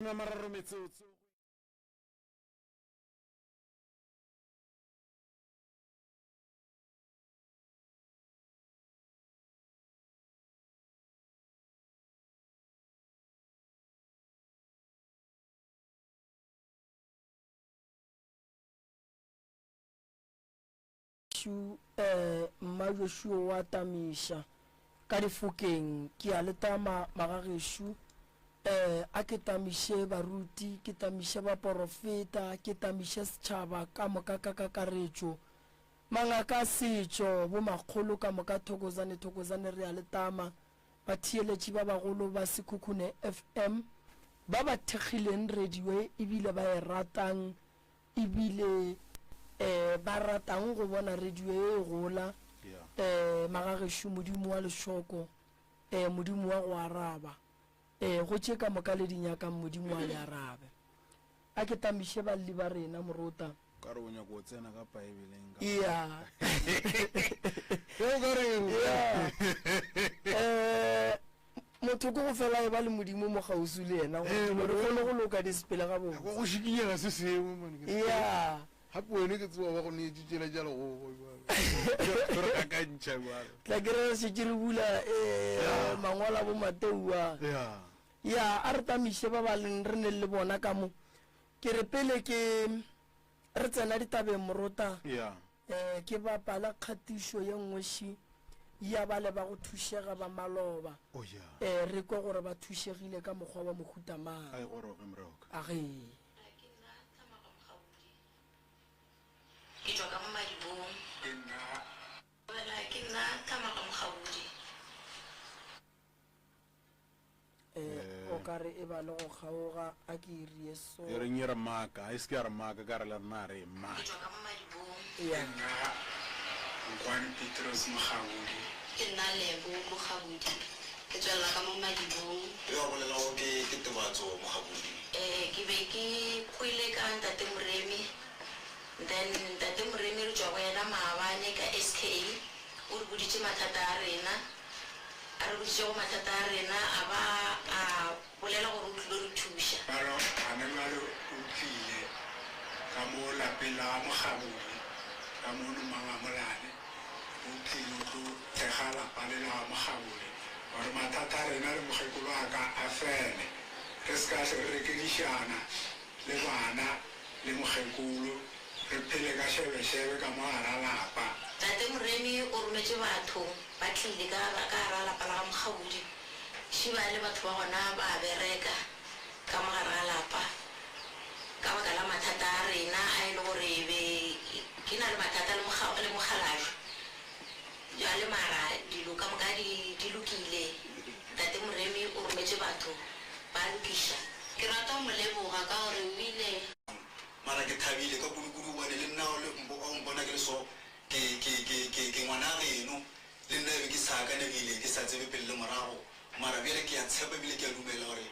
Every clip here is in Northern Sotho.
na mararo metsotso Majoshua wa tamisha ka difokeng ke a leta magageshu a ke tamishe baruti ke tamishe ba profeta ke tamishe setšhaba ka moka ka kakaretšo mangaka setšo bo makgolo ka moka thokozane re a letama ba thieletši ba bagolo ba Sekhukhune FM ba ba thekgileng radio ebile ba e ratang ebile ba ratang go bona radio e gola magageshu modimo wa lešoko modimo wa go araba go tše ka moka le dinyaka modimo wa arabe a ke tamishe ba le ba rena morota ka re o nyaka go tsena ka paebeleng ka ya motho ko go fela e ba le modimo mo gausu le yena gore kgone go loka disepele ga bone go šikinyega se sengwe man ya gape wene ke tseba ba go neetsitsela jalo gore ka kantšha tla kere setse re bula mangwala bo mateua ya a re tamishe ba ba leng re ne le bona ka mo ke re pele ke re tsena ditabeng morota ke bapala kgatišo ye nngweši ya ba le ba go thušega ba maloba re kwa gore ba thušegile ka mokgwa wa mohutamang age ke tswa ka mo madibong ke nna Tamaga Mogabudi o ka re e ba le go kgaoga a ke irie so e reng e re maaka a eske ya re maaka ka re le rena re ke maaka tswa ka mo madibong nna Nkwane Petros Mogabudi ke nna Lebo Mogabudi ke tswela ka mo madibong yo bolela go ke Tebatso Mogabudi ke be ke kwile ka Ntate Moremi then Ntate Moremi re tswa go yena maabane ka SK o re boditše mathata a rena a re boditše go mathata a rena a ba a bolela gore o tlile re thuša balo anelwale o tlile ka mo lapeng la Mogabudi ka mono Mangamolane o tlile o tlo thekga lapa le la Mogabudi gore mathata a rena le mokgekolo a ka a fele re se ka se re rekedišana le bana le mokgekolo re phele ka shebeshebe ka mo gara lapa Ntate Moremi o rometše batho ba tlile ka gara lapa la ga Mogabudi šiba le batho ba gona ba bereka ka mo gare ga lapa ka baka la mathata a rena a e le gore be ke na le mathata le mogalajwe jale mara dilo ka moka di lokile Ntate Moremi o rometše batho ba lokiša ke rata go mo leboga ka gore o ile mara ke thabile ka kudu bone le nna le mbona ke le so ke ngwana geno le nna be ke sa ka nebile ke sa tsebe pele le morago mara bjale ke a tshepa ebile ke a dumela gore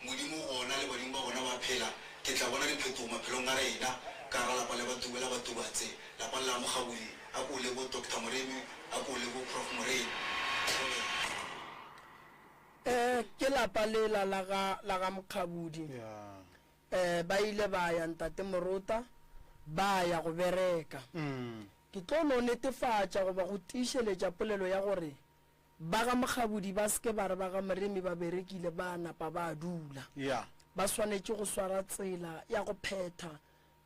modimo gona le badimo ba bona ba phela ke tla bona diphetogo maphelong a rena ka ra lapa le batubatse lapa la Mogabudi a ko le bo Dr. Moremi a ko le bo Prof Moremi ke lapa le la ga Mogabudi ba ile ba ya Ntate Morota ba ya go bereka ke tlo no netefatša go ba go tiišeletša polelo ya gore ba ga Mogabudi ba seke ba re ba ga Moremi ba berekile ba napa ba dula ba swanetše go swara tsela ya go phetha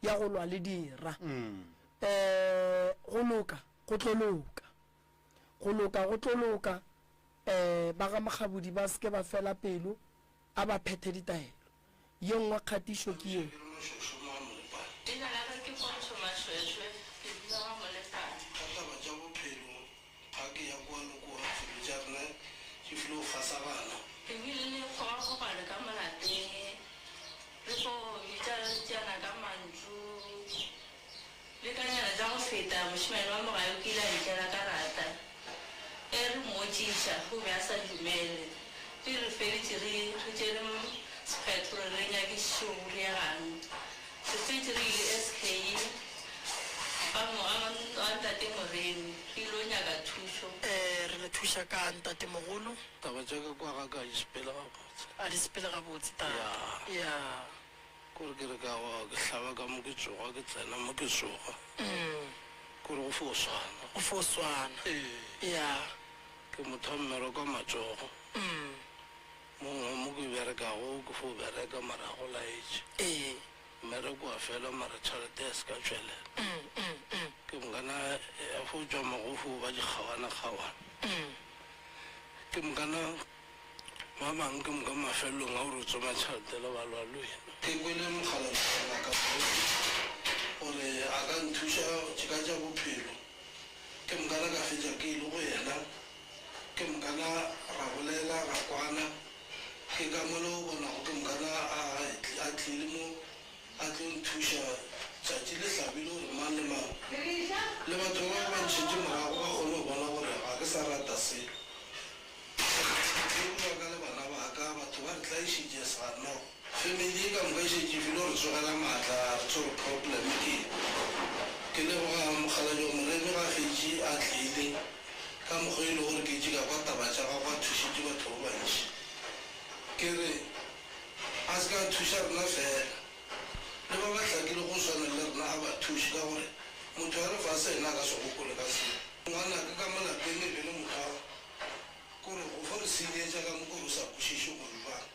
ya go lwa le dira go loka go tlo loka ba ga Mogabudi ba seke ba fela pelo a ba phethe ditaelo ye nngwe kgatišo ke ye le ka nyana tša go feta mošimane wa mogae o kile a ntšela ka rata e re mmotšiša o be a sa dumele di re feditše re tšere sephetho re re nyakišogo le ya gano se fetše re ile SK a Ntate Moremi ke ilo nyaka thušo re le thuša ka Ntate Mogolo taba tša ka kwa ga ka isepela a di sepele gabotse tata ya kore ke re ka wa ke hlaba ka mo ke tsoga ke tsena mo ke tsoga kore go foswana go foswana ya ke motho wa mmereko matsogo mongwe mo ke berekago ke fo bereka marago laetse mmereko wa fela mara tšhalete ya se ka tswelela ke mokana ya fo tswa magofo ba dikgawana-kgawana ke mokana ba bangwe ke moka mafelong a gore o tsoma tšhalete le balwaloena ke kwele mogala ka gore a ka nthuša tšeka tša bophelo ke mokana ka fetša ke ile go yena ke mokana ra bolela ra kwana ke ka mole o bonago ke mokana a tlile mo a tlo nthuša tšatši le hlabile gore mang le mang le batho ba ba ntšhetše morago ba kgone go bona gore ga ke sa rata se ka le bana ba ka batho ba re tla išitše sano family e ka moka išetše file gore tsogela maatla re tsore problem ke leboga mogalajo moremi ga fetše a tlile ka mokgwa e le gore ke itše ka kwa taba tša gago a thušitše batho ba bantši ke re a se ka thuša rena fela le ba ba hlakile go swana le rena a ba thuše ka gore motho a re fa se ena a ka se gopole ka se ngwanaka ka molapeng e bele motho kore go fa re sedietša ka mokore o sa kwešiše gore bana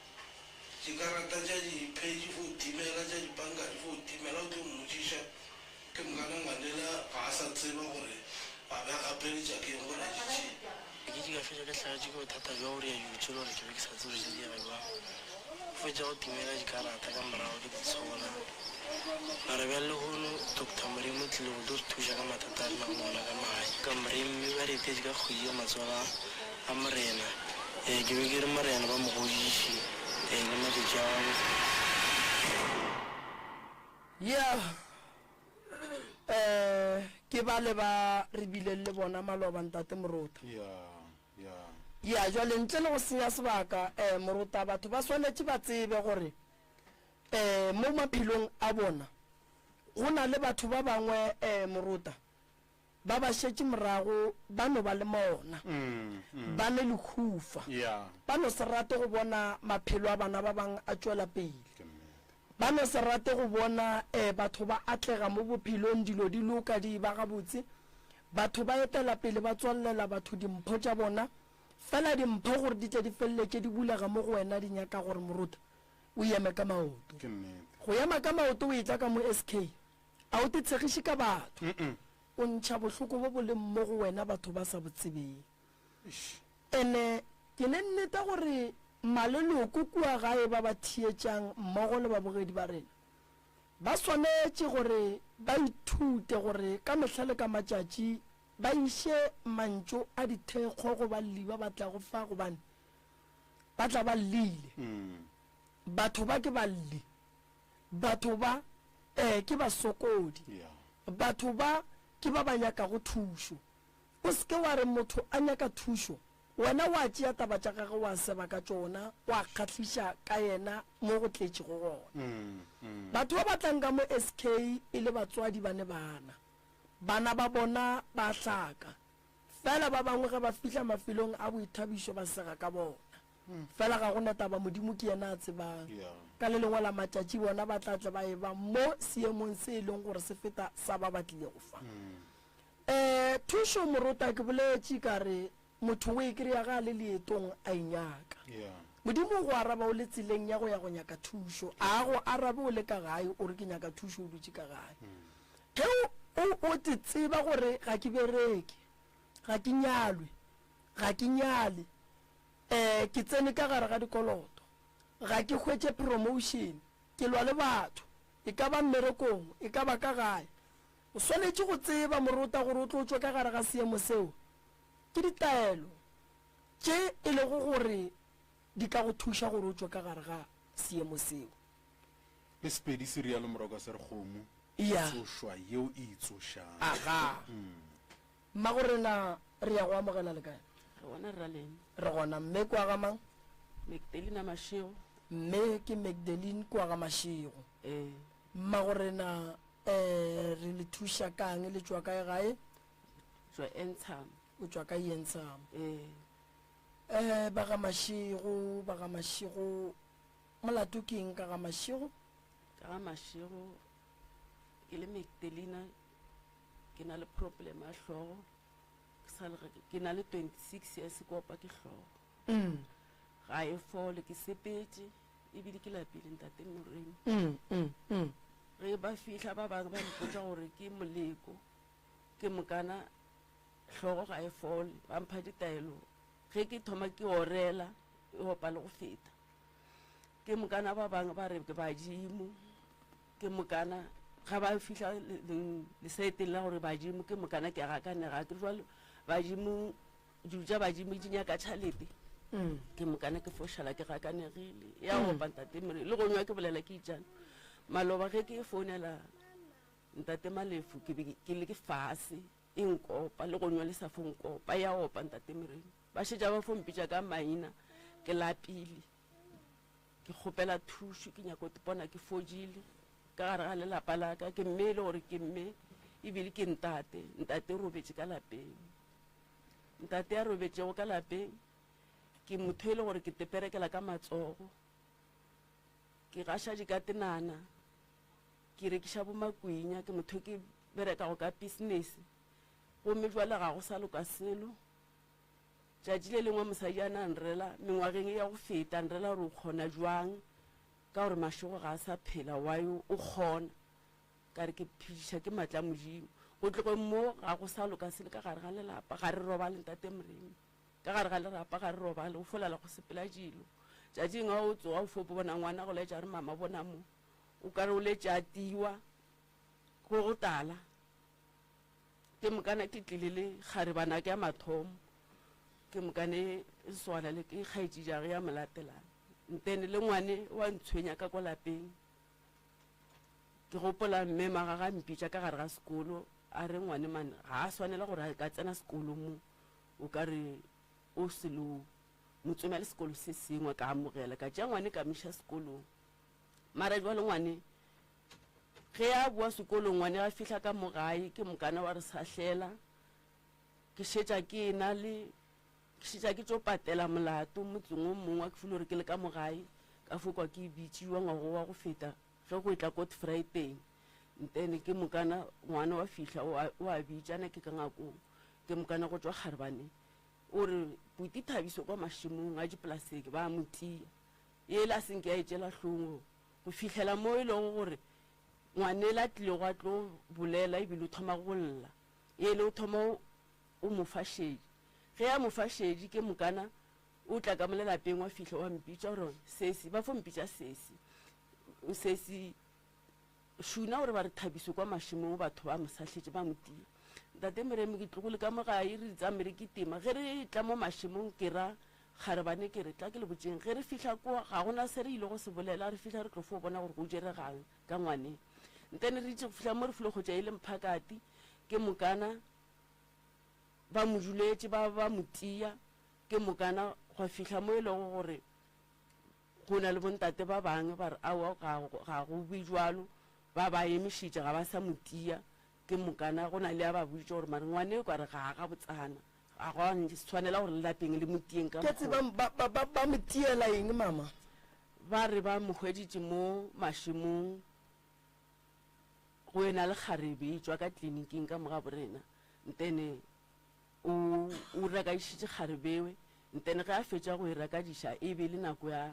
dikarata tša dipage fo timela tša dipanka di fo timela o tlo mmotšiša ke mokana ngwanela ga a sa tseba gore a be a gapeletša ke eng gore a ditšee ke di ka fetša ke tlhagatše ke bothata bja gore ya jutse le gore ke be ke sa tsebe di dira jwang fetša go timela dikarata ka morago ke ditshola mare bja le gono doctor moremi o tlile go tlo re thuša ka mathata a rena gona ka mae ka moremi ba retetse ka kgwedi ya matsola a morena ke be ke re morena ba mogodiši le madijang ya ke ba le ba re bile le bona maloba ntate morota ya jwale ntle le go senya sebaka morota batho ba swanetse ba tsebe gore mo maphelong a bona go na le batho ba bangwe morota ba ba šetše morago ba no ba le mona ba ne le khufa ba no se rate go bona maphelo a bana ba bangwe a tšwela pele ba no se rate go bona batho ba atlega mo bophelong dilo di loka di ba gabotse batho ba etela pele ba tswalela batho dimpho tša bona fela dimpho gore di tle di feleletse di bulega mo go wena di nyaka gore morota o eme ka maoto go ema ka maoto o etla ka mo SK a o te tshegiše ka batho o ntšha bohloko bo bo leng mo go wena batho ba sa botsebeng ene ke ne nnete gore maleloko kua gae ba ba thietšang mmogo le babogedi ba rena ba swanetše gore ba ithute gore ka mehla le ka matšatši ba iše mantšo a dithekgo go balli ba batla go fa gobane ba tla ba lleile batho ba ke balli batho ba ke basokodi batho ba ke ba ba nyaka go thušo o seke wa re motho a nyaka thušo wena wa tšea taba tša gage wa seba ka tšona wa kgahlisa ka yena mo go tletše go gona batho ba batlang ka mo SK e le batswadi ba ne bana ba bona ba hlaka fela ba bangwe ge ba fihla mafelong a boithabišo ba sega ka bona fela ga gona taba modimo ke yena a tsebang ka le lengwe la matšatši bona ba tlatla ba e ba mo seemong se e leng gore se feta sa ba batlile go fa thušo morota ke boletše ka re motho o e kry-a ga le leetong a inyaka modimo go araba o le tseleng ya go ya go nyaka thušo a go arabe o le ka gae o re ke nyaka thušo o dutše ka gae ge o te tseba gore ga ke bereke ga ke nyalwe ga ke nyale ke tsene ka gare ga dikoloto ga ke hwetše promotion ke lwa le batho e ka ba mmerekong e ka ba ka gae o swanetše go tseba morota gore o tlo tšwa ka gare ga seemo seo ke ditaelo tše e lego gore di ka go thuša gore o tšwa ka gare ga seemo seo le sepedi se rialo morago se re kgomo tsošwa yeo e itsošang aga mma gorena re ya go amogela le kae re gona mme kwa ga mang Magdalene Mashego mme ke Magdalene kwa ga Mashego mma gorena re le thuša kang le tšwa kae gae jwa Entam o tšwa ka Yentsam Baga Mashego molato ke eng ka ga Mashego? Ka ga Mashego ke le Magdalena ke na le problem a hlogo ke na le 26 years ko pa ke hlogo ga e fole ke sepetse e bile ke lapile ntate Morena re ba fihla ba bang ba mpotsa gore ke moleko ke mokana hlogo ga e fole ba mpha ditaelo ge ke thoma ke orela e opa le go feta ke mokana ba bang ba re ke badimo ke mokana ga ba fihla le saeteng la gore badimo ke mokana ke ga kanega ke jwalo badimo juja badimo dinya ka tšhalete ke mokana ke foshala ke ga kanegile ya opa ntate Morena le go nywa ke bolela ke itjana maloba ge ke founela ntate Malefu ke le ke fase eng kopa le go nywa le sa fong kopa ya opa ntate Morena ba šetša ba fompitša ka maina ke lapile ke kgopela thušo ke nyako bona ke fodile ka gare ga lelapa la ka ke mme le gore ke mme ebile ke ntate robetše ka lapeng ntate a robetšego ka lapeng ke motho e le gore ke teperekela ka matsogo ke gaša dikatenana ke rekiša bomakwinya ke motho ke berekago ka business gomme jwale ga go sa loka selo tšatši le lengwe mosadi a na nrela mengwageng ya go feta nrela gore o kgona jwang ka gore Mashego ga a sa phela wayo o kgona ka re ke phediša ke matla Modimo go tlogeng mo ga go sa loka sele ka gare ga lelapa ga re robale ntate Morena ka gare ga lerapa ga re robale o folela go sepela dilo tšatšing a o tsoga o fopo bona ngwana go letša re mama bona mo o ka re o letša tiwa go go tala ke mokana ke tlile le kgaribana ke ya mathomo ke mokane swana le ke kgaetšijage ya molatelana ntene le ngwane wa ntshwenya ka kwa lapeng ke gopola mme maga ga mpitša ka gare ga sekolo a re ngwane mane ga a swanela gore a ka tsena sekolo mo o ka re o selo motsome le sekolo se sengwe ka amogela ka tšea ngwane ka miša sekolong mara jwa le ngwane ge a boa sekolong ngwane a fihla ka mogae ke mokana wa re sahlela ke šetša ke na le ke tšo patela molato motseng o mongwe ke file gore ke le ka mogae ka fokwa ke bitšiwa ngwago wa go feta ge go etla Good Friday ntene ke mokana ngwana wa fihla o a bitšana ke ka ngakong ke mokana go tšwa Kgaribane o re Buti Thabiso kwa mašimong a dipolaseke ba motia e la senke a etšela hlongo go fihlela mo e lego gore ngwane la tlile go a tlo bolela ebile o thoma go lla e le o thoma o mofašedi ge a mofašedi ke mokana o tla ka molelapeng wa fihla wa mpitša gore sesi ba fo mpitša sesi šuna gore ba re Thabiso kwa mašimong batho ba mosahletše ba motia ntate Morena ke tlogole ka mogae re tsamere ke tema ge re tla mo mašimong ke ra Kgaribane ke re tla ke le botšeng ge re fihla kwa ga gona se re ile go se bolela re fihla re tlo fo bona gore go jeregang ka ngwaneng ntene re itse go fihla mo re file go tša e le mphakati ke mokana ba mo juletše ba motia ke mokana go fihla mo e lego gore go na le bontate ba bangwe ba re aowa ga go bujwalo ba emišitše ga ba sa motia ke mokana go na le a ba boditše gore mare ngwane o ka re ga ga botsana ga go tshwanela gore lelapeng le motieng ka ke tseba ba motiela eng mama ba re ba mo hweditše mo mašimong go ena le kgarebe tšwa ka tleliniking ka moga borena ntene o rekaišitše kgarebewe ntene ge a fetša go e rekadiša e be le nako ya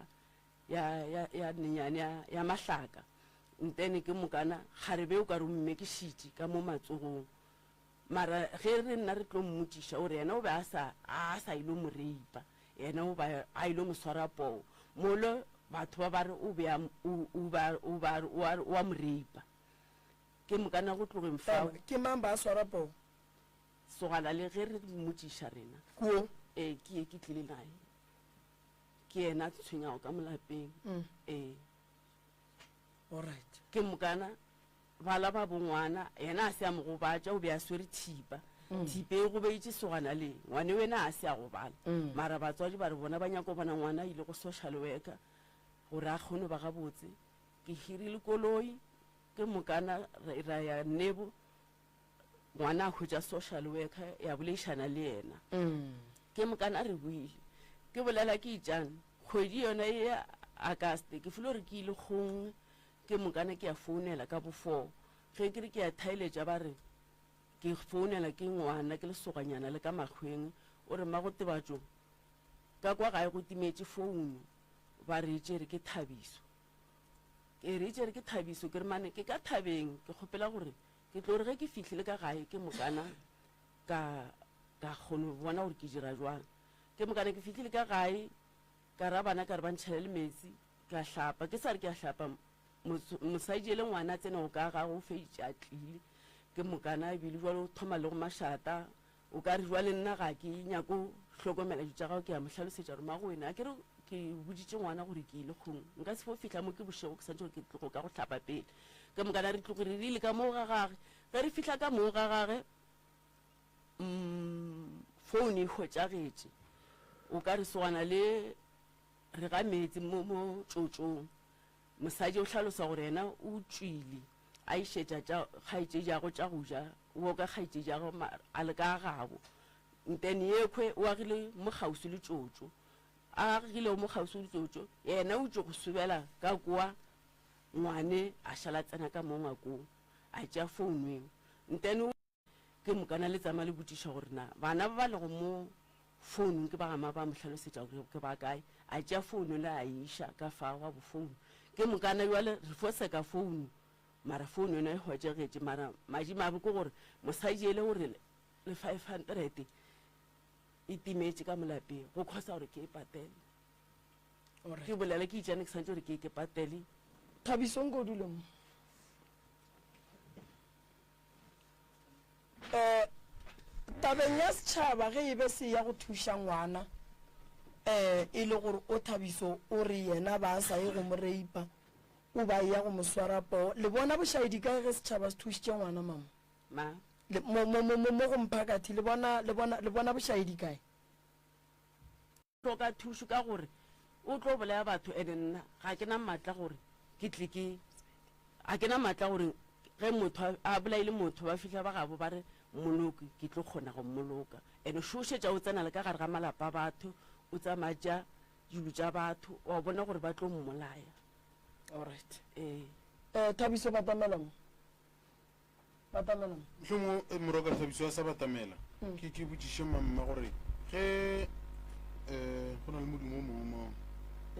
nenyane ya mahlaka ntene ke mokana kgarebeo ka re mmekišitše ka mo matsogong mara ge re nna re tlo mmotšiša gore yena o be a sa ile mo reipa yena o ba a ile mo swara poo molo batho ba ba re o a mo reipa ke mokana go tloge mfao ke mang ba swara poo sogala le ge re mmotšiša rena kuo ke tlile nae ke yena a tshwenyago ka molapeng alright ke mokana bala ba bongwana yena a se a mo gobatša o be a swere thipa thipa e gobeitše sogana le ngwane wena a se a gobala mara batswadi ba re bona ba nyako bona ngwana ile go social worker gore a kgone ba gabotse ke hirile koloi ke mokana ra ya nebo ngwana a hwetša social worker ya boleišana le yena ke mokana re buile ke bolela ke itjang kgwedi yona e Auguste ke folo re ke ile kgong ke mokana ke ya founela ka bo 4 ge ke re ke ya thailetša ba re ke founela ke ngwana ke le soganyana le ka makgweng o re mma go tebatšo ka kwa gae go timetše founu ba re tšere ke Thabiso ke re tšere ke Thabiso ke re mane ke ka thabeng ke kgopela gore ke tlo re ge ke fihlile ka gae ke mokana ka kgone bona gore ke dira jwang ke mokana ke fihlile ka gae ka ra bana ka re ba ntšhele le metsi ka hlapa ke sa re ke a hlapa mosadi le ngwana tsene go ka ga go feitša tlile ke mokana ebile jwale o thoma le go mašata o ka re jwale nna ga ke nyako hlokomela ditša gago ke ya mohlalosetša gore mago wena ke re ke boditše ngwana gore ke ile kgong nka se fo fihla mo ke bošego ke santse gore ke tlogo ka go hlapa pele ke mokana re tlogo re rile ka moo ga gage ge re fihla ka moo ga gage founu e hwetšagetše o ka re sogana le re ga metsi mo tšotšong mosadi o hlalosa gore yena o tswile a išetša kgaetšejago tša go ja wo ka kgaetšejago a le ka gabo ntene yekhwe o agile mo kgausi le tšotšo a agile mo kgausi le tšotšo yena o tšo go sobela ka kwa ngwane a šala tsena ka mo ngakong a tšea founu eo ntene ke mokana le tsama le botiša gore na bana ba ba lego mo founung ke bagama ba mohlalosetša gore ke ba kae a tšea founu le a iša ka fao ga bo founu ke mokana jwale re foseka founu mara founu yona e hwetšegetše mara madimabe ke gore mosadi ele gore le 500 e timetše ka molapeng go kgosa gore ke e patele ke bolela ke itšane ke santse gore ke patele Thabiso nko dule mo tabeng ya setšhaba ge e be se ya go thuša ngwana e le gore o Thabiso o re yena ba a sa ye go mo reipa o ba ya go mo swara poo le bona bošaedi ka ge setšhaba se thušitše ngwana mama mo go mphakathi le bona bošaedi kae tloka thušo ka gore o tlo bolaya batho ene nna ga ke na maatla gore ke tle ga ke na maatla gore ge motho a bolaile motho ba fihla ba gabo ba re moloki ke tlo kgona go mmoloka ene šošetša o tsena le ka gare ga malapa a batho o tsamatša dilo tša batho wa bona gore ba tlo mmolaya alright Thabiso batamelamo mohlomong moroka Thabiso a sa batamela ke botšiše mamma gore ge go na le modimo o mongwe mo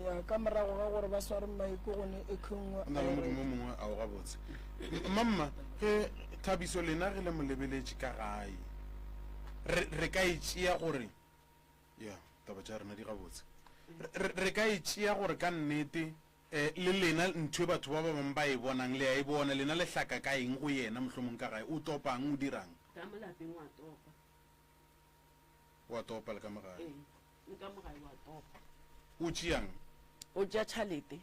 ya ka morago ga gore ba sware maiko gone e khengwa na le modimo o mongwe a o gabotse mamma ge Thabiso lena ge le mo lebeletše ka gae re ka itšea gore ya taba tša rena di gabotse re ka itšea gore ka nnete le lena ntho batho ba bangwe ba e bonang le a e bona lena le hlaka ka eng go yena mohlomong ka gae o topang o dirang ka molapeng wa topa wa topa le ka mogae le ka mogae wa topa o tšeang o tšea tšhalete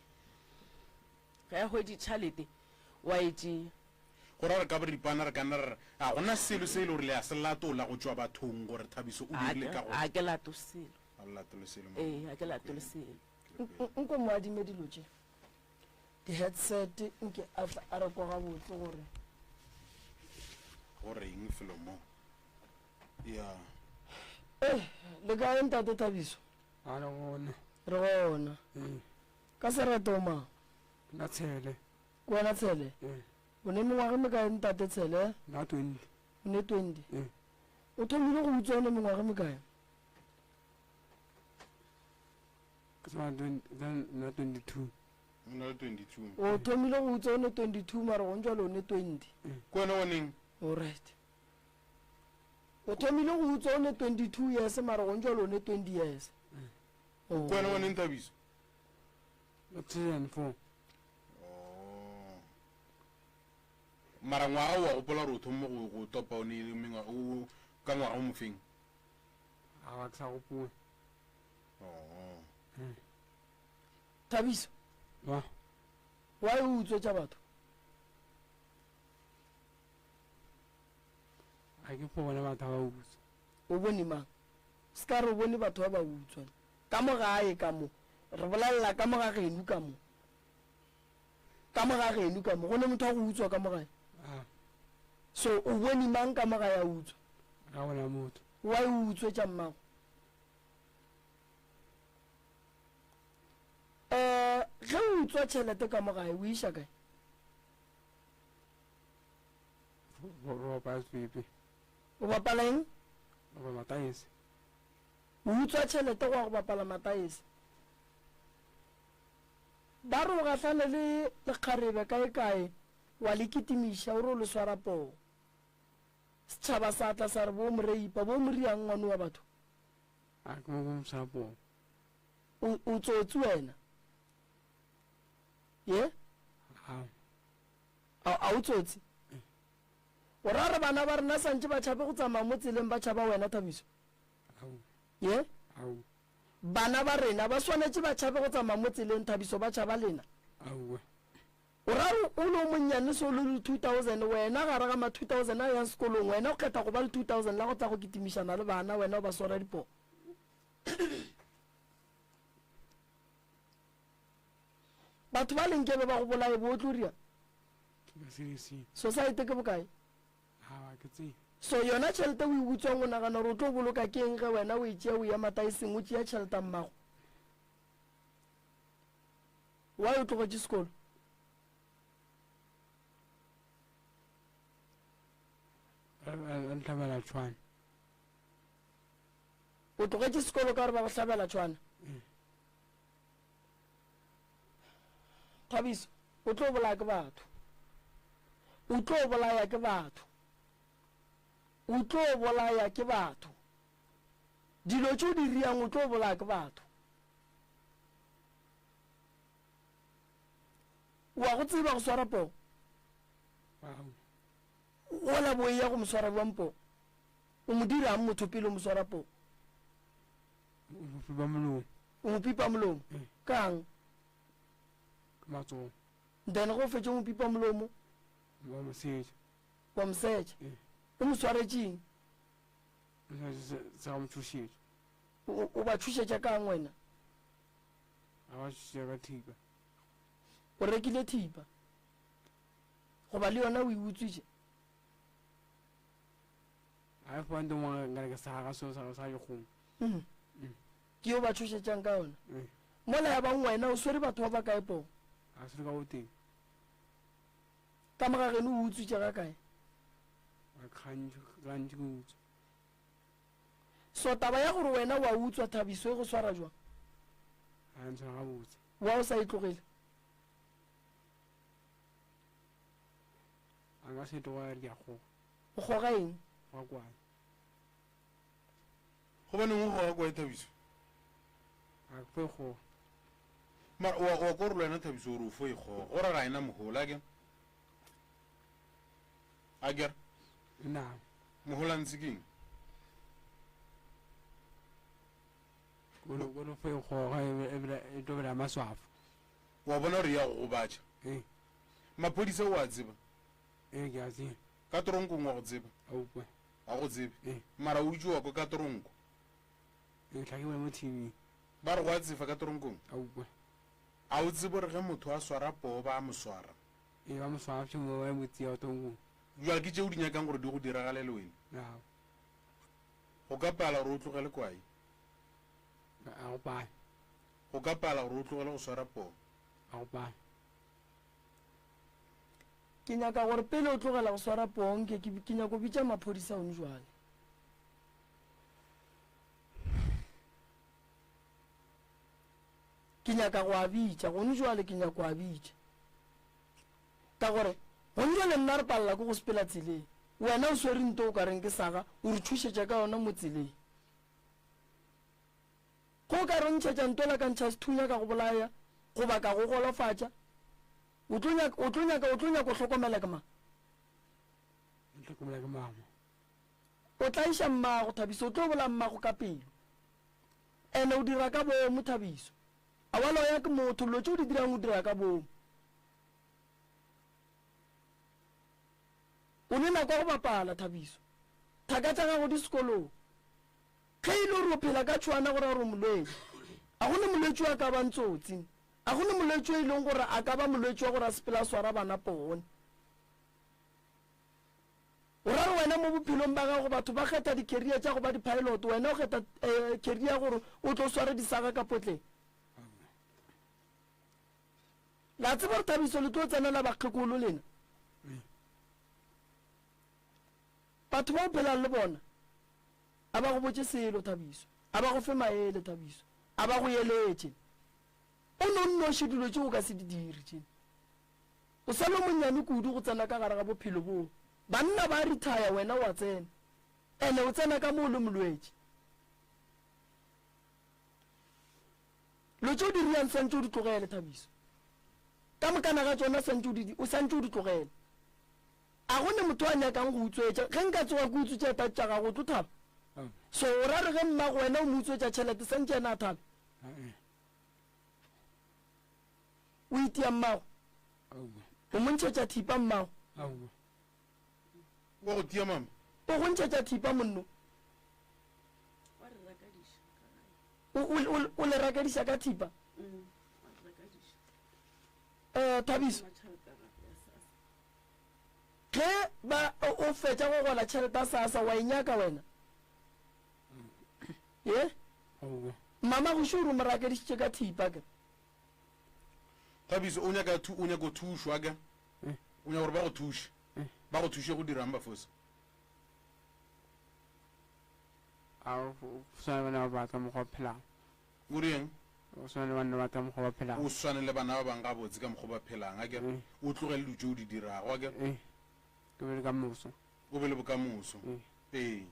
ge ya hwedi tšhalete wa e tšea gore re ka boripana re kana re a gona selo se e le gore le a se latola go tšwa bathong gore Thabiso o dirile ka a ke lato selo a latole selo a ke latole selo nko mo adime dilo tše di-headset nke a re kwa gabotse gore eng felo mo ya le kae ntate Thabiso a le gone re gona ka serato mang na tshele ke wena Tshele o ne mengwaga mekae ntate Tshele na 20 o ne 20 o thomile go utswa one mengwaga mekae ke sa na 22 na 22 o thomile go utswa one 22 mara go ntšwa le one 20 ko wena waneng alright o thomile go utswa one 22 years mara go ntšwa le one 20 years ko wena waneng Thabiso 2004 mara ngwaga wa gopola gore o thome go topa o ne ka ngwaga o mofeng a wa ke sa gopoe Thabiso wa e utswe tša batho a ke po bona batho ba utswa o bone mang se ka re o bone batho ba ba utswa ka mo gae ka mo re bolelela ka mo ga geno ka mo go ne motho a go utswa ka mo gae so o bone mang ka mo gae a utswa ga bona motho wa e utswe tša mmago ge o utswa tšhelete ka mogae o iša kae ro ba swepe o bapala eng ba mataese o utswa tšhelete go ya go bapala mataese ba re o gahlane le lekgarebe kae wa le kitimiša o re o le swara poo setšhaba sa tla sa re bo moreipa bo moriang ngwane wa batho a ke mo msapo o tsotsi wena ye a o tsotsi o ra re bana ba rena santse ba tšhabe go tsamaya mo tseleng ba tšhaba wena Thabiso ye bana ba rena ba swanetse ba tšhabe go tsamaya mo tseleng Thabiso ba tšhaba lena o ra o le monnyane so le 2000 wena gara ga ma 2000 a yang sekolong wena o kgetha go ba le 2000 la go tla go kitimišana le bana wena o ba swara dipo batho ba leng ke be ba go bolae bo tloria society ke bokae so yona tšhelete o e utswang o nagana gore o tlo boloka ke eng ge wena o e tšea o ya mataiseng o tšea tšhelete mmago wa o tlogetse sekolo hlabela tshwana o tlogetse sekolo ka gore ba go hlabela tshwana Thabiso o tlo bolaya ke batho o tlo bolaya ke batho o tlo bolaya ke batho dilo tšo di riang o tlo bolaya ke batho wa go tseba go swara poo ola bo ya go moswara bampo o mo dirang motho pele o mo swara poo o mo pipa molomo kang then go fetse mo pipa molomo wa mosetse o mo swaretšeng o ba thušetša kang wena o rekile thipa goba le yona o e utswitše ke yo ba thušetšang ka yona mola ya bang wena o swere batho ba ba kae poo ka mogageno o utswitše ga kae so taba ya gore wena wa utswa Thabiso e go swara jwang wa o sa e tlogele o goga eng go baneng o goga kwa Thabiso wa ko re le wena Thabiso gore o fo e goga gore ga ena mogola a kere mogola ntse keng wa bona gore ya go gobatša maphodisa o a tseba ka toronkong wa go tseba a go tsebe mara o itse wa ko ka toronko ba re go a tsefa ka toronkong a o tsebe gore ge motho a swara poo ba a mo swara jwale ke tšeo di nyakang gore di go diragale le wena go ka pala gore o tlogele kwae go ka pala gore o tlogele go swara poo ke nyaka gore pele o tlogela go swara poo ke nyaka go bitša maphodisa one jwale ke nyaka go a bitša gone jwale ke nyaka go a bitša ka gore gone jwale nna re palela ke go sepela tseleng wena o swere nto o ka reng ke saga o re thušetša ka yona mo tseleng go ka re ntšhetša ntola ka ntšha sethunya ka go bolaya goba ka go golofatša o tlo nyaka go hlokomela ke mang o tla iša mmago Thabiso o tlo bola mmago ka pelo ene o dira ka bomo Thabiso a wa loya ke motho lo tšeo di dirang o dira ka bomo o le nako go bapala Thabiso thaka tša gago di sekolong ge e le gore o phela ka tšhwana gore gore molwetse a gone molwetse wa ka bantsotsi a gone molwetse o e leng gore a ka ba molwetse wa gore a sepela swara bana poone o ra re wena mo bophelong ba gago batho ba kgetha di-career tša go ba di-pilot wena o kgetha career gore o tlo sware disaga ka potleng la tseba gore Thabiso le tlo tsenela bakgekolo lena batho ba o phelang le bona a ba go botse selo Thabiso a ba go fe maele Thabiso a ba go eletse o nonnoše dilo tse o ka se di dire tšene o sa le monnyane kudu go tsena ka gare ga bophelo boo banna ba retire wena wa tsena ene o tsena ka moo le molwetse lo tšeo di riang santse o di tlogele Thabiso ka mokana ga tsona o santse o di tlogele a go ne motho a nyakang go utswetša ge nka tsoga ke utswetša tatša gago tlo thaba so o ra re ge mmago wena o mo utswetša tšhelete santse ena a thabe o itia mmago o mo ntšhetša thipa mmago wa go tia mama o go ntšhetša thipa monno o le rakadiša ka thipa Thabiso ge ba o fetša go gola tšhelete a sasa wa inyaka wena ye mama go šoro mo rakadišitše ka thipa ke Thabiso o nyaka go thušwa ka o nyaka gore ba go thuše ba go thuše go dirang ba fosa a swana bana ba batla mokgwa phelang o reng o swana bana ba batla mokgwa ba phelang o swane le bana ba bang ga botse ka mokgwa ba phelang a kere o tlogele dilo tšeo di dirago a kere ke be le ka moso o be le bokamoso ee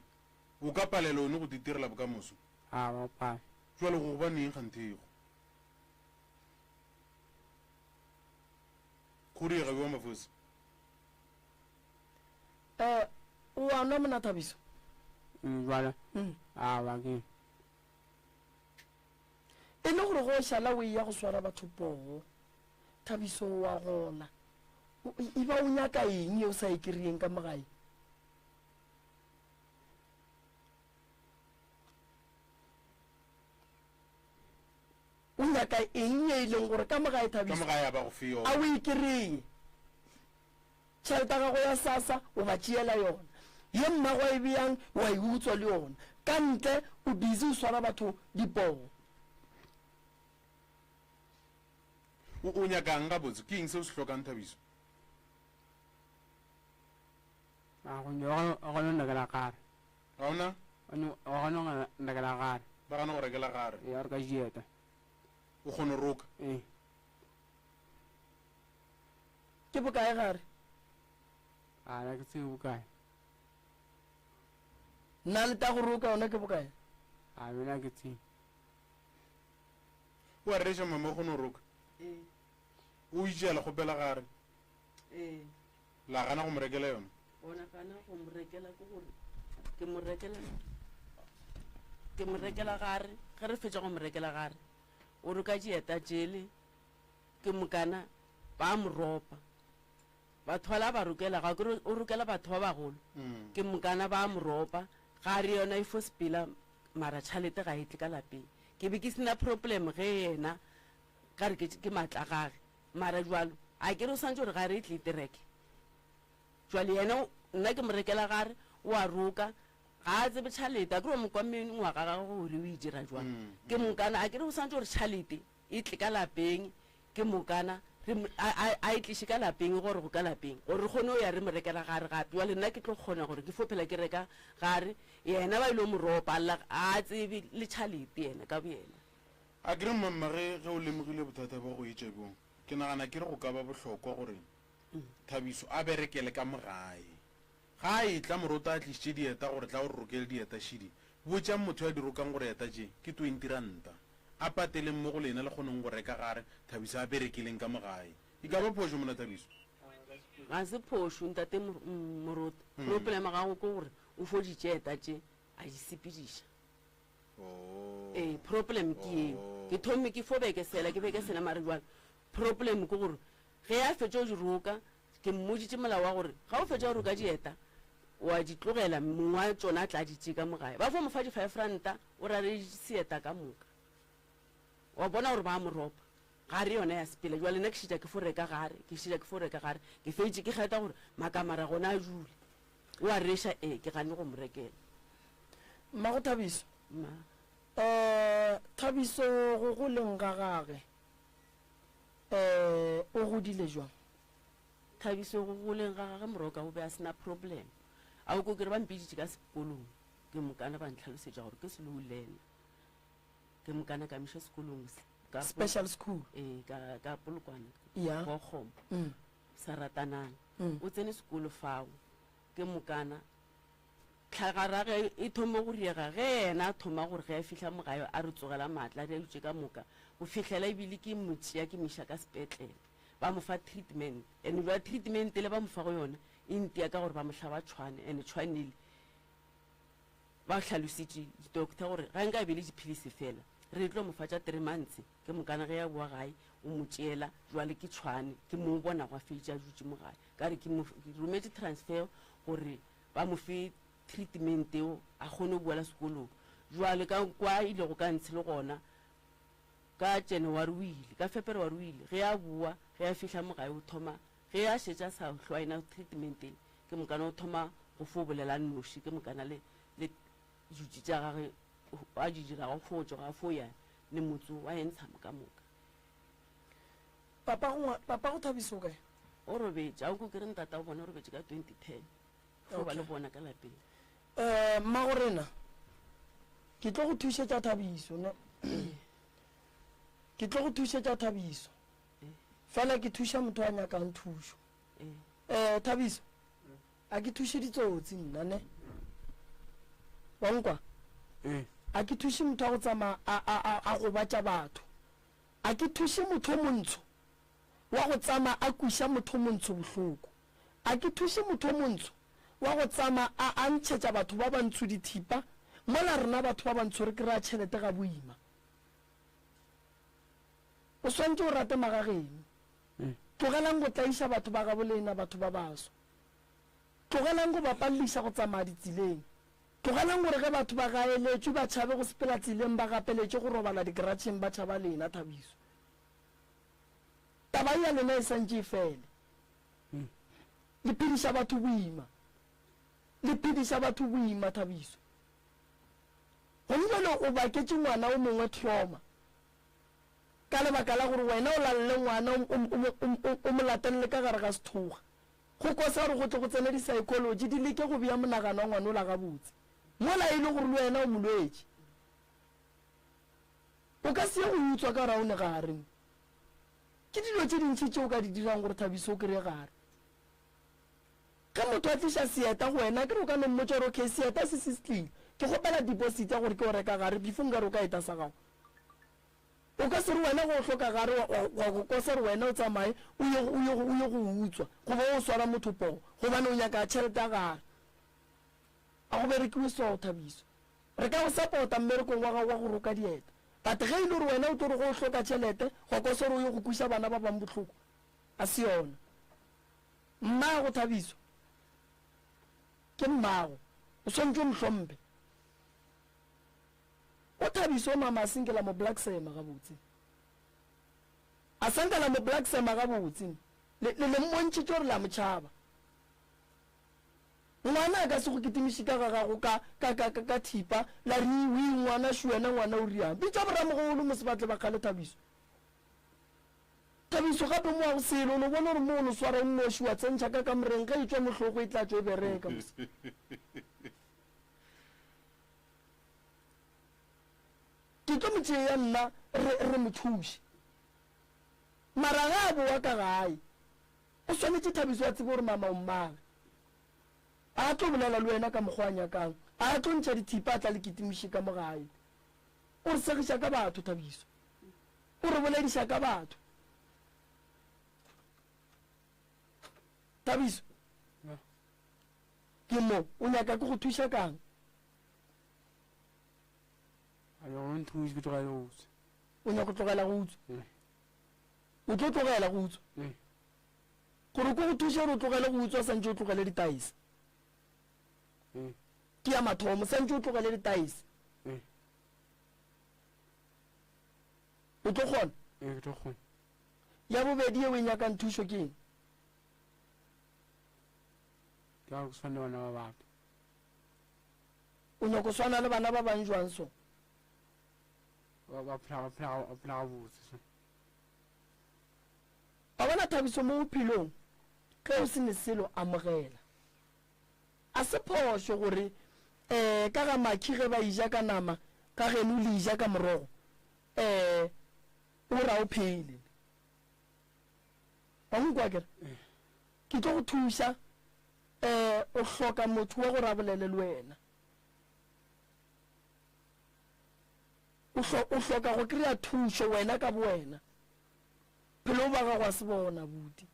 o ka palela one go ditirela bokamoso a ba pa jwale go ba neng kganthego go diega bewa mafosi o a nwa mona Thabiso jwale a ba ke e le gore go šala o ya go swara batho pogo Thabiso wa gola e ba o nyaka eng ye o sa e kry-eng ka mogae o nyaka eng ye e leng gore ka mogae ka Thabiso mogae a ba go fe yona a o e kry-e tšhelete ya gago ya sasa o ba tšeela yona ye mmago e bjang wa e utswa le yona ka ntle o busy o swara batho dipogo o nyakang ga botse ke eng se o se tlhokang Thabiso a go no ndakela gare ga ona o no ndakela gare ba gana go rekela gare ya re ka dieta o kgone roka ke bokae gare a la ke tsebo kae nna le ta go roka yona ke bokae a bena ke tsi o a reša mama o kgone roka o itšeela kgopela gare la gana go mo rekela yona ona kana go mo rekela ke gore ke mo rekela gare ge re fetša go mo rekela gare o re ka dieta jele ke mokana ba mo ropa batho bala ba rokela ga kere o rokela batho ba bagolo ke mokana ba mo ropa ga re yona e fo sepela mara tšhalete ga e tle ka lapeng ke be ke sena problem ge yena ka re ke matla gage mara jwalo a kere o santse gore ga re e tle tereke jwale yena nna ke mo rekela gare o a roka ga a tsebe tšhalete a kere o mokwameng ngwaga ga gore o e dira jwalo ke mokana a kere o santse gore tšhalete e tle ka lapeng ke mokana a e tliše ka lapeng gore go ka lapeng gore re kgone o ya re mo rekela gare gape jwale nna ke tlo kgona gore ke fophela ke reka gare yena ba ile mo ropa a tsebe le tšhalete yena ka boyena a kere mmamage ge o lemogile bothata ba go etša bong ke nagana ke re go ka ba bohlokwa gore Thabiso a berekele ka mogae ga a e tla morota a tlišitše dieta gore tla gore rokele dieta šidi botšang motho ya di rokang gore eta tše ke 20 ranta a pateleng mo go lena le kgoneng go reka gare Thabiso a berekeleng ka mogae e ka ba phošo mona Thabiso ga se phošo ntate morota problema gago ke gore o foditše eta tše a di sepediša problem ke eo ke thome ke fo bekesela ke bekesela mare jwale problem ke gore ge a fetša o di roka ke mmoditše molao wa gore ga o fetša go roka dieta wa di tlogela mongwe wa tsona a tla ditše ka mogae ba fo mo fa di-5 ranta o rare seeta ka moka wa bona gore ba mo ropa ga re yona ya sepela jwa lena ke šitša ke fo reka gare ke fetše ke kgetha gore makamara gona a jule o a reša ke gane go mo rekela mmago Thabiso Thabiso go leng ga gage o godile jwang Thabiso go goleng ga gage moroka o be a sena problem a o ko kere ba mpiditše ka sekolong ke mokana ba ntlhalosetša gore ke selo lena ke mokana ka miša sekolong special school ka polokwane ya go kgomo sa ratanang o tsene sekolo fao ke mokana tlhagarage e thome go riega ge ena a thoma gore ge a fitlha mogae a re tsogela maatla a dutse ka moka go fitlhela ebile ke motšea ke miša ka sepetlele ba mo fa treatment and jwa treatment le ba mo fa go yona e ntia ka gore ba motlha ba tshwane and tshwanele ba tlhalositše doctor gore ga nka be le dipilisi fela re tlo mo fa tša 3 months ke mokana ge ya boa gae o mo tšeela jwale ke tshwane ke mo bona go a fetša a dutse mo gae ka re ke rometse transfer gore ba mo fe treatment eo a kgone go boela sekolong jwale ka kwa ile go ka ntshe le gona ka January o ile ka February o ile ge a bua ge a fihla mo gae o thoma ge a šetša sa hlwaina treatment ke mokana o thoma go fobolela noši ke mokana le jutši tša gage a di dirago fotso ga foya le motso wa entsha ka moka papa go Thabiso kae o robetša o ko kere ntata o bona o robetše ka 2010 go ba le bona ka lapeng mmagorena ke tlo go thušetša Thabiso ne ke tlo go thušetša Thabiso fela ke thuša motho a nyakang thušo Thabiso a ke thuše ditsotsi nna ne wa nkwa a ke thuše motho a go tsamaya a go batša batho a ke thuše motho o montsho wa go tsamaya a kwiša motho o montsho bohloko a ke thuše motho o montsho wa go tsamaya a ntšhetša batho ba bantsho dithipa mola rena batho ba bantsho re kry-a tšhelete ga boima o swantse o rate magageno tlogelang go tlaiša batho ba gabolena batho ba baso tlogelang go bapalliša go tsamaya ditseleng tlogelang gore ge batho ba gaeletšwe ba tšhabe go sepela tseleng ba gapeletše go robala digeratšheng ba tšhaba lena Thabiso taba ya lena e santše e fele le phediša batho boima Thabiso gomjalo o baketše ngwana o mongwe tlhoma ka lebaka la gore wena o lalle ngwana o mo latelele ka gare ga sethoga go kosa gore go tle go tsene di-psychology di leke go bea monagano wa ngwana o la gabotse mola e le gore le wena o molwetse o ka se ye go utswa ka raone gareng ke dilo tše dintšhi tšeo ka di dirang gore Thabiso o kry-e gare ge motho a tliša seeta go wena ke re o ka no mmotsa gore okay seeta se setlile ke gopela deposit ya gore ke o reka gare before nka re o ka eta sa gago o ka se re wena go hloka gare wa go kosa re wena o tsamaye o ye go utswa goba o swara motho poo gobane o nyaka tšhelete ya gare a go berekiwe seo Thabiso re ka go support-a mmerekong wa gago wa gore o ka dieta but ge e le gore wena o tlo re go hloka tšhelete go kosa re o ye go kwiša bana ba bang botlhoko a se yona mmago Thabiso ke mmago o swantse o mohlompe o Thabiso o mama a senkela mo Black Sema gabotse a sankela mo Black Sema gabotse le mmontšitše gore la motšhaba ngwana a ka se go ketemiše ka gagago ka thipa la re wi ngwana šuena ngwana o riang bitša boramogolo mo sebatle ba kgale Thabiso gape mo a go sele o no bona gore mo o no swara nnoši wa tsentšha ka kamoreng ge e tswa motlhogo e tlatšo e bereka ke tlo motšee ya nna re mothuši mara ga a boa ka gae o swanetše Thabiso a tsebe gore mama o mmage a tlo bolela le wena ka mokgwa a nyakang a tlo ntšha dithipa a tla le ketemiše ka mogae o re segiša ka batho Thabiso o re bolediša ka batho Thabiso ke mo o nyaka ke go thuša kang o nyaka go tlogela go utswa o tlo tlogela go utswa gore ko go thuša gore o tlogele go utswa santse o tlogele ditaese ke ya mathomo santse o tlogele ditaese o tlo kgona ya bobedi ye o e nyakang thušo ke eng o nyako swana le bana ba bang jwang so ba bona Thabiso mo bophelong ge o se ne selo amogela a se phoso gore ka ga makhi ge ba ija ka nama ka geno le ija ka morogo o ra o phele ba mo kwa kere ke tlo go thusa o hloka motho wa go rabolele le wena o hloka go kry-a thuso wena ka bo wena phelo ba gago a se bona buti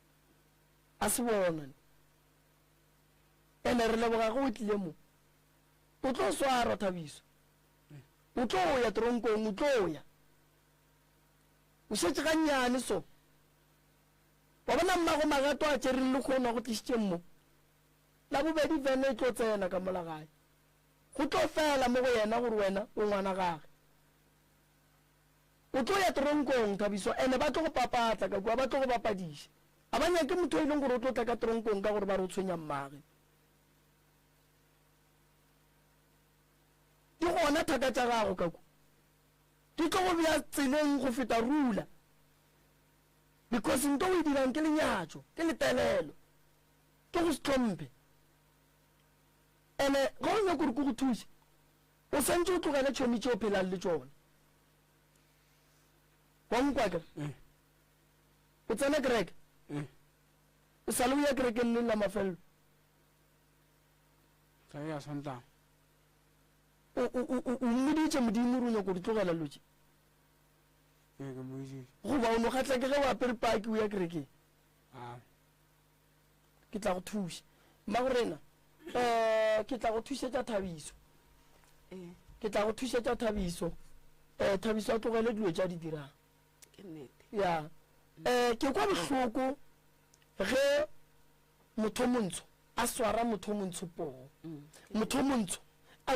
a se bona ene re leboga go o tlile mo o tlo swara Thabiso o tlo ya tronkong o tlo ya o shetse ga nyane so wa bona mmago magato a tšereng le kgona go tlišitše mo la bobedi vene e tlo tsena ka mola gae go tlo fela mo go yena gore wena o ngwana gage o tlo ya tronkong Thabiso ene ba tlo go papatla ka kua ba tlo go bapadiša a ba nyake motho e leng gore o tlo tla ka tronkong ka gore ba re o tshwenya mmage di gona thaka tša gago ka kua di tlo go bea tseleng go feta rula because nto o e dirang ke lenyatso ke letelelo ke go se tlhomphe ene ga o nyaka gore ke go thuse o santse o tlogele tšhone tše o phelang le tšone wa nkwaka o tsena kereke o sale o ya kerekeng le la mafelelo ya Sontaga o mmoditše modimo re o nyaka go di tlogela lotše goba o no kgatla ke ge o apere paki o ya kerekeng ke tla go thuša mmagorena ke tla go thušetša Thabiso ke tla go thušetša Thabiso Thabiso a tlogele dilo tša di dirang ya ke kwa bohloko ge motho montsho a swara motho montsho poo motho montsho a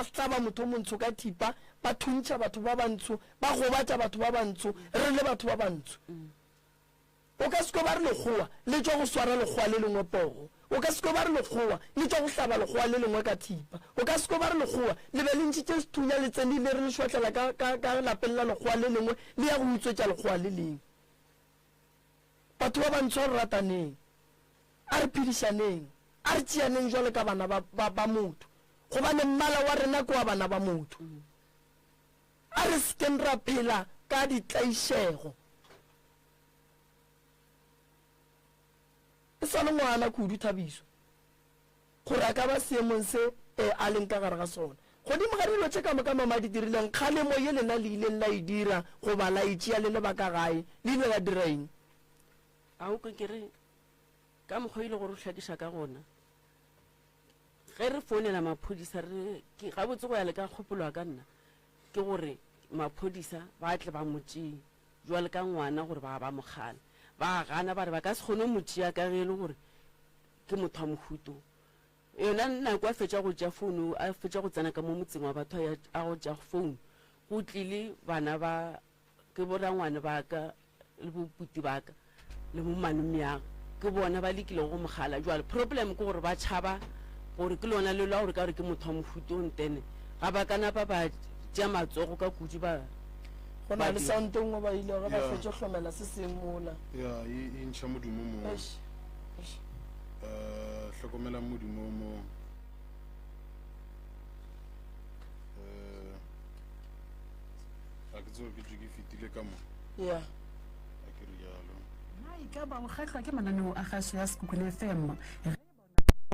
hlaba motho montsho ka thipa ba thuntšha batho ba bantsho ba gobatša batho ba bantsho re le batho ba bantsho o ka seko ba re lekgowa le tšwa go swara lekgowa le lengwe poo o ka seko ba re lekgowa le tšwa go hlaba lekgowa le lengwe ka thipa o ka seko ba re lekgowa le be le ntšhitše sethunya le tsene le re le šotlela ka lapeng la lekgowa le lengwe le ya go utswetša lekgowa le lengwe batho ba bantsho a re rataneng a re phedišaneng a re tšeaneng jwale ka bana ba motho gobane mmala wa rena ke wa bana ba motho a re sekeng ra phela ka ditlaišego e sa le ngwana kudu Thabiso gore a ka ba seemong se a leng ka gare ga sona godimo ga dilo tše ka moka mama di dirileng kgalemo ye lena le ileng la e dira goba la itšea le lebaka gae le ile la dira eng a o kere ka mokgwa ile gore o hlakiša ka gona ge re founela maphodisa ga botse go ya le ka kgopolo ka nna ke gore maphodisa ba tle ba motšee jwale ka ngwana gore ba mogala ba gana ba re ba ka se kgone motšea ka ge e le gore ke motho wa mohuto yona nako a fetša go tša founu a fetša go tsena ka mo motseng wa batho a go tša founu go tlile bana ba ke borangwane ba ka le boputi ba ka le mo manomiaga ke bona ba lekile go mogala jwale problem ke gore ba tšhaba gore ke lona le la gore ka gore ke motho wa mohuto ntene ga ba kana ba tšea matsogo ka kudu ba go na le santengwe ba ile ga ba fetša hlomela se seng mola ya e ntšha modumo mo hlokomela modumo mo a ke tsore ke tse ke fetile ka mo ya a ke re jalo ka ba o kgatlhwa ke mananeo a gaso ya Sekhukhune FM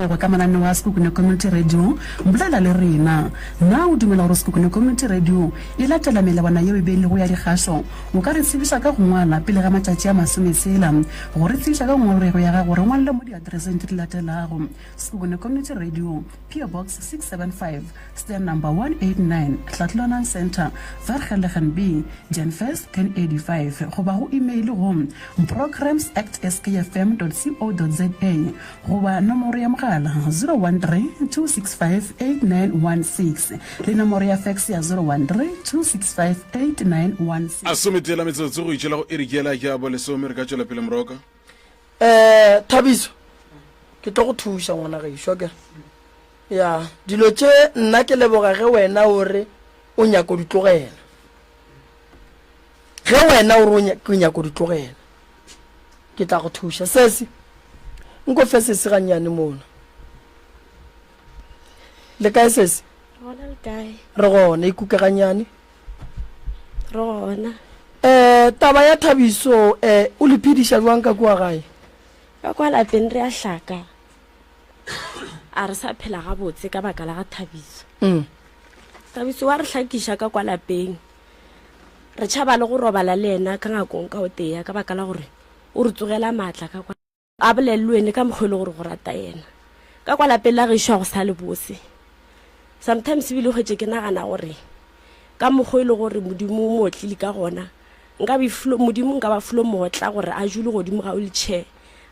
go ka mananeo a Sekhukhune Community Radio mbolela le rena na o dumela gore Sekhukhune Community Radio e latela melawana yeo e beilego ya dikgaso o ka re tsebiša ka go ngwala pele ga matšatši a 10 go re tsebiša ka ngongorego ya gago re ngwalele mo diadreseng tse di latelago Sekhukhune Community Radio PO Box 675 stand number 189 Tlatlana Center Vergelegen B Janfest 1085 go ba go email go programs@skfm.co.za go ba nomoro ya mogala 013-265-8916 le nomoro ya fax ya 013-265-8916 a sometela metsotso go itšela go erikela ke a bo lesome re ka tšwela pele moroka Thabiso ke tlo go thuša ngwana gaešwa ke ya dilo tše nna ke leboga ge wena ore o nyako di tlogela ge wena o re ke nyako di tlogela ke tla go thuša sese nko fe sese ganyane mona le kae sese re gona ikukeganyane re gona taba ya Thabiso o le phediša jwang ka kua gae ka kwa lapeng re a hlaka a re sa phela gabotse ka baka la ga Thabiso Thabiso wa re hlakiša ka kwa lapeng re tšhaba le go robala le ena ka ngakong ka o teya ka baka la gore o re tsogela maatla ka kwa a bolelelwe ene ka mokgwa le gore go rata yena ka kwa lapeng la gešwa go sa le bose sometimes bile go ke nagana gore ka mokgwa le gore modimo mo tlile ka gona modimo nka ba flo motla gore a jule godimo ga o le chair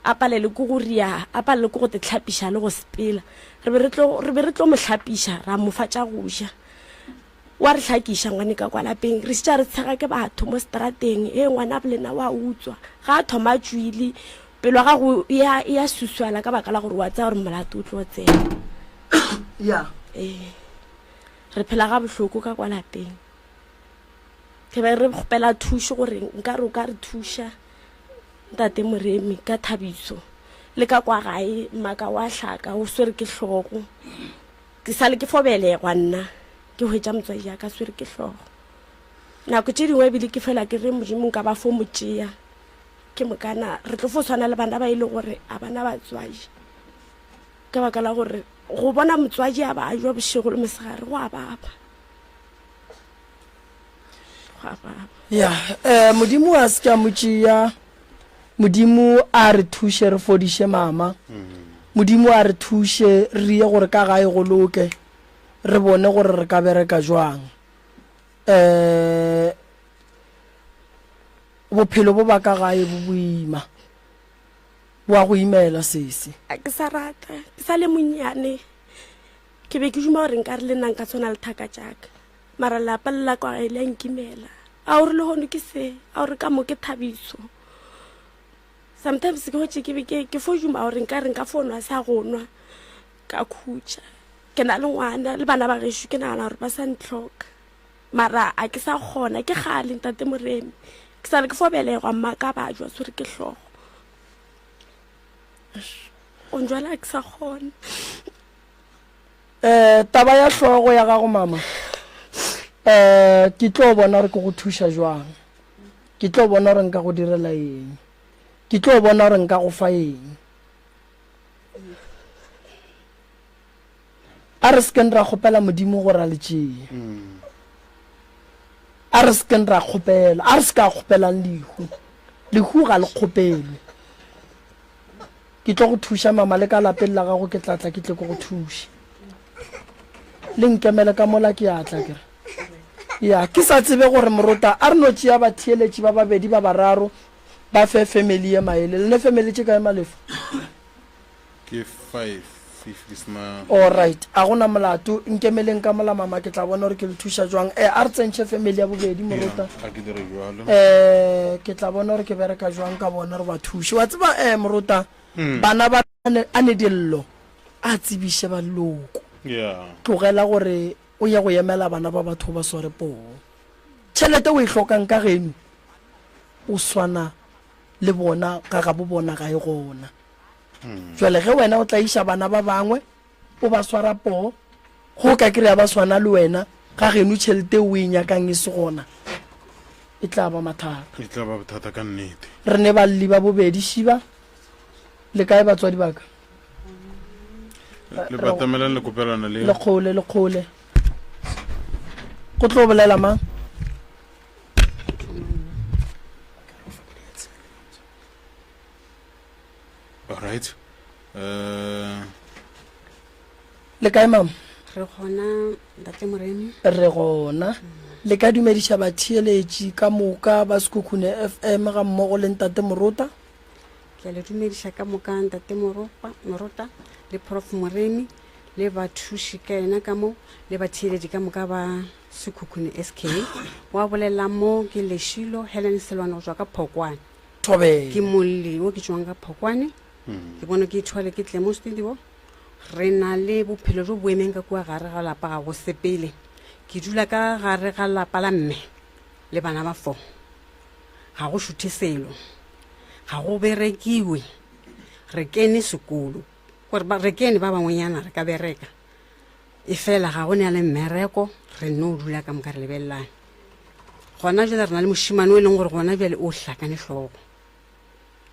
a palele ko go ria a palele ko go te tlhapiša le go sepela re be re tlo mo tlhapiša ra mo fatša go ja wa re hlakiša ngwane ka kwa lapeng re tša re tshega ke batho mo strateng ngwana bolena wa utswa ga a thoma tswile pelo ga go ya suswala ka baka la gore wa tsaya gore molato o tlo tsena re phela ga bohloko ka kwa lapeng ke be re gopela thušo gore nka re o ka re thuša ntate Moremi ka Thabiso le ka kwa gae maka wa hlaka o swere ke hlogo ke sale ke fobelegwa nna ke hwetša motswadi ya ka swere ke hlogo nako tše dingwe bile ke fela ke re Modimo nka ba fo motšea ke mokana re tlo fo tshwana le bana ba ile gore a bana batswadi ka baka la gore go bona motswadi a ba jwa bošego le mosegare go a baba Modimo a se ka motšea Modimo a re thuše re fodiše mama Modimo a re thuše re ye gore ka gae go loke re bone gore re ka bereka jwang bophelo bo ba ka gae bo boima wa go imela sese a ke sa rata ke sa le monyane ke be ke duma gore nka re le nna nka tshwana le thaka jaaka mara lapa le la kwa gae le a nkimela a gore le gone ke se a gore ka mo ke Thabiso sometimes ke hotse ke fo duma gore nka re nka fonwa sa gonwa ka khutša ke na le ngwana le bana ba gešo ke nagana gore ba sa ntlhoka mara a ke sa kgona ke gale ntate Moremi ke sa le ke fobelegwa mma ka ba jwa swere ke hlogo o njwala ke sa kgona taba ya hlogo ya gago mama ke tlo bona gore ke go thuša jwang ke tlo bona gore nka go direla eng ke tlo bona gore nka go fa eng a re sken ra kgopela Modimo gore a le tšee a re sken ra kgopela a re se ka kgopelang lehu ga le kgopelwe ke tlo go thuša mama le ka lapeng la gago ke tlatla ke tle ko go thuše le nkemele ka mola ke atla kere ke sa tsebe gore Morota a re no tšea batheeletši ba babedi ba bararo ba fe family ya maele le ne family tše kae malefo ke 5 all right a gona molato nkemeleng ka mola mama ke tla bona gore ke le thuša jwang a re tsentšhe family ya bobedi Morota ke tla bona gore ke bereka jwang ka bona re ba thuše wa tseba Morota bana ba a ne dillo a tsebiše ba leloko tlogela gore o ya go emela bana ba batho ba sware poo tšhelete o e hlokang ka geno o swana le bona ga ga bo bona ga e gona jwale ge wena o tla iša bana ba bangwe o ba swara poo go ka kry-a ba swana le wena ga geno tšhelete o e nyakang e se gona e tla ba bothata ka nnete re ne balli ba bobedi šiba le kae batswadi baka le batamelang le kopelana le kgole go tlo bolela mang all right le kae mama re gona ntate Moremi re gona le ka dumediša batheeletši ka moka ba Sekhukhune FM ga mmogo le ntate Morota ke le dumediša ka moka ntate Morota le Prof Moremi le bathuši ka ena ka mo le batheeletši ka moka ba Sekhukhune SK wa bolela mo ke Leshilo Helen Selwana go tswa ka Phokwane ke molli o ke tswang ka Phokwane ke bona ke ithwale ke tle mo studio re na le bophelo jo boemeng ka kua gare ga lapa ga go sepele ke dula ka gare ga lapa la mme le bana ba 4 ga go shuthe selo ga go berekiwe re kene sekolo gore re kene ba bangwenyana re ka bereka e fela ga go ne le mmereko re no dula ka moka re lebelelane gona jale re na le moshimane o e leng gore gona bjale o hlakane hlogo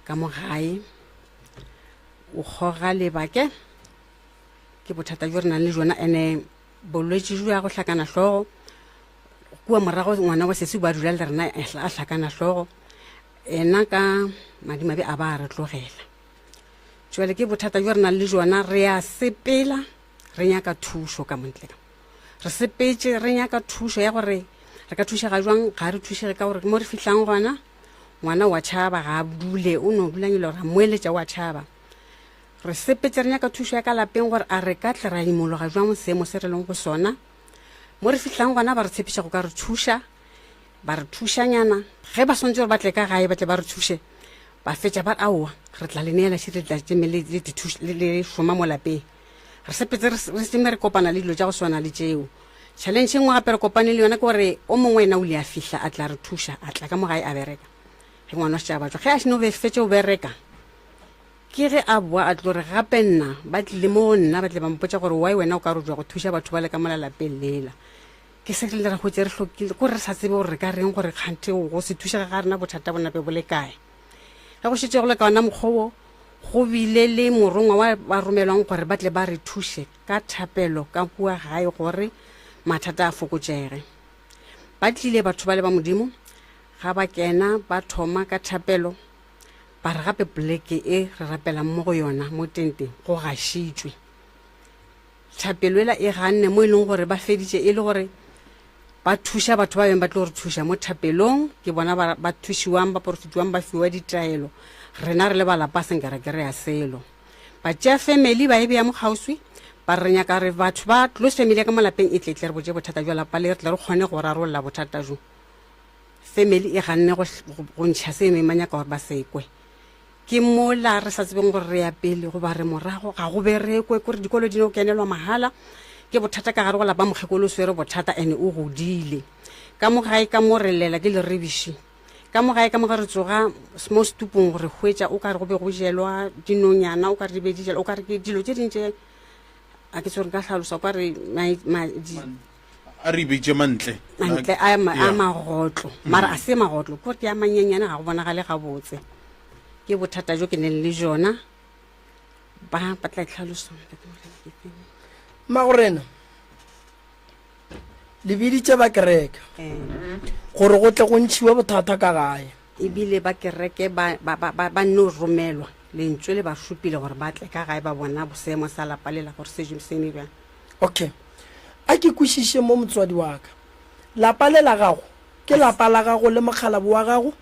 ka mo gae o goga lebake ke bothata jo re nang le jona ene bolwetse jo ya go hlakana hlogo kua morago ngwana wa sesi ba dula le rena a hlakana hlogo ena ka madimabe a ba re tlogela jwale ke bothata jo re nang le jona re a sepela re nyaka thuso ka montle re sepetse re nyaka thuso ya gore re ka thušega jwang ga re thušege ka gore mo re fihlang gona ngwana wa tšhaba ga bule o no bulanyela gore a moeletša wa tšhaba re sepetse re nyaka thuso ya ka lapeng gore a re ka tle ra imologa jwang seemo se re leng go sona mo re fihlang gona ba re tshepiša go ka re thuša ba re thušanyana ge ba swantse gore ba tle ka gae ba tle ba re thuše ba fetša ba aowa re tla le neela šire tla tšeme le šoma mo lapeng re sepetse re seme re kopana le dilo tša go swana le tšeo challenge ngwe gape re kopane le yona ke gore o mongwe ena o le a fihla a tla re thuša a tla ka mo gae a bereka ge ngwana se ba tswa ge a seno be fetse o bereka ke ge a boa a tlo re gape nna ba tlile mo nna ba tle ba mpotsa gore why wena o ka re jwa go thuša batho ba le ka mola lapeng lela ke se re le ra go tse re hlokile go re sa tsebe gore re ka reng gore kgante go se thuša ga rena bothata bonape bo le kae ge go šetse go le ka ona mokgowo go bile le morongwa wa ba romelwang gore ba tle ba re thuše ka thapelo ka bua gae gore mathata a fokotsege ba tlile batho ba le ba modimo ga ba kena ba thoma ka thapelo ba re gape poleke e re rapelang mo go yona mo tenteng go gašitšwe thapelo ela e ganne mo e leng gore ba feditše e le gore ba thuša batho ba beng ba tlo re thuša mo thapelong ke bona ba thušiwang ba porofetiwang ba fiwa ditaelo rena re le balapa senkerekere ya selo ba tšea family ba e beya mo kgauswi ba re nyaka re batho ba close family ya ka mo lapeng e tletle re botse bothata jwa lapa le re tle re kgone go rarolola bothata jo family e ganne go ntšha se eme manyaka gore ba sekwe ke mola re sa tsebeng gore re ya pele go ba re morago ga go berekwe kore dikolo di ne o kenelwa mahala ke bothata ka gare go lapa mokgekolo o swere bothata ene o godile ka mo gae ka mo re lela ke le rebiši ka mo gae ka mo ga re tsoga mo stupong gore hwetša o ka re go be go jelwa dinonyana o ka re di be di jela o ka re ke dilo tše dintše a ke tsore ka hlalosa o ka re a re beitše mantle a magotlo mara a se magotlo kore ke a manyenyane ga go bonagale gabotse ke bothata jo ke neng le jona ba tla tlhalosa magorena le biditše ba kereka gore go tle go ntšhiwe bothata ka gae ebile ba kereke ba no romelwa lentswe le ba šupile gore ba tle ka gae ba bona boseemo sa lapa lela gore se seme bjang okay a ke kwešiše mo motswadi wa ka lapa le la gago ke lapa la gago le mokgalabo wa gago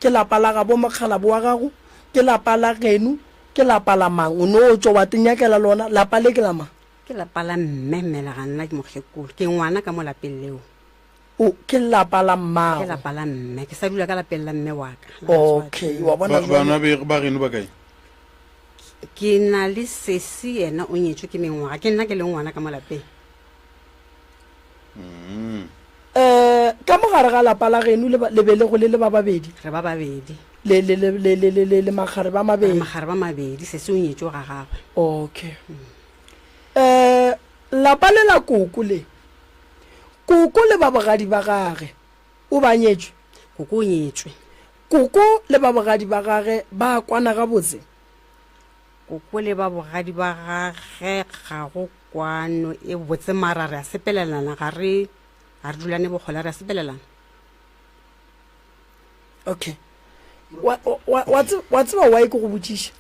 ke lapa la gabo mokgalabo wa gago ke lapa la genu ke lapa la mang o no tswa wa tenyakela lona lapa le ke la mang ke lapa la mmemela ga nna ke mokgekolo ke ngwana ka mo lapeng leo o ke lapa la mmago ke lapa la mme ke sa dula ka lapeng la mme wa ka okay wa bona bana ba geno ba kae ke na le sesi ena o nyetswe ke mengwaga ke nna ke le ngwana ka mo lapeng ka mogare ga lapa la geno le be le go le ba babedi re ba babedi le magare ba mabedi sesi o nyetswe ga gagwe okay lapa le la koko le ba bogadi ba gage o ba nyetswe koko o nyetswe koko le ba bogadi ba gage ba kwana gabotse koko le ba bogadi ba gage ga go kwano e botse mara re a sepelelana ga re dulane bogole re a sepelelana okay wa tseba wa e ke go botšiša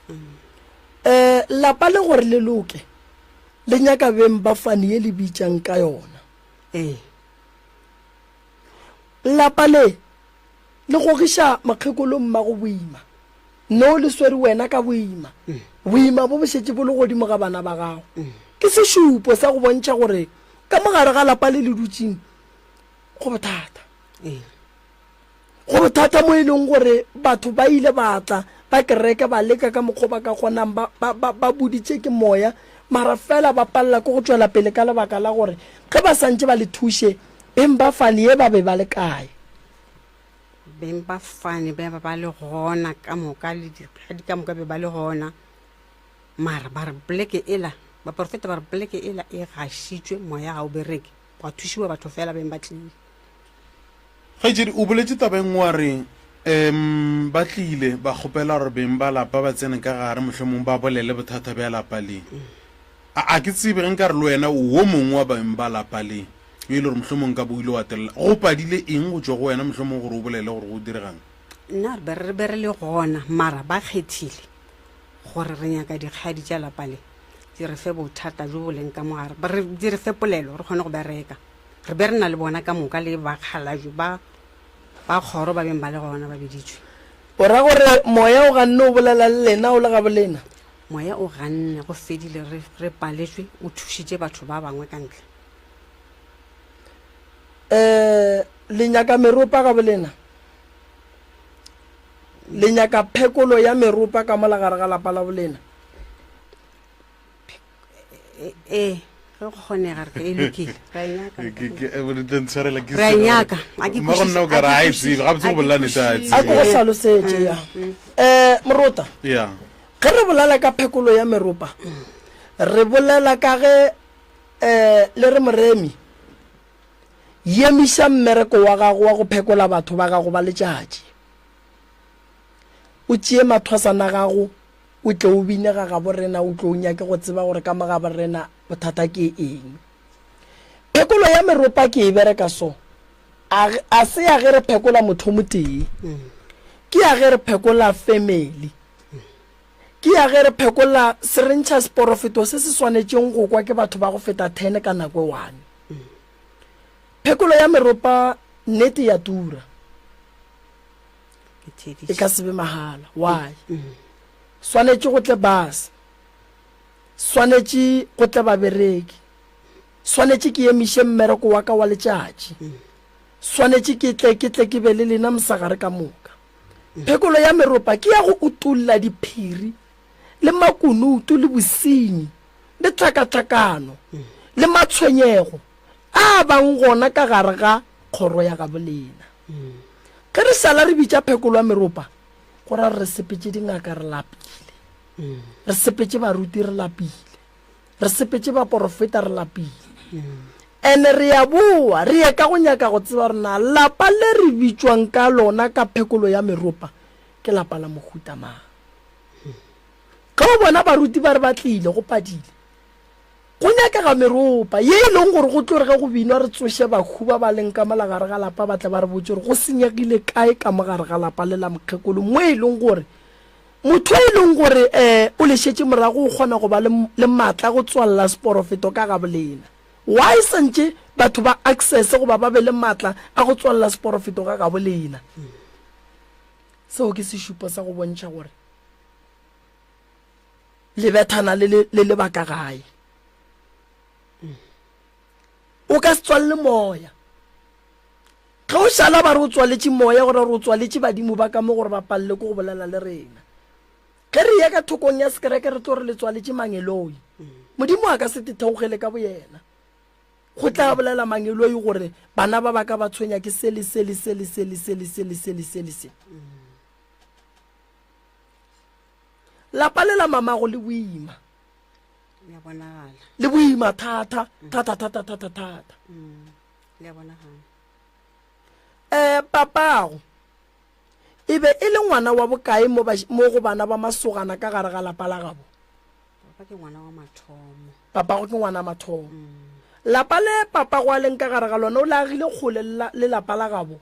lapa le gore le loke le nyaka beng ba fane ye le bitšang ka yona lapa le gogiša makgekolo mmago boima no le swere wena ka boima boima bo bošetse bo le godimo ga bana ba gago ke sešupo sa go bontšha gore ka mogare ga lapa le dutšeng go bothata mo e leng gore batho ba ile batla ba kereke ba leka ka mokgwa ba ka kgonang ba boditše ke moya mara fela ba palela ko go tšwela pele ka lebaka la gore ge ba santse ba le thuše beng ba fane ye ba be ba le kae beng ba fane ba le gona ka moka le dikgadi ka moka be ba le gona mara ba re poleke ela baprofeta ba re poleke ela e gašitšwe moya ga o bereke ba thušiwa batho fela beng ba tlile gaetsedi o boletse tabeng wa re ba tlile ba kgopela gore beng ba lapa ba tsene ka gare mohlomong ba bolele bothata bja lapa le a ke tsebe ge nka re le wena wo mongwe wa beng ba lapa le yo e le gore mohlomong ka boile wa telela go padile eng go tswa go wena mohlomong gore o bolele gore go diregang nna re be re le gona mara ba kgethile gore re nyaka dikgadi tša lapa le di re fe bothata jo bo leng ka mogare di re fe polelo re kgone go bereka re be re na le bona ka moka le bakgalajo ba kgoro ba beng ba le gona ba beditšwe o ra gore moya o ganne o bolela le lena o le ga bolena moya o ganne go fedile re paletswe o thušitše batho ba bangwe ka ntle le nyaka meropa ka bolena le nyaka phekolo ya meropa ka molagare ga lapa la bolena ge go kgonega re ka e lokile ra nyaka a ko go tlhalosetse ya morota ya ge re bolela ka phekolo ya meropa re bolela ka ge le re moremi yemiša mmereko wa gago wa go phekola batho ba gago ba letšatši o tšee mathwasana gago o tle o binega ga borena o tlo o nyake go tseba gore ka maga borena bothata ke eng phekolo ya meropa ke e bereka so a se ya ge re phekola motho mo tee ke ya ge re phekola family ke ya ge re phekola serentšha seporofeto se se swanetšeng go kwa ke batho ba go feta 10 ka nako 1 phekolo ya meropa nnete ya tura e ka sebe mahala why swanetše go tle bus swanetše go tle babereki swanetše ke emiše mmereko wa ka wa letšatši swanetše ke tle ke be le lena mosagare ka moka phekolo ya meropa ke ya go utulla diphiri le makunutu le bosenyi le tlhakatlhakano le matshwenyego a bang gona ka gare ga kgoro ya ga bolena ge re sala re bitša phekolo ya meropa go ra re sepetse dingaka re lapile re sepetse baruti re lapile re sepetse baporofeta re lapile ene re ya boa re ya ka go nyaka go tseba rena lapa le re bitswang ka lona ka phekolo ya meropa ke lapa la mohuta mang ka o bona baruti ba re batlile go padile go nyakega meropa ye e leng gore go tlo re ge go binwa re tsoše bakhuba ba leng ka molagare ga lapa ba tle ba re botse gore go senyegile kae ka mogare ga lapa le la mokgekolo mo e leng gore motho e leng gore o lešetse morago o kgona go ba le maatla go tswalela seporofeto ka ga bolena why santše batho ba access go ba be le maatla a go tswalela seporofeto ka ga bolena seo ke sešupo sa go bontšha gore lebethana le baka gae o ka se tswalele moya ge o šala ba re o tswaletše moya gore re o tswaletše badimo ba ka mo gore ba palele ko go bolela le rena ge re ya ka thokong ya sekereke re tlo re le tswaletše mangeloi modimo a ka se tetheogele ka boyena go tla bolela mangeloi gore bana ba baka ba tshwenya ke se lapa le la mamago le boima le boima thata papago e be e le ngwana wa bokae mo go bana ba masogana ka gare ga lapa la gabo papago ke ngwana mathomo lapa le papago a leng ka gare ga lona o le agile kgole le lapa la gabo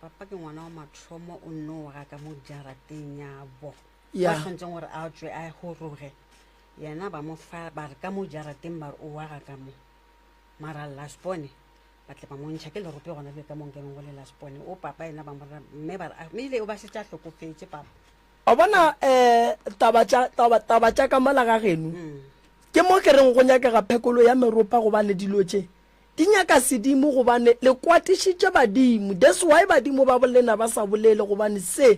papa ke ngwana wa mathomo o nnoga ka mo jarateng yabo ya tshwantseng gore a tswe a goroge yena ba mo fa ba re ka mo jarateng ba re o waga ka mo mara laspone ba tle ba mo ntšha ke lerope gona le ka monkemeng go le laspone o papa ena ba mora mme ba re ile o ba se tša hlokofetse papa a bona taba tša ka malaga geno ke mo ke reng go nyakega phekolo ya meropa gobane dilo tše di nyaka sedimo gobane le kwatišitše badimo that's why badimo ba bolena ba sa bolele gobane se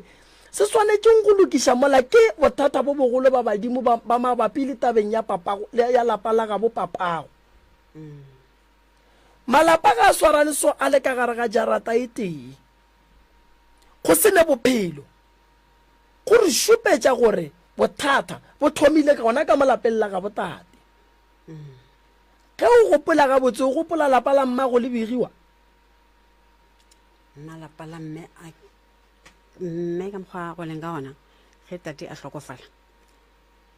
swanetšeng go lokiša mola ke bothata bo bogolo ba badimo ba mabapi le tabeng ya lapa la gabo papago malapa ga a swarane so a le ka gare ga jarata e tee go sene bophelo go re šupetša gore bothata bo thomile ka gona ka molapeng la ga botate ge o gopola ga botse o gopola lapa la mmago le begiwa nna lapa la mme ka mokgwa go leng ka gona ge tate a hlokofala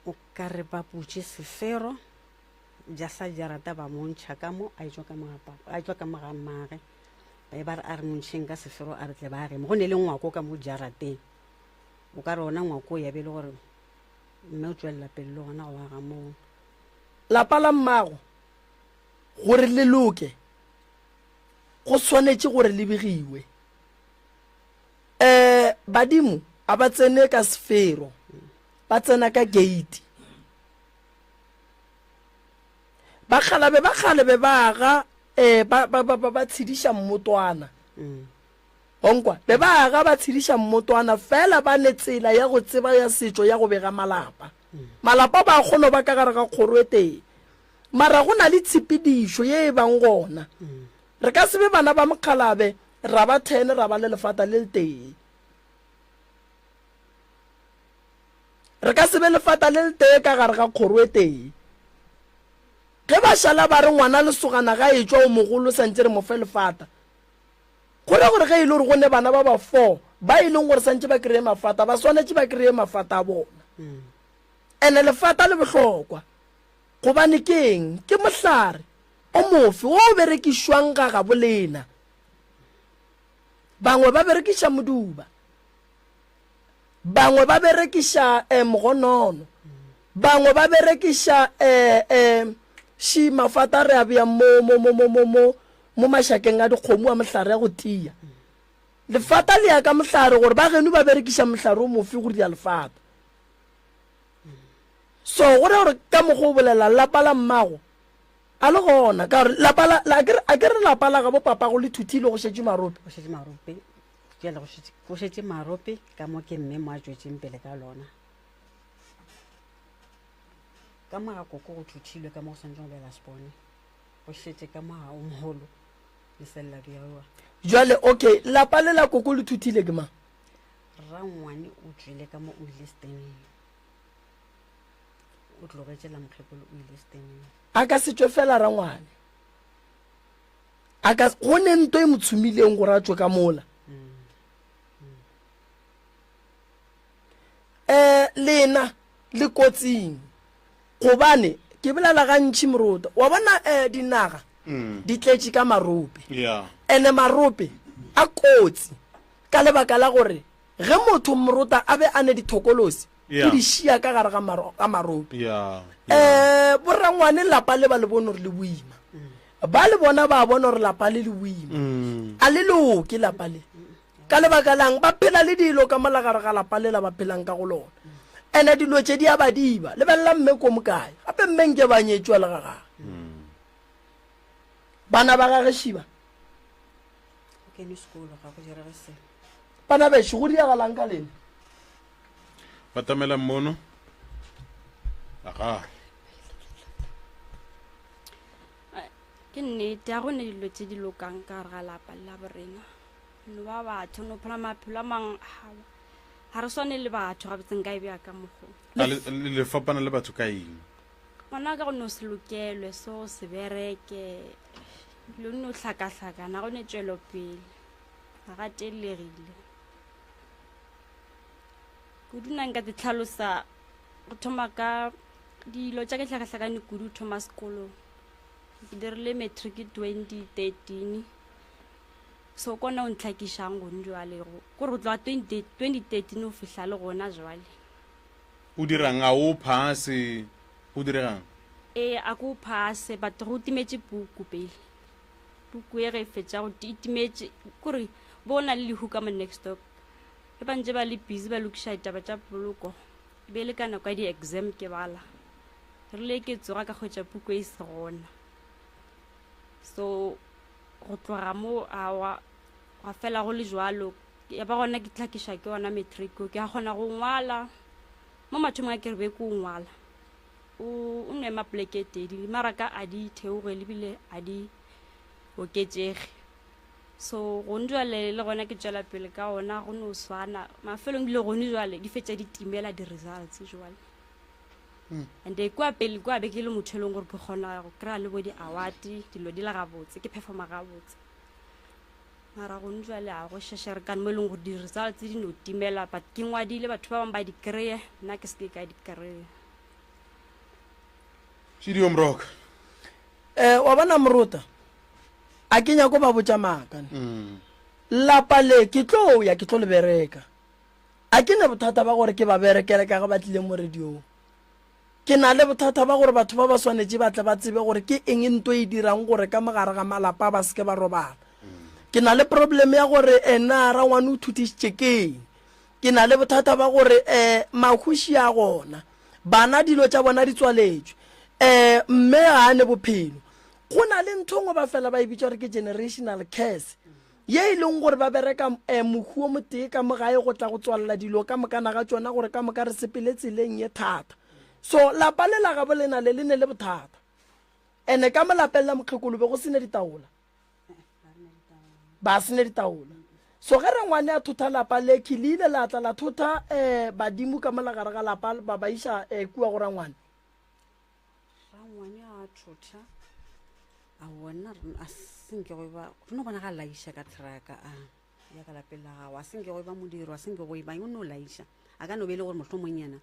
o ka re ba putše sefero ja sa jarata ba montšha ka mo a etswa ka mogamage ba re a re montšheng ka sefero a re tle ba remo go ne le ngwako ka mo jarateng o ka re ona ngwako ya be le gore mme o tswelela pele le gona go aga moo lapa la mmago gore le loke go swanetse gore le begiwe badimo a ba tsene ka sefero ba tsena ka gate ba khalabe ba ga ba tshediša mmotwana onkwa be ba ga ba tshediša mmotwana fela ba ne tsela ya go tseba ya setšo ya go bega malapa ba kgono ba ka gare ga kgoro e teng mara go na le tshepedišo ye e bang gona re ka sebe bana ba mokhalabe ra ba 10 ra ba le lefata le le teng re ka sebe lefata le le teng ka gare ga kgoro e teng ge ba šala ba re ngwana le sogana ga e tšwa o mogolo santse re mo fe lefata go le gore ge e le gore go ne bana ba ba 4 ba e leng gore santse ba kry-e mafata ba swanetse ba kry-e mafata a bona ene lefata le bohlokwa gobane keng ke mohlare o mofe o berekišwang ga ga bolena bangwe ba berekiša moduba bangwe ba berekiša mogonono bangwe ba berekiša shi mafata re a bea mo mašakeng a dikgomo a mohlare ya go tia lefata le ya ka mohlare gore ba geno ba berekiša mohlare o mofe go dia lefata so gore gore ka mogo o bolela lapa la mmago a le gona ka gore a ke re lapa la ga bo papa go le thuthile go šetse marope go šetse marope ka mo ke mme mo a tswetseng pele ka lona ka moga koko go thuthilwe ka mo go santse go bela spone go šetse ka moga o mogolo le selela diaoa jale okay lapa le la koko le thuthile ke mang rangwane o tswile ka mo o ile steneng o tlogetšela mokgekolo o ile steneng a ka se tswe fela rangwane a ka go ne nto e motshomileng gore a tswe ka mola lena le kotsing gobane ke bolela gantši morota wa bona dinaga di tletše ka marope ene marope a kotsi ka lebaka la gore ge motho morota a be a ne dithokolosi ke di šia ka gare ga marope borangwane lapa le ba le bone gore le boima ba le bona ba bona gore lapa le le boima a le loke lapa le ka lebaka lang ba phela le dilo ka molagare ga lapa le la ba phelang ka go lona ene dilo tše di a badiba lebelela mme ko mokae gape mmenke ba nyetswa le gaga bana ba gage šiba bana bešo go diagalang ka lene batamela mmono aga ke nnete a go ne dilo tse di lokang ka gare ga lapa la borena no ba batho no phela maphelo a mang ga re swane le batho ga botseng ka e bea ka mogo le fapana le batho ka eng ngwana ka go ne o se lokelwe so se bereke le o ne o tlhakatlhakana go ne tswelo pele ga ga telelegile kudu nang ka ditlhalosa go thoma ka dilo tša ke tlhakatlhakane kudu o thoma sekolong ke dirile matric 2013 so kona o ntlhakišang gone jwalego gore go tloga 2013 o fihla le gona jwale o dirang a o phase o diregang a ko phase batho go timetše puku pele puku e ge fetša go itimetše kore bona le lehu ka mo next stop e bantse ba le busy ba lokiša ditaba tša poloko be le ka nako ya di-exam ke bala re le ke tsoga ka kgwetša puku e se gona so go tloga mo awa ga fela go le jwalo ya ba gona ke tlhakiša ke ona matrico ke a kgona go ngwala mo mathomong a ke re be ko ngwala o nne mapleketedi maraka a di theoge lebile a di oketšege so gone jwale le gona ke tšwela pele ka gona go no swana mafelong le gone jwale di fetša di timela di-results jwale and kwa pele kwa be ke le motho e leng gore ke kgona go kry-a le bo di-award dilo di le gabotse ke performa gabotse mara gone jwale a go šešerekane mo e leng gore di-results di no timela but ke ngwadile batho ba bangwe ba di kry-e nna ke seke ka di kry-e Shidi Omroka. Wa bona Moruta a ke nyako ba botsa maaka lapa le ke tlo ya ke tlo le bereka a ke ne bothata ba gore ke ba berekele ka ga ba tlile mo radio ke na le bothata ba gore batho ba ba swanetse ba tla ba tsebe gore ke eng ntwe e dirang gore ka mogare ga malapa ba seke ba robala ke na le problem ya gore ena ra ngwana o thutitse ke na le bothata ba gore makhushi ya gona bana dilo tša bona di tswaletswe mme a ne bophelo go na le ntho ngwe ba fela ba e bitsa gore ke generational curse ye e leng gore ba bereka mohuo motee ka mogae go tla go tswalela dilo ka mokana ga tsona gore ka moka re sepele tseleng ye thata so lapa le la gabo lena le ne le bothata ene ka molapeng la mokgekolo be go sene ditaola ba sene ditaola so ge re ngwane a thotha lapa le ke le ile la tla la thotha badimo ka molagare ga lapa ba isa kua go rangwane rangwane a thotha a wona a senke go ba no bona ga laisha ka traka a ya ka lapeng la gago a senke go ba modiro a senke go ba yo no laisha a ka no be le gore motlho monyana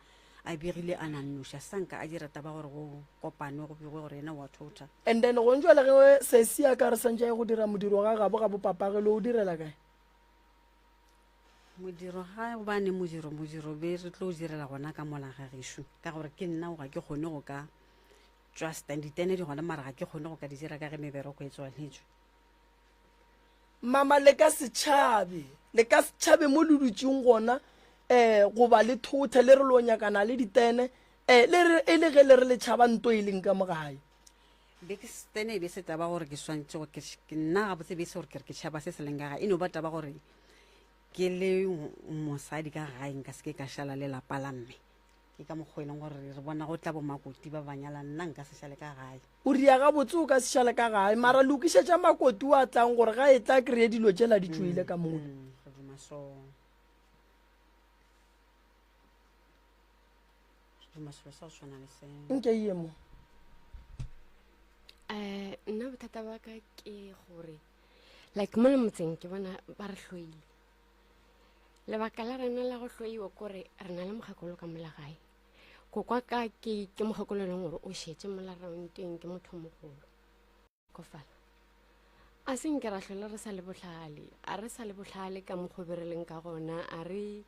a begile a nanusha sanka a dirata ba gore go kopane go bego gore ena wa thotha and then go ntšwa le ge se sia ka re santša go dira modiro ga gabo ga bopapage le o direla kae modiro ga ba ne modiro be re tlo direla gona ka mola ga geshu ka gore ke nna ga ke kgone go ka just and ditene di gona mara ga ke kgone go ka di dira ka ge mebereko e tswaletšwe mama le ka setšhabe mo le dutseng gona goba le thothe le re lo nyakana le ditene e le ge le re le tšhaba nto e leng ka mogae be ke stene e be se taba gore ke swantse go ke nna ga botse be se gore ke tšhaba se se leng ka gae e no ba taba gore ke le mosadi ka gae nka seke ka šala le lapa la mme ke ka mokgwa e leng gore re bona go tla bo makoti ba banyala nna nka se šale ka gae o ria ga botse o ka se šale ka gae mara lokišetša makoti o a tlang gore ga e tla kry-e dilo tšela di tswile ka mono nke ye mo nna bothata ba ka ke gore like mo le motseng ke bona ba re hloile lebaka la rena la go hloiwa kore re na le mogakolo ka molagae ko kwa ka ke mogakolo le gore o šetse mo laranteng ke motho mogolo ko fala a seng ke ra hlola re sa le bohlale a re sa le bohlale ka mokgobereleng ka gona a re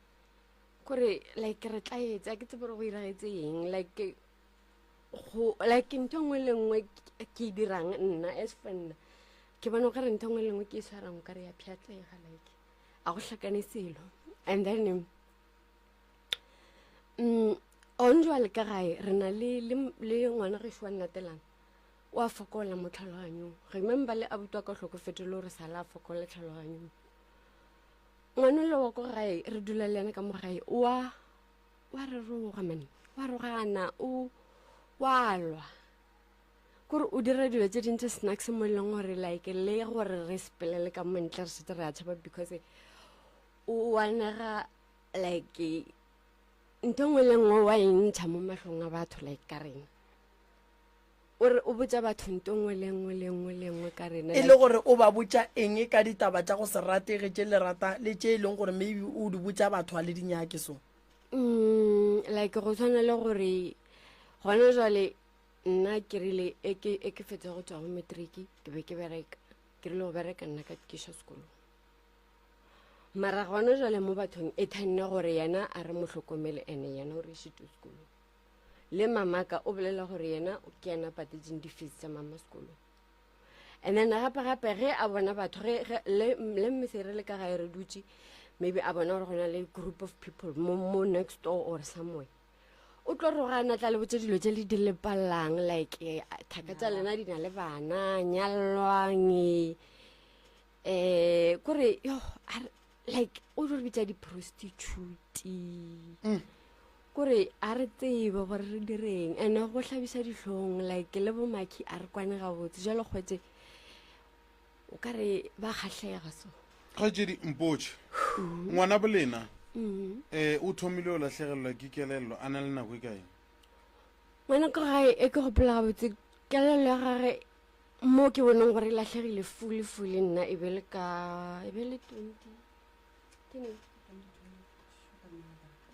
kore like re tla etsa ke tsebore go iragetse eng like ntho nngwe le nngwe ke dirang nna as fanna ke bona gore ntho nngwe le nngwe ke e tshwarang ka re ya pšhatlega like a go hlakane selo and then on jwale ka gae re na le ngwana gešo wa nnatelang o a fokola mo tlhaloganyong remember le abutwa ka hlokofeto le gore sala a fokola tlhaloganyong ngwana le wa ko gae re dula le ena ka mo gae wa re roga man wa rogana wa lwa kore o dira dilo tse dintse snacks mo e leng gore like le gore re sepelele ka montle re setse re a tšhaba because o wanega like ntho nngwe le nngwe wa entšha mo matlhong a batho like ka rena ore o botsa batho ntho nngwe le nngwe ka rena e le gore o ba botsa eng ka ditaba tša go se ratege tše lerata le tše e leng gore maybe o di botsa batho a le dinyake so like go tshwana le gore gona jwale nna ke rile e ke fetsa go tswa go matriki ke be ke bereka ke rile go bereka nna ka kiša sekolo mara gona jwale mo bathong e thanne gore yena a re motlhokomele ene yena o re šito sekolo le mamaka o bolela gore yena ke yena patetseng di-fees tsa mama sekolo and then gape ge a bona batho le mmesere le ka gae re dutse maybe a bona gore go na le group of people mo next door or somewhere o tlo rogana tla le botse dilo tse le di lepalelang like thaka tsa lena di na le bana nyalwang kore yo like o tlo bitsa di-prostitute kore a re tsebe gore re direng and go tlhabisa ditlhong like le bo maki a re kwane gabotse jalo kgwetse o ka re ba kgatlhega so kgatsedi mpotse ngwana bolena o thomile o latlhegelelwa ke kelello a na le nako e kae ngwana ka gae e ke gopola gabotse kelelo ya gage mo ke boneng gore e latlhegile fully nna e be le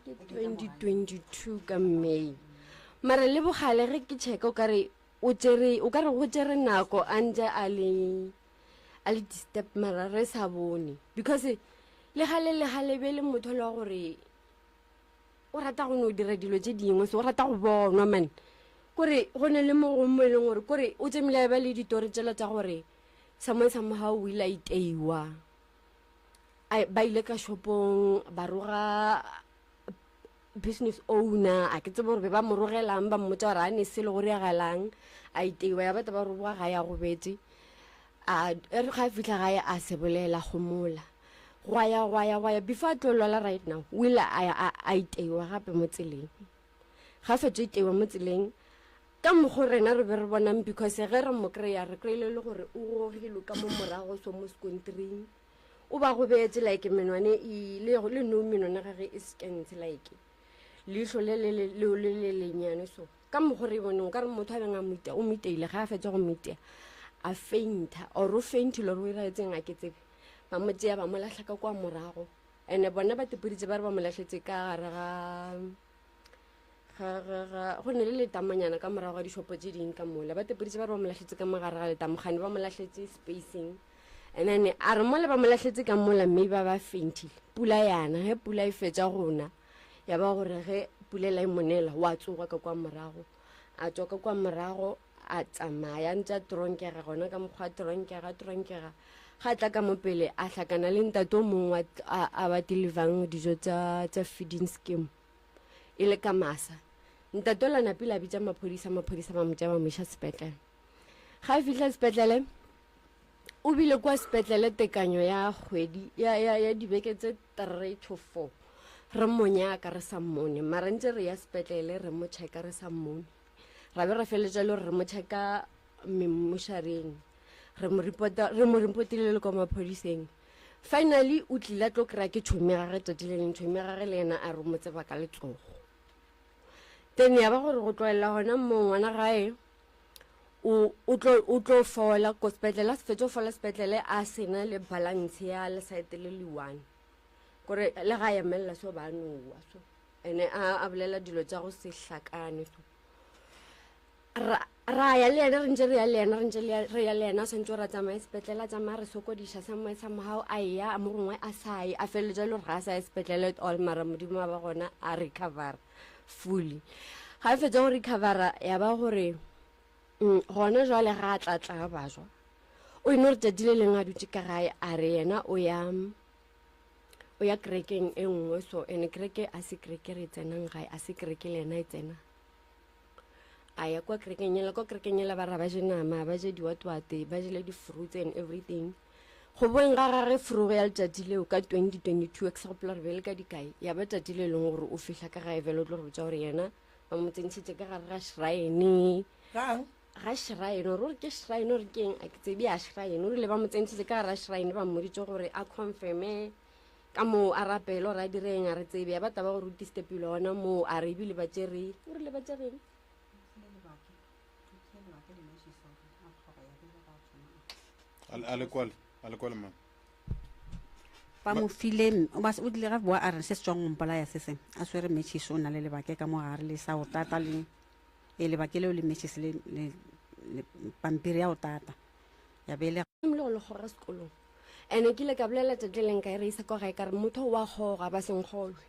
2022 ka May mara le bogale ge ke checka o ka re go tsere nako a ntse a le disturb mara re sa bone because le gale be le motho le wa gore o rata go no dira dilo tse dingwe so o rata go bonwa man kore go ne le mongwe mo e leng gore kore o tsemile ba le ditori tsela tsa gore somehow o ile a iteiwa ba ile ka shopong ba roga business owner a ke tsebe gore ba mo rogelang ba mmotsa gore a ne se le gore ya galang a iteiwa ya batla ba re boa ga ya go betse a re ga fitla gae a se bolela go mola go ya before a tlo lwala right now o ile a iteiwa gape mo tseleng ga fetso iteiwa mo tseleng ka mogo rena re be re bonang because ge re mo kry-a re kry-ile le gore o gogile ka mo morago so mo sekontring o ba go beetse like menwane le no menwane gage e scans like leitlho le lenyane so ka mogo re boneng ka re motho a beng a moita o moiteile ga a fetsa go moitea a fainta or o faintile re o iraetseng a ke tsebe ba mo tseya ba mo latlha ka kwa morago ene bona ba tepoditse ba re ba mo latlhetse ka gare ga go ne le letamanyana ka morago ga dishopo tse ding ka mola ba tepoditse ba re ba mo latlhetse ka mogare ga letamogane ba mo latlhetse spacing and then a re mo le ba mo latlhetse ka mola mme ba faintile pula yana ge pula e fetsa gona ya ba gore ge pula la imonela wa tsoga ka kwa morago a tswa ka kwa morago a tsamaya ntse a tronkega gona ka mokgwa tronkega ga tla ka mopele a tlhakana le ntate o mongwe a ba delivang dijo tsa feeding scheme e le ka masa ntate o la napile a bitsa maphodisa ba motsa ba moša sepetlele ga e fitlha sepetlele o bile kwa sepetlele tekanyo ya kgwedi ya dibeke tse 3 to 4 re monyaka re sa mmone mara ntse re ya sepetlele re mo checka re sa mmone ra be re feletsa le re mo checka mmushareng re mo reportile le kwa maphodiseng finally o tlile tlo kry-a ke tšhomi ya gage totileleng tšhomi ya gage le ena a re mo tseba ka letsogo then ya ba gore go tloelela gona mo ngwana gae o tlo fola ko sepetlele a se fetse o fola sepetlele a sena le balance ya lesaete le le-1 kore le ga ya melela so ba nowa so ene a bolela dilo tsa go se hlakane so ra ya le ena re ntse re ya le ena sentse o ra tsamaya sepetlele a tsamaya re sokodisa somehow a ya mo gongwe a saye a feleletsa le gore ga a saye sepetlele at all mara modimo ba gona a recovera fully ga e fetsa go recovera ya ba gore gona jwale ga a tlatla ba jwa o ene re tšatile leng a dutse ka gae a re yena o ya kerekeng e nngwe so ene kereke a se kereke re tsenang gae a se kereke le ena e tsena a ya kwa kerekeng ela ba ra ba je nama ba je diwatwate ba jele di-fruits and everything go boeng ga gage frugo ya letšatši leo ka 2022 example re bele ka dikae ya ba tšatši le leng gore o fihla ka gae vele o tlo re botsa gore yena ba mo tsentšhitše ka gare ga shrine ga shrine gore ke shrine gore keng a ke tsebe ya shrine o rile ba mo tsentšhitše ka gare ga shrine ba mmoditse gore a confirme ka mo a rapele gore a direng a re tsebe ya bataba gore o tistepile gona mo a re ebile ba tšereng o rile ba tšereng a le kwale man ba mo file o dile ga boa a re se se tswang ngompola ya se seng a swere matches o na le lebake ka mo gare le sa o tata le lebake leo le matches le pampiri ya o tata ya bele le go le gora sekolong ene ke le ka bolela tšatšeleng ka e re isa kwa gae ka re motho wa goga ba senkgolwe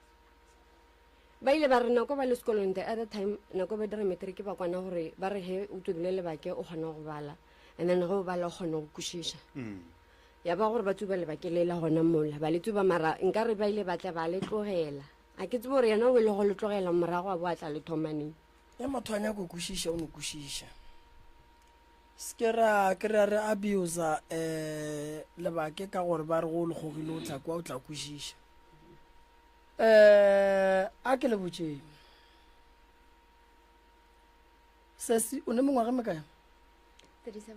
ba ile ba re nako ba le sekolong the other time nako ba dire matric ba kwana gore ba re he o tsubile lebake o kgona go bala and then go bala o kgona go kwešiša ya ba gore ba tsuba lebake le la gona mola ba le tsuba mara nka re ba ile batla ba le tlogela a ke tsebe gore yena o ile go le tlogela morago a bo a tla le thomaneng ya motho a nyako kwešiša o no kwešiša ke re abusa lebake ka gore ba re go le gogile o tla kwa o tla kwešiša a ke le botšeng sesi o ne mongwaga mekae 37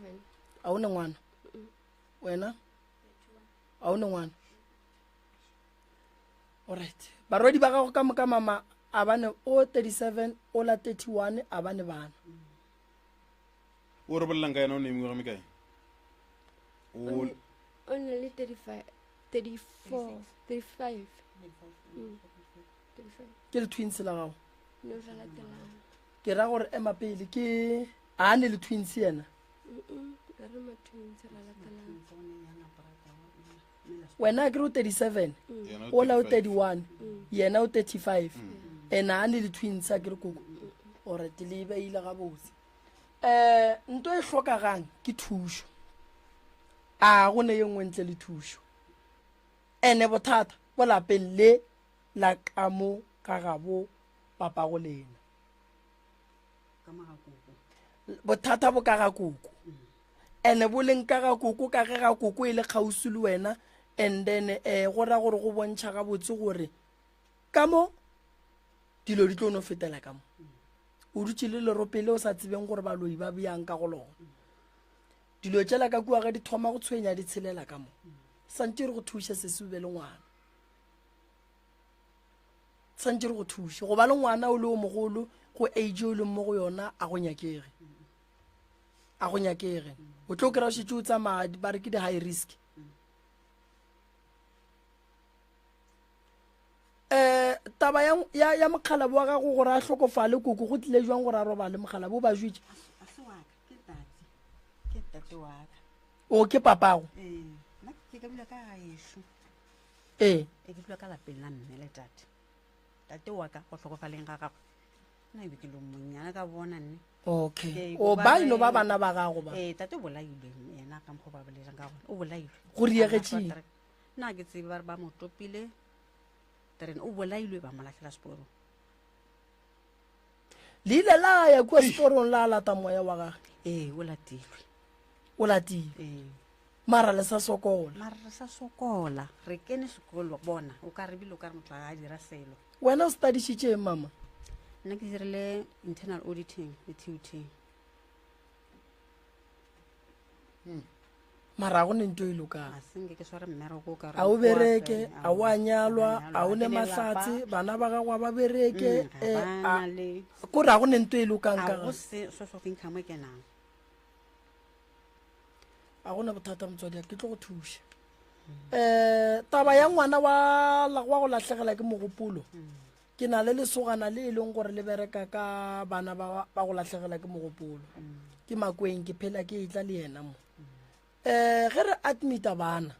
a o ne ngwana wena a o ne ngwana alright barwadi ba gago ka moka mama a bane o 37 o la 31 a bane bana o re bolelang ka yena o nemiwa ga mekae o na le 35 34 35 ke le twins la gago no ra latelang ke ra gore ema pele ke a ne le twins yena re ma twins ra latelang wena ke re o 37 o la o 31 yena o 35 ena a ne le twins a ke re koko ore te le beile ga botse nto e hlokagang ke thušo a go ne ye nngwe ntle le thušo ene bothata bo lapeng le la ka mo ka gabo papa go lena bothata bo ka ga koko ene bo leng ka ga koko ka ge ga koko e le kgausi le wena and then go ra gore go bontšha ga botse gore ka mo dilo di tlo no fetela ka mo o dutse le leropele o sa tsebeng gore baloi ba bjang ka go lona dilo tšela ka kua ga di thoma go tshwenya di tshelela ka mo santse re go thuša se se be le ngwana santse re go thuše go ba le ngwana o le o mogolo go age o le mo go yona a go nyakege o tlo kry-a šetse o tsamaya ba re ke di-high risk taba ya mokgalabo wa gago gore a hlokofale koko go tlile jwang gore a robale mokgalabo o ba jwetse o ke papago ke dula ka lapeng la mme le tate wa ka go tlhokofaleng ga gago nna ebe ke lo monnyana ka bona nne okay o ba ino ba bana ba gago ba tate o bolailwe ena ka mokgwa ba bolelang ka bona o bolailwe go riegetseng nna ke tsebe ba re ba motopile terene o bolailwe ba molatlhela seporo le ile la ya kua seporong la lata moya wa gage o latilwe mara le sa sokola re kene sekolo bona o ka rebile o ka re motho a dira selo wena o studišitše mama nna ke dirile internal auditing le TUT mara go ne nto e lokang ke sware mmereko ka a o bereke a o a nyalwa a o le mahlatse bana ba gago ba bereke ko ra go ne nto e lokang ka go source of income ke nang a gona bothata motswadi ke tlo go thuša taba ya ngwana wa go latlhegela ke mogopolo ke na le lesogana le e leng gore le bereka ka bana ba go latlhegela ke mogopolo ke Makweng ke phela ke itla le yena mo ge re admita bana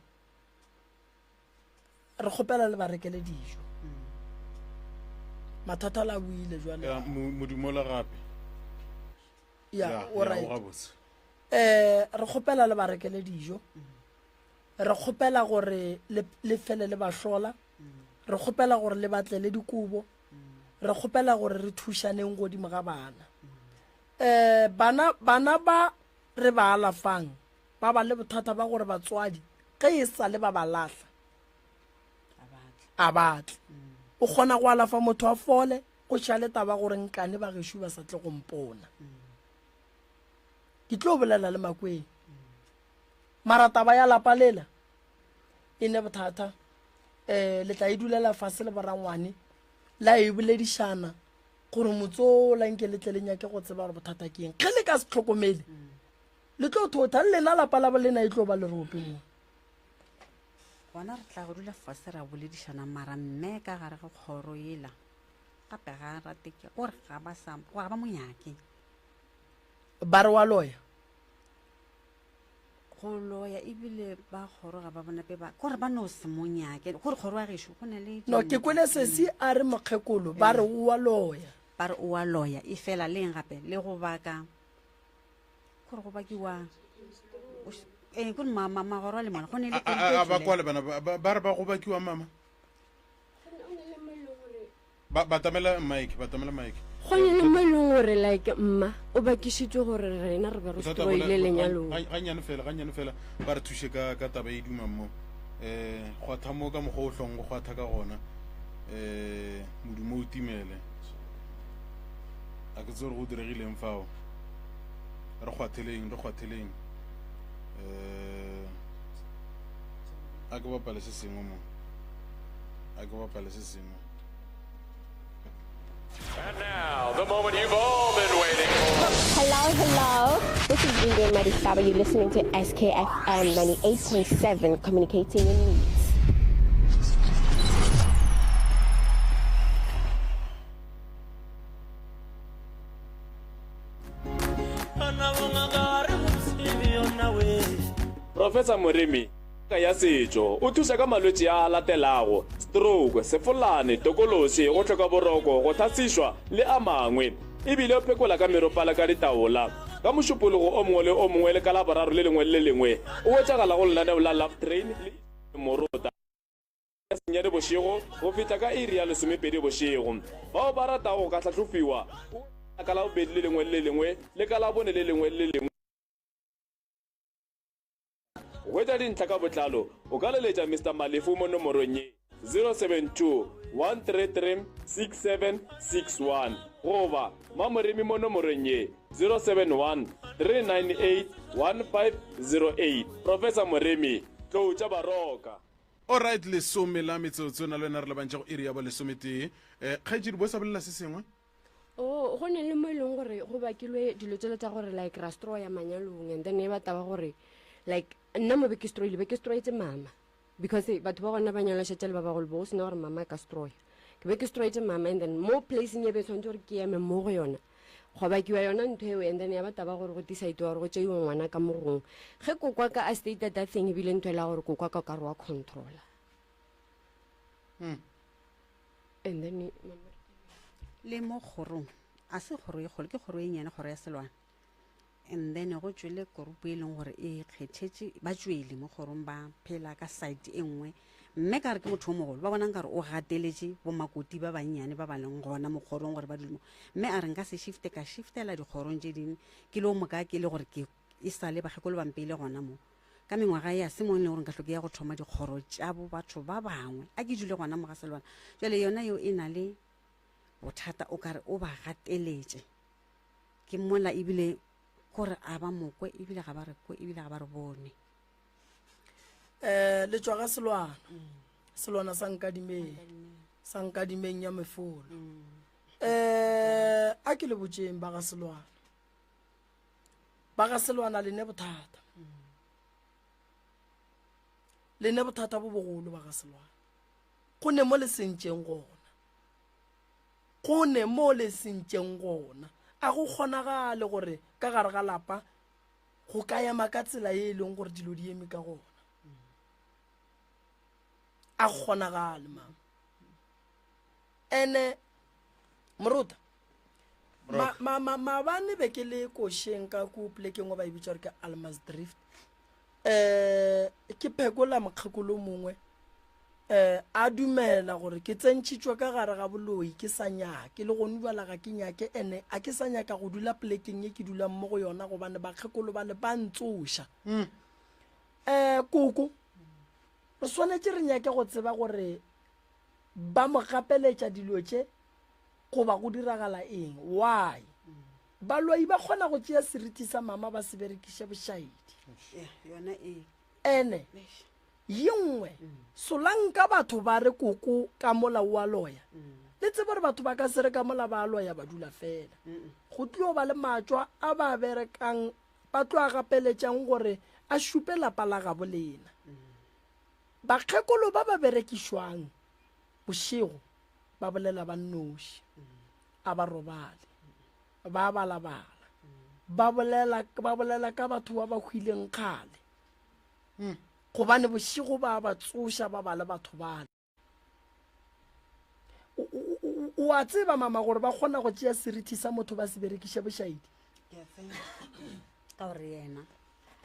re kgopela le barekele dijo mathata la buile jwale modumola gape ya o right re kgopela le barekele dijo re kgopela gore le fele le ba hlola re kgopela gore le batle le dikubo re kgopela gore re thušaneng godimo ga bana bana ba re ba alafang ba ba le bothata ba gore batswadi ge e sa le ba ba lahla a batla o kgona go alafa motho a fole go šale taba gore nkane ba gešo ba sa tle go mpona ke tlo bolela le Makweng mara taba ya lapa lela e ne bothata le tla e dulela fase le borangwane la e boledišana gore motso la nke le tle le nyake go tseba gore bothata ke eng ge le ka se tlhokomele le tlo thotha le lena lapa la bolena e tlo ba le rope mo bona re tla go dula fase ra boledišana mara mme ka gare ga kgoro ela gape ga rate ke gore ga ba monyake ba re wa loya go loya ebile ba kgoro ga ba bona pe ba gore ba no se monyake gore kgoro wa gešo go ne le no ke kwele sesi a re mokgekolo ba re o wa loya ba re o wa loya e fela leng gape le go baka gore go bakiwa go magoro a le mona go ne le ba kwale bana ba re ba go bakiwa mama ba tamela mike go ne le mo e leng gore like mma o bakišitse gore rena re be re stroile lenyalong gannyane fela ba re thuše ka taba e dumang mo kgwatha mo ka mokgwa o hlong go kgwatha ka gona modumo o timele a ke tse gore go diregileng fao re kgwatheleng a ke bapale se sengwe mo a ke bapale se sengwe. And now, the moment you've all been waiting for. Hello. This is Ingrid Madisaba. You're listening to SKFM 98.7, communicating your needs. Professor Moremi ka ya setso o thusa ka malwetse a latelago stroke, sefulane, tokolosi, go tlhoka boroko, go thasishwa le a mangwe ebile o phekola ka meropala ka ditaola ka mošupologo o mongwe le o mongwe le ka la boraro le lengwe le lengwe o wetsagala go lenaneo la Love Train le Morota ya senyane bošego go feta ka iri ya 12 bošego bao ba ratago ka tlhatlhofiwa ka la bobedi le lengwe le lengwe le ka la bone le lengwe le lengwe Weta dintlha ka botlalo o ka leletša Mr. Malefu mo nomorong ye 072 133 6761 goba Mamoremi mo nomorong ye 071 398 1508. Professor Moremi tloutša baroka. Alright, lesome la metsotso na le wena re le bantša go iri ya ba lesometee kgaetšedi bo sa bolela se sengwe go ne le mo e leng gore go bakilwe dilo tsele tsa gore like rastro ya manyalong and then e bataba gore like nna mo be ke stroyetse mama because batho ba gona ba nyalashetsele ba bagolo bo sena gore mama ka stroya ke be ke stroyetse mama and then mo placing e be tshwanetse gore ke eme mo go yona go bakiwa yona ntho eo and then ya bataba gore go decide gore go tseiwa ngwana ka morong ge kokwa ka a stated that thing ebile ntho ela gore kokwa ka kare wa controller and then le mo kgorong a se kgoro e kgolo ke kgoro e nyane kgoro ya selwana and then go tswele korupu e leng gore e kgethetše ba tswele mo kgorong ba phela ka site e nngwe mme ka re ke motho o mogolo ba bonang ka re o gateletse bomakoti ba bannyane ba ba leng gona mo kgorong gore ba dulemo mme a re nka se shifte ka shiftela dikgorong tše dingwe ke le o moka ke le gore ke e sale bagekolo bampeile gona mo ka mengwaga ya se mo e leng gore nka tlhoke ya go thoma dikgoro tša bo batho ba bangwe a ke dule gona mo ga selwana jale yona yo e na le bothata o kare o ba gateletse ke mola ebile gore a ba mokwe ebile ga ba re kwe ebile ga ba re bone le tswa ga selwana sa nkadimeng ya mefolo a ke le botseng ba ga selwana le ne bothata bo bogolo ba ga selwana go ne mo le sentšeng gona a go kgonagale gore ka gare ga lapa go ka ema ka tsela e leng gore dilo di eme ka gona a go kgonagale mama ene Morota maabane be ke le košeng ka ko plekeng wa ba e bitša gore ke Almasdrift ke phekola mokgekolo mongwe a dumela gore ke tsentšhitšwa ka gare ga boloi ke sa nyake le gone jwala ga ke nyake ene a ke sa nyaka go dula plekeng ye ke dulang mo go yona gobane bakgekolo ba le ba ntsoša koko re swanetse re nyake go tseba gore ba mo gapeletša dilo tše goba go diragala eng why baloi ba kgona go tšea seriti sa mama ba se berekiše bošaedi ene yengwe solanka batho ba re koko ka mola wa loya le tsebe gore batho ba ka se re ka mola ba loya ba dula fela go tlio ba le matšwa a ba berekang ba tlo a gapeletšang gore a šupe lapa la gabo lena bakgekolo ba ba berekišwang bošego ba bolela ba nnoši a ba robale ba balabala ba bolela ka batho ba ba hwileng kgale gobane bošego ba ba tsoša ba ba le batho bale o a tseba mama gore ba kgona go tšea seriti sa motho ba se berekiša bošaedi ka gore yena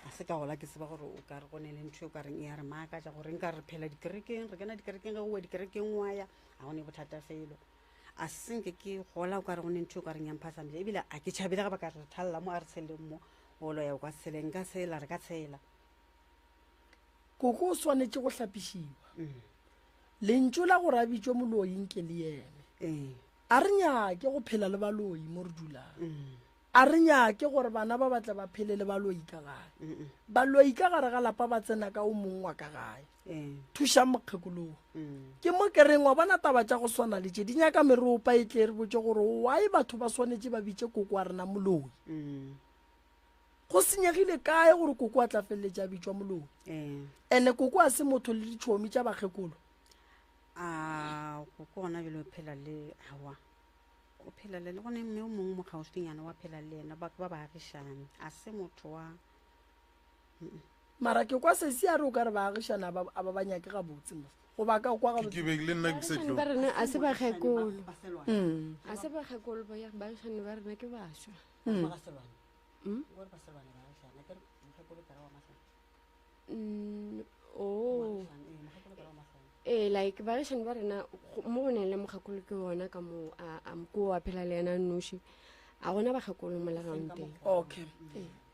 a se ka gola ke seba gore o ka re go ne le ntho o ka reng e ya re maaka ja gore nka re phela dikerekeng re kena dikerekeng ge oa dikerekeng waya ga gone bothata felo a senke ke gola o ka re go ne ntho o ka reng yamphasamja ebile a ke tšhabile ga ba ka re thalela mo a re tsheleng mo go loya o ka tsheleng ka tshela re ka tshela koko o swanetše go hlapišiwa lentso la gore a bitšwe moloing ke le ene a re nyake go phela le baloi mo re dulang a re nyake gore bana ba batla ba phele le baloi ka gae baloi ka gare ga lapa ba tsena ka o mongwe wa ka gae thuša mokgekologo ke mo ke reng wa bona taba tša go swana le tše di nyaka meropa e tle re botse gore why batho ba swanetse ba bitše koko a rena moloi go senyegile kae gore koko a tla feleletse a bitswa moloi ande koko a se motho le ditšhomi tša bakgekolo koko gona bile o phela le hawa o phela le gone mme o mongwe mokgauswinyana wa phela le ena ba baagišane a se motho wa mara ke kwa sesi a re o ka re baagišana a ba banyake gabotse mo go ba ka kwa gabotse ba rena a se bakgekolo baagišane ba rena ke bašwa like baagišane ba rena mo go neng le mokgekolo ke bona ka mo ko wa phela le ena noši a gona bakgekolo molarang teng okay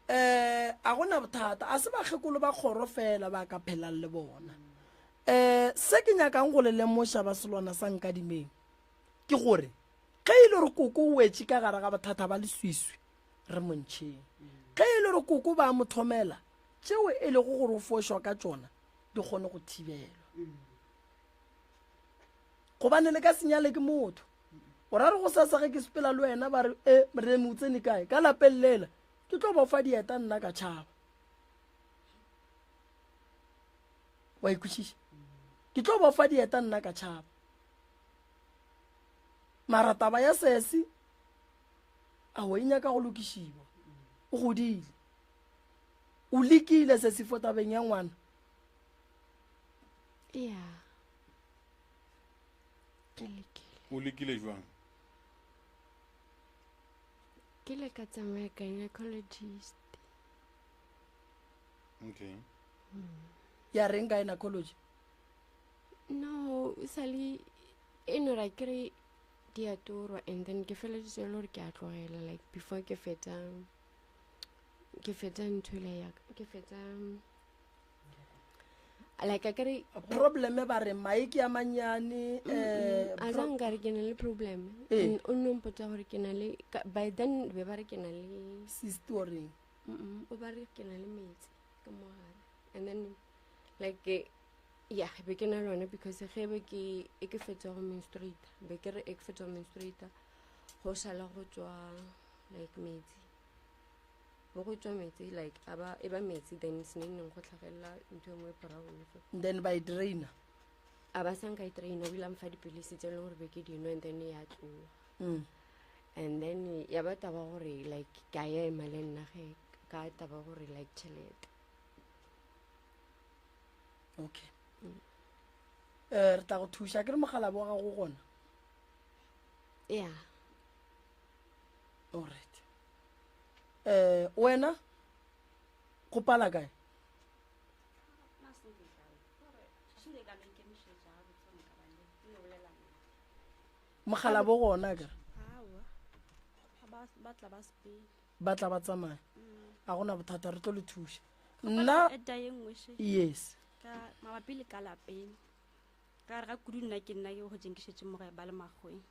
a gona bothata a se bakgekolo ba kgoro fela ba ka phelang le bona se ke nyakang go le lemoša ba selwana sa nkadimeng ke gore ge e le gore koko o wetse ka gare ga bothata ba leswiswi re montšheng ge e le gore koko ba mo thomela tšeo e le go gore o fošwa ka tšona di kgone go thibelwa gobane le ka senyale ke motho o ra re go sasage ke sepela le wena ba re re mo tsene kae ka lapeng lela ke tlo ba fa dieta nna ka tšhaba wa ikwešiša ke tlo ba fa dieta nna ka tšhaba mara taba ya sesi a o e nyaka go lokišiwa o godile o lekile sesi fo tabeng ya ngwana o lekile jwang ke le ka tsamaya ka gynecologist okay ya reng ka gynecology no sali eno ra kry diatorwa and then ke feleditse le gore ke a tlogela like before ke fetsa nthole ya ke fetsa like a kry problem ba re maiki a manyane a zang ka re ke na le problem o no mpotsa gore ke na le by then be ba re ke na le story o ba re ke na le metsi ka mogare and then like yeah be ke na lona because ge be ke fetsa go menstruate be ke re ke fetsa go menstruate go sala go tswa like metsi go tswa metsi like e ba metsi then seneng go tlhagella ntho mo brown then by drainer aba sang ka drainer bila mfa dipilisi tse le gore be ke dino and then ya tloa and then ya ba taba gore like ka ya ema le nna ge ka taba gore like chelete okay re tla go thuša ke re mogala bo ga go gona yeah alright wena go pala kae mogala bo gona ka ba tla ba tsamaya a gona bothata re tlo le thuša nna yes mabapi le ka lapeng ka re ga kudu nna ke nna ke go jenkišetse mo gae ba le magweng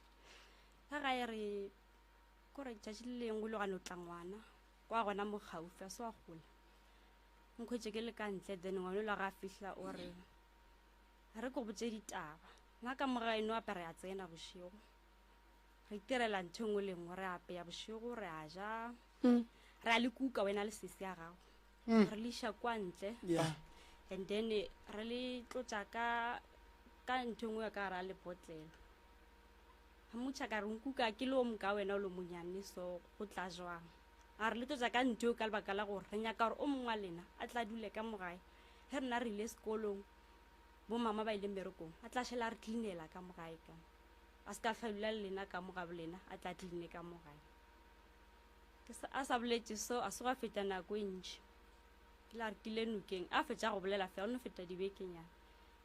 ka gae re kore tšatši le lengwe le gane o tla ngwana kwa gona mo gaufi a se wa gola nkgwetse ke le ka ntle then ngwane o la ga a fihla o re re ko botse ditaba nna ka moga eno ape re a tsena bošego re itirela ntho ngwe le ngwe re apeya bošego re a ja re a le kuka wena le sesi ya gago re le iša kwa ntle and then re le tlotša ka ntho ngwe ya ka gara le botlelo ga motšha ka re nkuka ke le o moka wena o le monyane so go tla jwang a re le tlotša ka ntho ka lebaka la gore re nyaka gore o mongwe lena a tla dule ka mogae ge rena re ile sekolong bo mama ba ile mmerekong a tla šhela re cleanela ka mogae ka a se ka falola le lena ka moga bolena a tla cleane ka mogae a sa boletše so a se go feta nako e ntši ke la re kile nokeng a fetša go bolela fela o no feta dibekenyana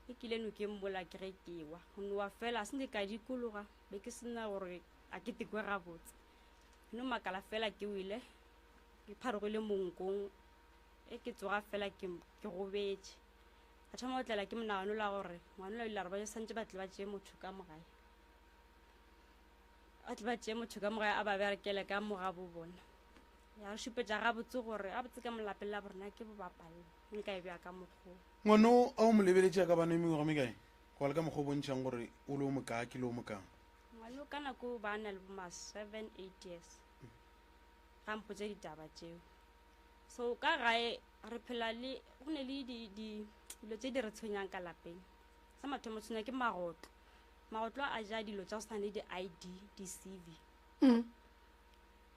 e kile nokeng mola ke ge kewa go nowa fela a se nke ka dikologa be ke sena gore a ke tekwe gabotse no makala fela ke wile ke pharogile monkong e ke tsoga fela ke gobetše a thoma go tlela ke monagano la gore ngwane la ile re ba santse ba tle ba tšee motho ka mogae a tle ba tšee motho ka mogae a ba berekele ka moga bo bona ya re šupetša gabotse gore a botse ka molapeng la borena ke bobapalla nka e bja ka mokgwa ngwana a o mo lebeletša ka bana mengwaga mekae go le ka mokgwa o bontšhang gore o le o mokaa ke le o mokang ngwane ka nako ba na le boma 7-8 years ga mpotse ditaba tšeo so ka gae re phela le go ne le dilo tse di re tshwenyang ka lapeng sa mathomo tshwenya ke magotlo a ja dilo tša go sana le di-ID di-CV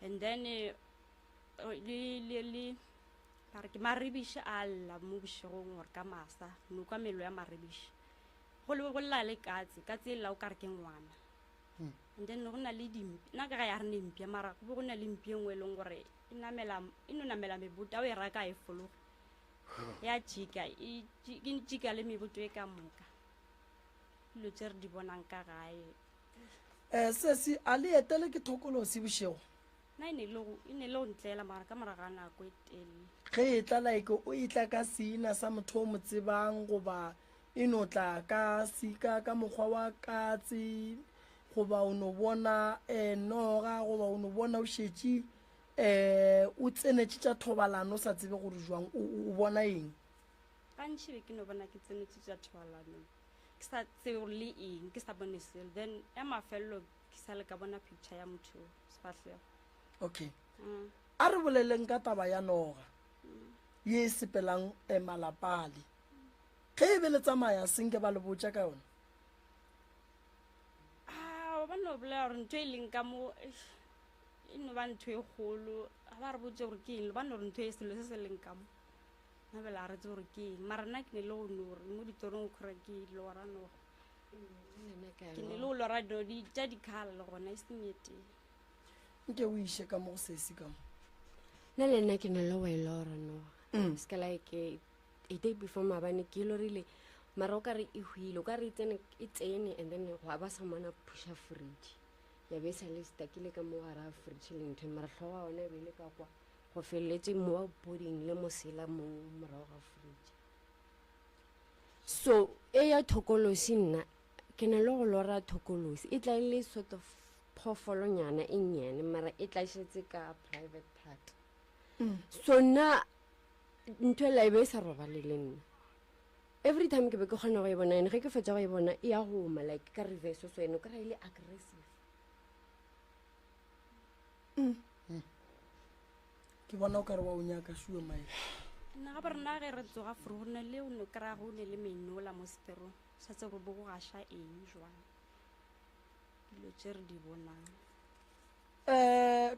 and then ba re ke maribiši a lla mo bošegong gore ka masa no kwa melo ya maribiši go lla le katse e lla o ka re ke ngwana and then go na le dimpi nna ka ga ya re ne mpia mara go be go na le mpi e nngwe e leng gore e no namela mebota o e raka e fologe ya jika le meboto e ka moka dilo tse re di bonang ka gae sesi a le etele ke thokolosi bošego nna e ne le go ntlela mara ka moraga nako e tele ge e tla like o e tla ka seina sa motho o mo tsebang goba e no tla ka mokgwa wa katse goba o no bona noga goba o no bona o šetše o tsenetše tša thobalano o sa tsebe gore jwang o bona eng gantši be ke no bona ke tsenetše tša thobalano ke sa tsebe gore le eng ke sa bone selo then ya mafelelo ke sa le ka bona picture ya motho sefatlhego okay a re boleleng ka taba ya noga ye e sepelang malapale ge e be le tsamaya senke ba le botša ka yone ba no bolela gore ntho e leng ka mo e no ba ntho e kgolo ga ba re botse gore ke eng le ba no gore ntho e selo se se leng ka mo nna bela a retse gore ke eng mara nna ke ne le go nore mo ditorong o kgora ke lora noga ke ne le go lora dino tša dikgala le gona e senyeteng nke o iše ka mo go sesi ka mo nna le nna ke ne le go e lora noga se ka like a day before maabane ke lorile mara o ka re e hwile o ka re e tsene and then go ba sa mona pusha fridge ya be sa le stakile ka mo gara fridge le ntho mara tlhoga ona e bele ka kwa go feleletse mo boarding le mosela mo morago ga fridge so e ya thokolosi nna ke ne le go lora thokolosi e tla ile sort of phofolonyana e nnyane mara e tla šetse ka private part so nna ntho e la e be sa robale le nna every time ke be ke kgona go e bona ene ge ke fetsa go e bona e ya goma like ka reverse so ene o ka ra ile aggressive ke bona o ka re wa o nyaka shuo mae nna ga borena ge re tsoga fore go ne le o ne kry-a go ne le menola mo seperong sa tse gore bo go gaša eng jwang dilo tse re di bonang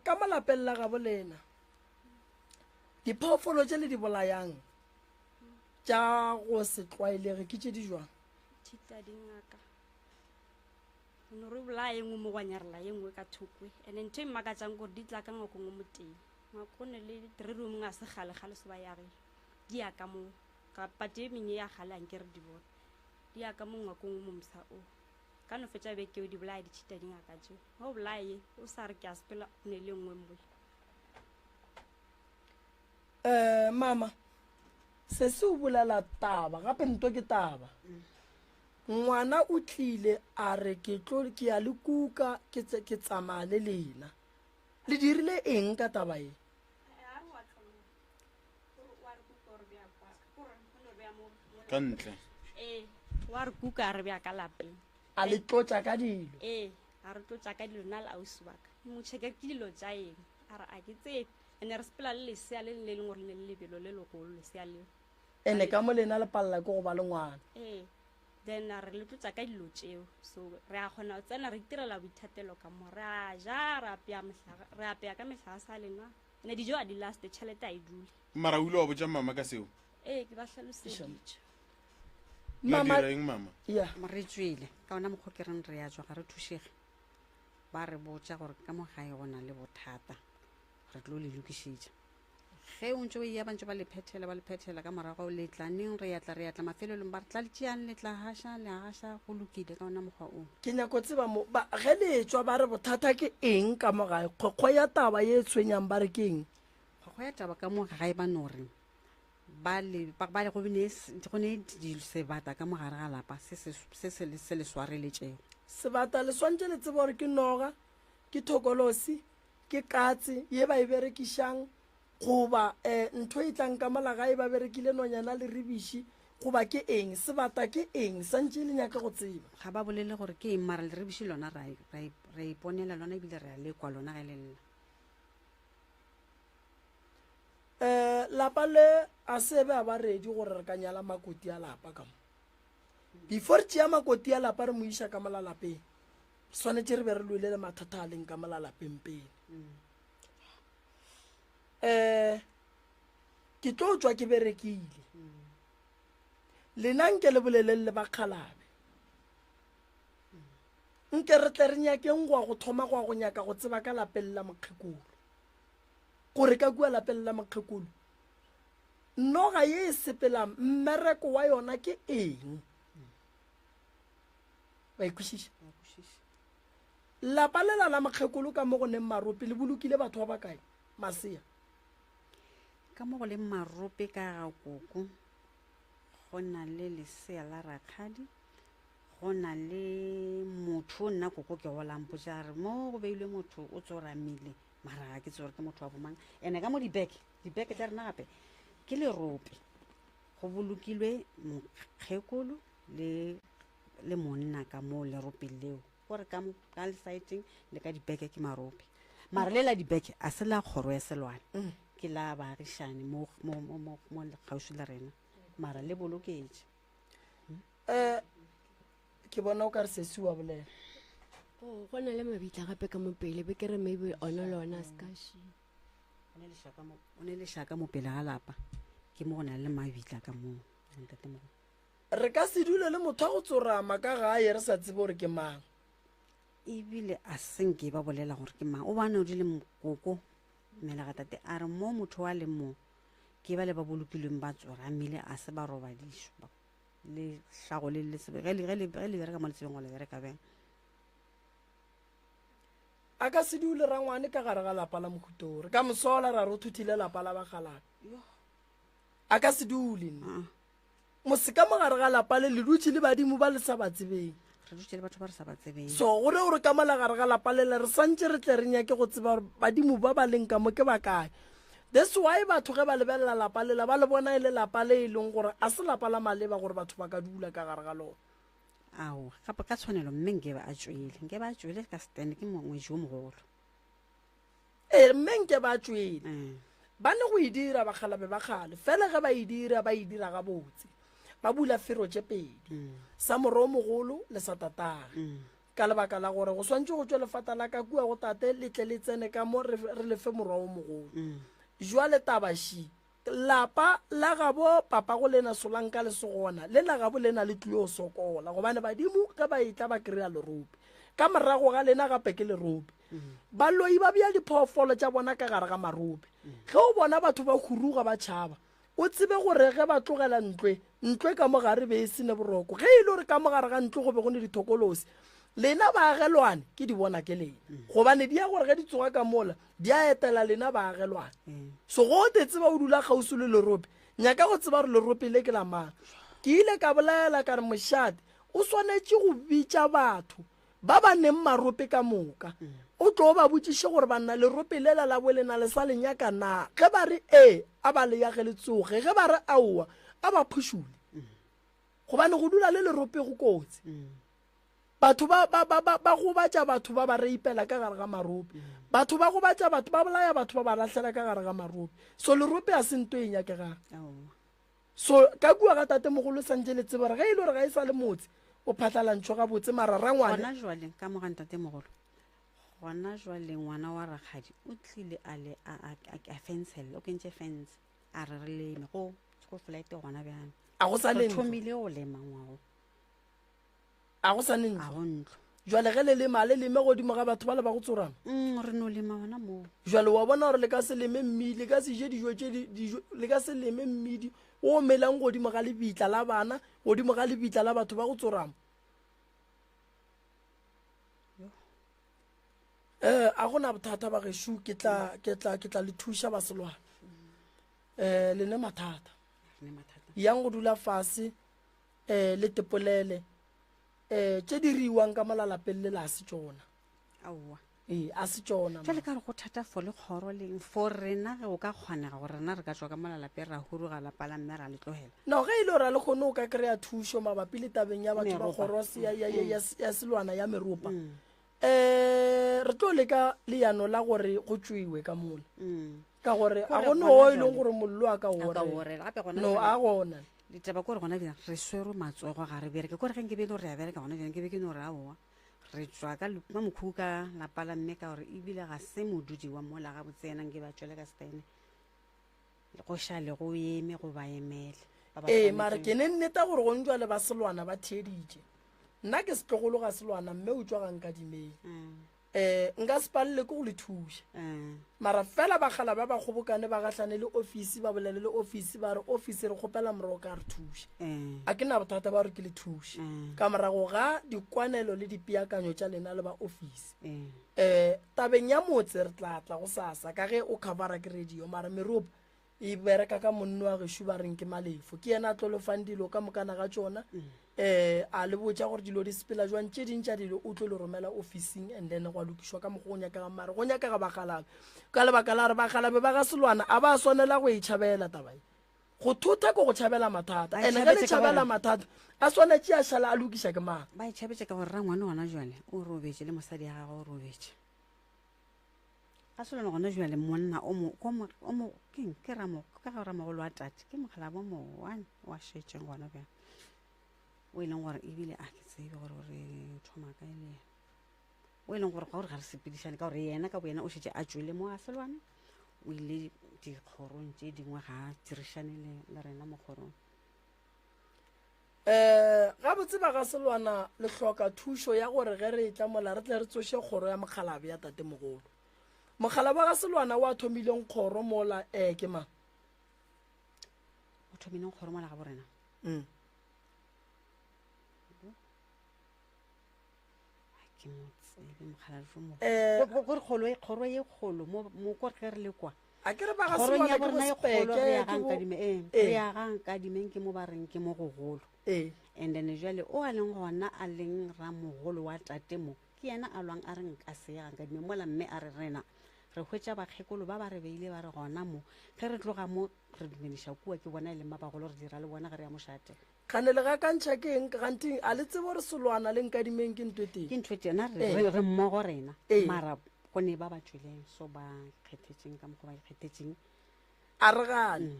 ka malapeng la gabo lena diphoofolo tse le di bolayang tša go se tlwaelege ke tše di jwang thita dingaka ono re bola e nngwe mo gwanyarela ye nngwe ka thokwe and-e ntho e mmakatsang gore di tla ka ngakongwe mo teng ngako ne le three-room a se gale-gale se ba yage di ya ka mo ka pate e mengwe ya gale anke re di bona di ya ka mo ngakongwe mo msa o ka no fetša bekeo di bolaya ditšhita dingaka tšeo ga o bolaye o sa re ke a sepela o ne le nngwe mmoe mama se se o bolela taba gape nto ke taba ngwana o tlile a re ke ya le kuka ke tsamaya le lena le dirile eng ka taba e ka ntle wa re kuka a re bja ka lapeng a le tlotša ka dilo a re tlotša ka dilo nna le ausi baka motšheke ke dilo tša eng a re a ke tsebe ande re sepela le lesea le le leng gore le lebelo le legolo lesea leo ene ka mo lena le palela ke go ba le ngwana then a re le tlotša ka dilo tšeo so re a kgona go tsena re itirela boithatelo ka mo re a ja re apea ka metlhaga sa lena ene dijo a di laste tšhelete a e dule mara o ile wa botša mama ka seo ke ba tlhaloseditše eng mama re tswile ka ona mokgwa ke reng re ya tswa ga re thušege ba re botša gore ka mo gae go na le bothata re tlo le lokišetša ge o ntse o ia bantse ba le phethela ka morago le tlaneng re yatla mafelelong ba re tla le tšeang le tla gaša go lokile ka ona mokgwa o ke nyako tseba mo ge le tswa ba re bothata ke eng ka mo gae kgokgo ya taba ye tshwenyang ba re ke eng kgokgo ya taba ka mo gae ba no re go ne sebata ka mogare ga lapa se le swareletšego sebata le swantse le tseba gore ke noga ke thokolosi ke katse ye ba e berekišang goba ntho e tlang ka malaga e ba berekile nonyana le rebiši goba ke eng sebata ke eng santse le nyaka go tseba ga ba bolele gore ke eng mara le rebiši lona ra iponela lona ebile re a lekwa lona ge le lela lapa le a sebe a ba redi gore re ka nyala makoti a lapa ka mo before tšea makoti a lapa re mo iša ka molalapeng swanetse re be re lwele le mathata a leng ka molalapeng pele ke tlo tswa ke berekile lena nke le bolelele le bakgalabe nke re tle re nyakeng go go thoma go go nyaka go tseba ka lapeng la mokgekolo gore ka kua lapeng la mokgekolo noga ye e sepela mmereko wa yona ke eng ba ikwešiša lapa lela la mokgekolo ka mo go neng marope le bolokile batho ba bakae masea ka mo go leng marope ka ga koko go na le lesea la rakgadi go na le motho nna koko ke go lampotsa re mo go beilwe motho o tsoramile mara ga ke tsore ke motho wa bomang ene ka mo dibeke tsa rena gape ke lerope go bolokilwe mokgekolo le monna ka mo leropeng leo gore ka lesiteng le ka dibeke ke marope mara le la dibeke a se la kgoro ya selwane ke la baagišane mo kgauswi le rena mara le boloketse ke bona o ka re sesiwa bolela go na le mabitla gape ka mopele be ke re maybe ona le ona skashi o ne lešaka mo pele ga lapa ke mo go na le mabitla ka moo re ka se dule le motho a go tsorama ka gae re sa tsebe gore ke mang ebile a senke ba bolela gore ke mang o bane o di le mokoko melagatate a re mo motho wa le mo ke ba le ba bolokilweng ba tsoramile a se ba robadišwa le hlago le lesebe ge le bereka mo lesebeng go le bereka beng a ka se dule rangwane ka gare ga lapa la mohuto re ka mosola ra re o thuthile lapa la bagalapi a ka se dule moseka mo gare ga lapa le le dutse le badimo ba le sa ba tsebeng re dutse le batho ba re sa ba tsebeng so gore gore ka mola gare ga lapa le re santse re tle re nyake go tseba badimo ba ba leng ka mo ke ba kae that's why batho ge ba lebelela lapa lela ba le bona e le lapa le e leng gore a se lapa la maleba gore batho ba ka dula ka gare ga lona ao gape ka tshwanelo mme nke ba a tswele ka stand ke ngwetši o mogolo mme nke ba tswele ba ne go e dira bagalabe ba gale fela ge ba e dira ga botse ba bula fero tše pedi sa moro o mogolo le sa tatang ka lebaka la gore go swantse go tswe lefata la ka kua go tate letle le tsene ka mo re lefe moro o mogolo jwale tabaši lapa la gabo papa go lena solanka le segona le la gabo lena le tlile o sokola gobane badimo ge ba etla ba kry-a lerope ka morago ga lena gape ke lerope baloi ba bja diphoofolo tša bona ka gare ga marope ge o bona batho ba huruga ba tšhaba o tsebe gore ge ba tlogela ntwe ka mogare be e sene boroko ge e le gore ka mogare ga ntlo go be go ne dithokolosi lena baagelwane ke di bona ke lena gobane di ya gore ge di tsoga ka mola di a etela lena baagelwane so go te tseba o dula gausi le lerope nyaka go tseba gore lerope le ke la mang ke ile ka bolela ka re mošate o swanetse go bitša batho ba ba neng marope ka moka o tlo ba botšiše gore banna lerope lela la bo lena le sa lenyaka na ge ba re a ba le yage le tsoge ge ba re aowa a ba phušule gobane go dula le lerope go kotsi batho ba gobatša batho ba ba reipela ka gare ga marope batho ba gobatša batho ba bolaya batho ba ba lahlela ka gare ga marope so lerope a se nto e nyakegang so ka kua ga tate mogolo santse le tsebore ge e le gore ga e sa le motse o phatlalantšho ga botse mararangwane gona jwale ka mogane tate mogolo gona jwale ngwana wa rakgadi o tlile a le a fensele o kentše fence a re re leme go flete gona bjane a go sa leng thomile go lema ngwago a go sa neng a go ntlo jwale ge le lema le leme godimo ga batho ba le ba go tsorama re no lema gona moo jwale wa bona gore le ka se leme mmidi le ka se je dijo le ka se leme mmidi o melang godimo ga lebitla la bana godimo ga lebitla la batho ba go tsorama a gona bothata ba gešo ke tla le thuša baselwane le ne mathata yang go dula fase le tepolele tše di riwang ka molalapeng le lase tšona a se tsona jale ka re go thata fo le kgoro leng for rena ge o ka kgonega gore rena re ka tswa ka molalape ra huruga lapa la mme ra le tlogela no ge ile ra le kgone o ka kry-a thuso mabapi le tabeng ya batho ba kgoro ya selwana ya meropa re tlo leka leano la gore go tswiwe ka mola ka gore a gone o e leng gore mollo a ka no a gona ditaba kore gona bjang re swere matsogo ga re bereke kore ge nke be le gore a bereka gona bjang ke be ke no re aowa re tswa ka mokhu ka lapa la mme ka gore ebile ga se modudi wa mola ga botsenang ke ba tswele ka stene go šale go eme go ba emele mare ke ne nneta gore go ntjwa le ba selwana ba theeditše nna ke setlogolo ga selwana mme o tswa ga nka dimei nka se palele ke go le thuša mara fela bagala ba ba kgobokane ba gatlhane le ofisi ba bolele le ofisi ba re ofisi re kgopela morero ka re thuša a ke na bothata ba re ke le thuša ka morago ga dikwanelo le dipeakanyo tša lena le ba ofisi tabeng ya motse re tlatla go sasa ka ge o covera ke radio mara meropa e bereka ka monno wa gešo ba reng ke malefo ke yena a tlolofang dilo ka mokana ga tsona a le botša gore dilo di sepela jwang tše dintša dilo o tlo le romela officing and then go lokišwa ka mokgwa go nyakega mare go nyakega bagalabe ka lebaka la re bagalabe ba ga selwana a ba swanela go itšhabela tabae go thutha ko go tšhabela mathata ande ge le tšhabela mathata a swanetše a šala a lokiša ke mang ba itšhabetše ka gore ra ngwane gona jale o robetše le mosadi ya gago o robetše a selwana gona jale monna ke ga ramogolo wa tate ke mogala bo moane wa šetšeng gona bjang o e leng gore ebile a ke tsebe gore re thoma ka le yena o e leng gore ga re sepedišane ka gore yena ka boyena o šetse a tswele mo a selwane o ile dikgorong tše dingwe ga a tirišane le rena mo kgorong ga botse ba ga selwana le hloka thušo ya gore ge re tla mola re tle re tsoše kgoro ya mokgalabe ya tate mogolo mogala ba ga selwana o a thomileng kgoro mola ke mang o thomileng kgoro mola ga borena gore kgoro ye kgolo mo kore ge re le kwa a ke re ba ga kgorong ya selwana borena ye ke kgolo re ya bospeke gankadimeng ke mo ba reng ke mo gogolo and then jale o a leng gona a leng ramogolo wa tate mo ke yena a lwang a re nka se ya gankadimeng mola mme a re rena re hwetša bakgekolo ba ba re beile ba re gona mo ge re tloga mo re dumediša kua ke bona e leng mabagolo re dira le bona ge re ya mošate kgane le ga kantšha ke eng ganting a le tsebe gore selwana le nkadimeng ke ntho teng ke ntho tena re mmogo rena mara go ne ba ba tsweleng so ba kgethetseng ka mokgwa ba ikgethetseng a re gane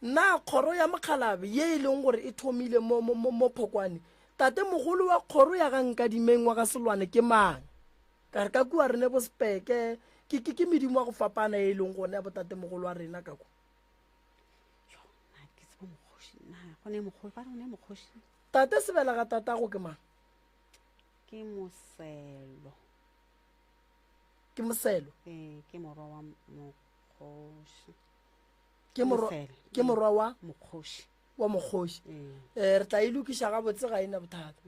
nna kgoro ya mokgalabe ye e leng gore e thomile mo phokwane tate mogolo wa kgoro ya ga nkadimeng wa ga selwane ke mang ka re ka kua re ne bospeke ke medimo wa go fapana e leng gone ya botate mogolo wa rena ka kwa tate sebela ga tatago ke mang ke moselo ke moselo ke morwa wa mokgoši ke morwa wa mokgoši wa mokgoši re tla e lokiša ga botse ga ena bothata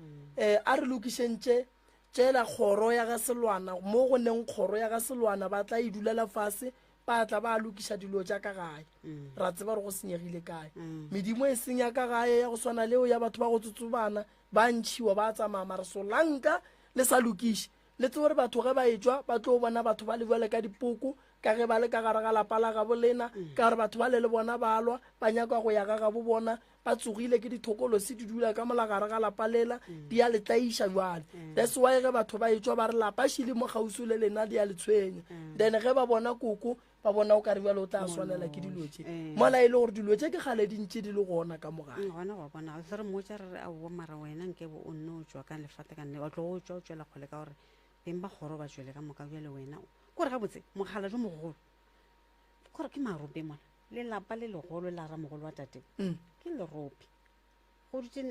a re lokišentše tšela kgoro ya ga selwana mo go neng kgoro ya ga selwana ba tla e dulela fase ba tla ba lokiša dilo tša ka gae ra tseba gore go senyegile kae medimo e senya ka gae ya go swana leo ya batho ba go tsotsobana ba ntšhiwa ba tsamaya mare solanka le sa lokiše le tse gore batho ge ba etswa ba tlo bona batho ba lebele ka dipoko ka ge ba le ka gare ga lapa la gabo lena ka gore batho ba le bona ba lwa ba nyaka go ya ga gabo bona ba tsogile ke dithokolosi di dula ka mola gare ga lapa lela di a letlaiša jwale that's why ge batho ba etswa ba re lapa šile mo gausi le lena di a le tshwenya then ge ba bona koko ba bona o ka re bjale o tla swanela ke dilo tše mola e le gore dilo tše ke gale dintše di le gona ka mogae gona go bona se re mmotša re aowa mara wena nke bo o nne o tswa ka lefate ka nne wa tlo go tswa o tswela kgole ka gore beng ba kgoro ba tswele ka moka bjale wena kore ga botse mogala jo mogolo kore ke marope mona lelapa le legolo la ramogolo wa tate ke lerope go dutse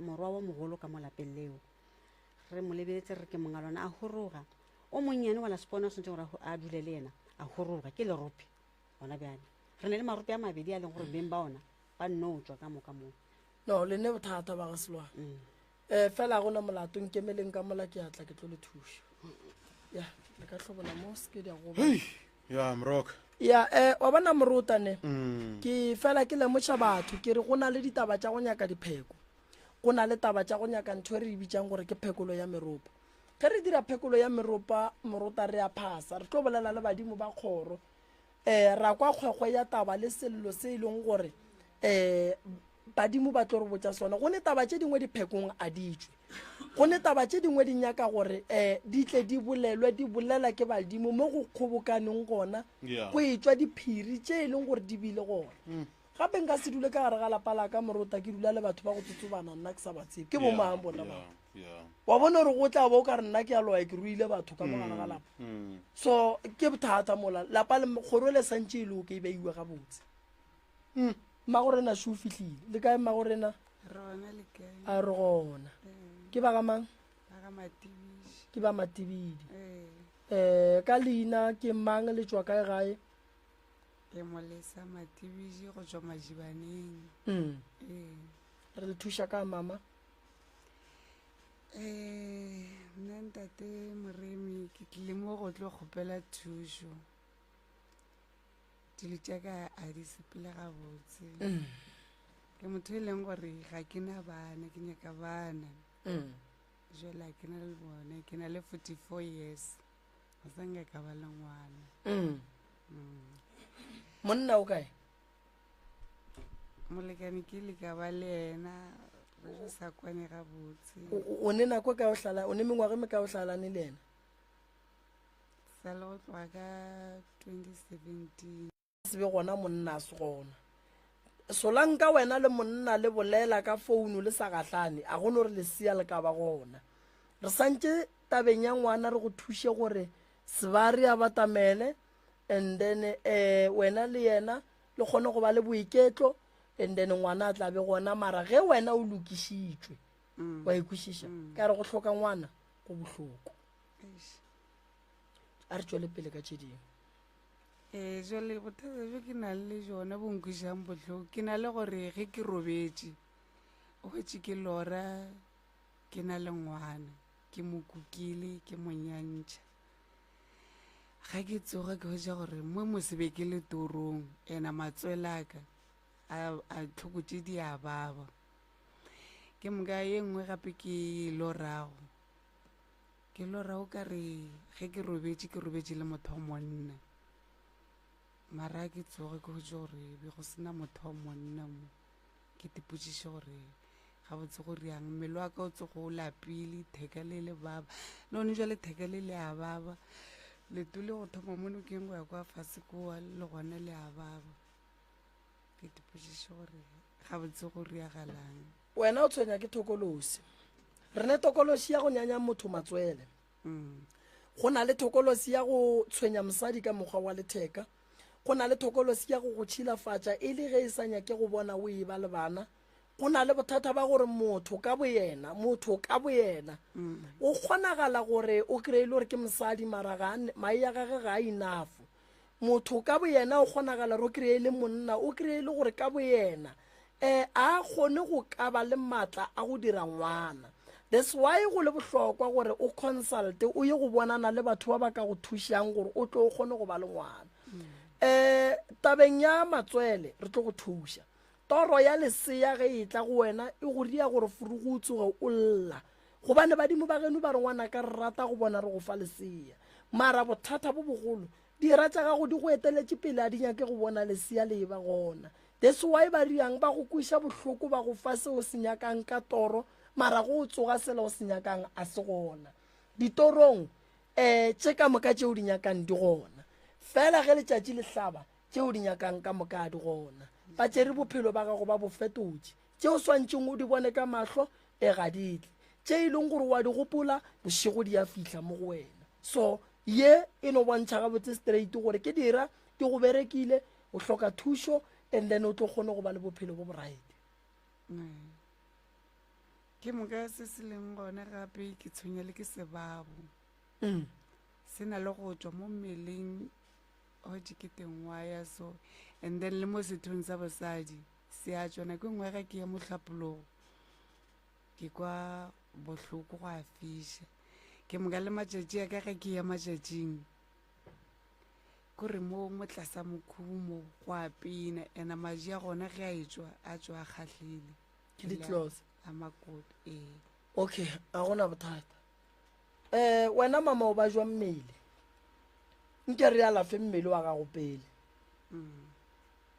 morwa wa mogolo ka mo lapeng leo re mo lebeletse re ke mongalwana a horoga o monnyane wala spona o sentse gore a dule le yena a horoga ke lerope gona bjale re ne le marope a mabedi a leng gore beng ba ona ba nno tswa ka moka moo no le ne bothata ba ga selwana fela gona molato nkemeleng ka mola ke atla ke tlo le thuša ya le ka tlhobola mo seke di a go ya mroka ya wa bona morutane ke fela ke lemotša batho ke re go na le ditaba tša go nyaka dipheko go na le taba tša go nyaka ntho e re e bitsang gore ke phekolo ya meropa ge re dira phekolo ya morota re a phasa re tlo bolela le badimo ba kgoro ra kwa kgwekgwe ya taba le sello se e leng gore badimo ba tlo re botsa sona go ne taba tše dingwe diphekong a ditswe go ne taba tše dingwe di nyaka gore di tle di bolelwe di bolela ke badimo mo go kgobokaneng gona go etswa diphiri tše e leng gore di bile gona gape nka se dule ka gare ga lapa la ka morota ke dula le batho ba go tsotsobana nna ke sa ba tsebe ke bo mang bona ba wa bona gore go tla bo o ka re nna ke a loya ke ruile batho ka mogare ga lapa so ke bothata mola lapa kgoro le santse e le o ke e beiwe ga botse mmagorena se o fitlhile le kae mmagorena a re gona ke ba ga mang ke ba matibidi ka leina ke mang le tswa kae gae ke molesa matibidi go tswa majibaneng re le thuša ka mama nna ntate moremi ke tlile mo go tlo kgopela thušo dilo tšaka a di sepele gabotse ke motho e leng gore ga ke na bana ke nyaka bana jela ke na le bone ke na le 44 years ga sa nyaka ba le ngwana monna o kae molekane ke le ka ba le ena re sa kwane gabotse o ne nako ka o hlala o ne mengwaga me ka o hlalane le ena sa le go tloga ka 2017 se be gona monna a se gona solanka wena le monna le bolela ka founu le sa gahlane a gone gore lesia le ka ba gona re santse tabeng ya ngwana re go thuše gore sebari a batamele and then wena le yena le kgone go ba le boiketlo and then ngwana a tla be gona mara ge wena o lokišitšwe wa ikwešiša ka re go hloka ngwana go bohloko a re tšwele pele ka tše dingwe jale bothata jo ke na le jona bonkwišang bohloko ke na le gore ge ke robetše o wetše ke lora ke na le ngwana ke mo kukile ke mo nyantšha ga ke tsoga ke wetša gore mo mosebe ke le torong ena matswelaka a tlhokotše di a baba ke moka ye nngwe gape ke lorago ka re ge ke robetše le motho wa monna mara ke tsoge ke wetše gore be go sena motho wa monna mo ke tipotšiše gore ga botse go riang mmele wa ka o tsogo o lapile theka le le baba none jwa le theka le le a baba leto le go thoma mono ke ngo ya kwa fase koa le gona le a baba ke tipotšiše gore ga botse go riagalang wena o tshwenya ke thokolosi re ne tokolosi ya go nyanya motho matswele go na le thokolosi ya go tshwenya mosadi ka mokgwa wa letheka go na le thokolosi ya go go tšhilafatša e le ge e sa nyake go bona o e ba le bana go na le bothata ba gore motho ka boyena o kgonagala gore o kry-ile gore ke mosadi mara mae ya gage ga a enafo motho ka boyena o kgonagala gore o kry-ile monna o kry-ile gore ka boyena a kgone go ka ba le maatla a go dira ngwana that's why go le bohlokwa gore o consulte o ye go bonana le batho ba ba ka go thušang gore o tlo o kgone go ba le ngwana tabeng ya matswele re tlo go thuša toro ya lesea ge e tla go wena e go ria gore furugo o tsoge o lla gobane badimo ba geno ba re ngwana ka re rata go bona re go fa lesea mara bothata bo bogolo dira tša gago di go eteletše pele a di nyake go bona lesea le e ba gona that's why ba riang ba go kweša bohloko ba go fa se o se nyakang ka toro mara go o tsoga sela o se nyakang a se gona ditorong tše ka moka tšeo di nyakang di gona fela ge letšatši le hlaba tšeo di nyakang ka moka di gona ba tšere bophelo ba gago ba bo fetotše tšeo swantšeng o di bone ka mahlo ga ditle tše e leng gore wa di gopola bošego di a fihla mo go wena so ye e no bontšha gabotse straight gore ke dira ke go berekile o hloka thušo and then o tlo kgone go ba le bophelo bo boraite ke moka se se leng gone gape ke tshwenya le ke sebabo se na le go tšwa mo mmeleng o jeketeng wa ya so and then le mo sethong sa bosadi se a tswana ke ngwe ga ke ya mohlapologo ke kwa bohloko go a fiša ke moka le matšatši a ka ge ke ya matšatšing kore mo tlasa mokhumo go a pina ena maji a gona ge a tswa a kgahlile ke di-close a makoto okay a gona bothata wena mama o ba jwa mmele nke re alafe mmele wa gago pele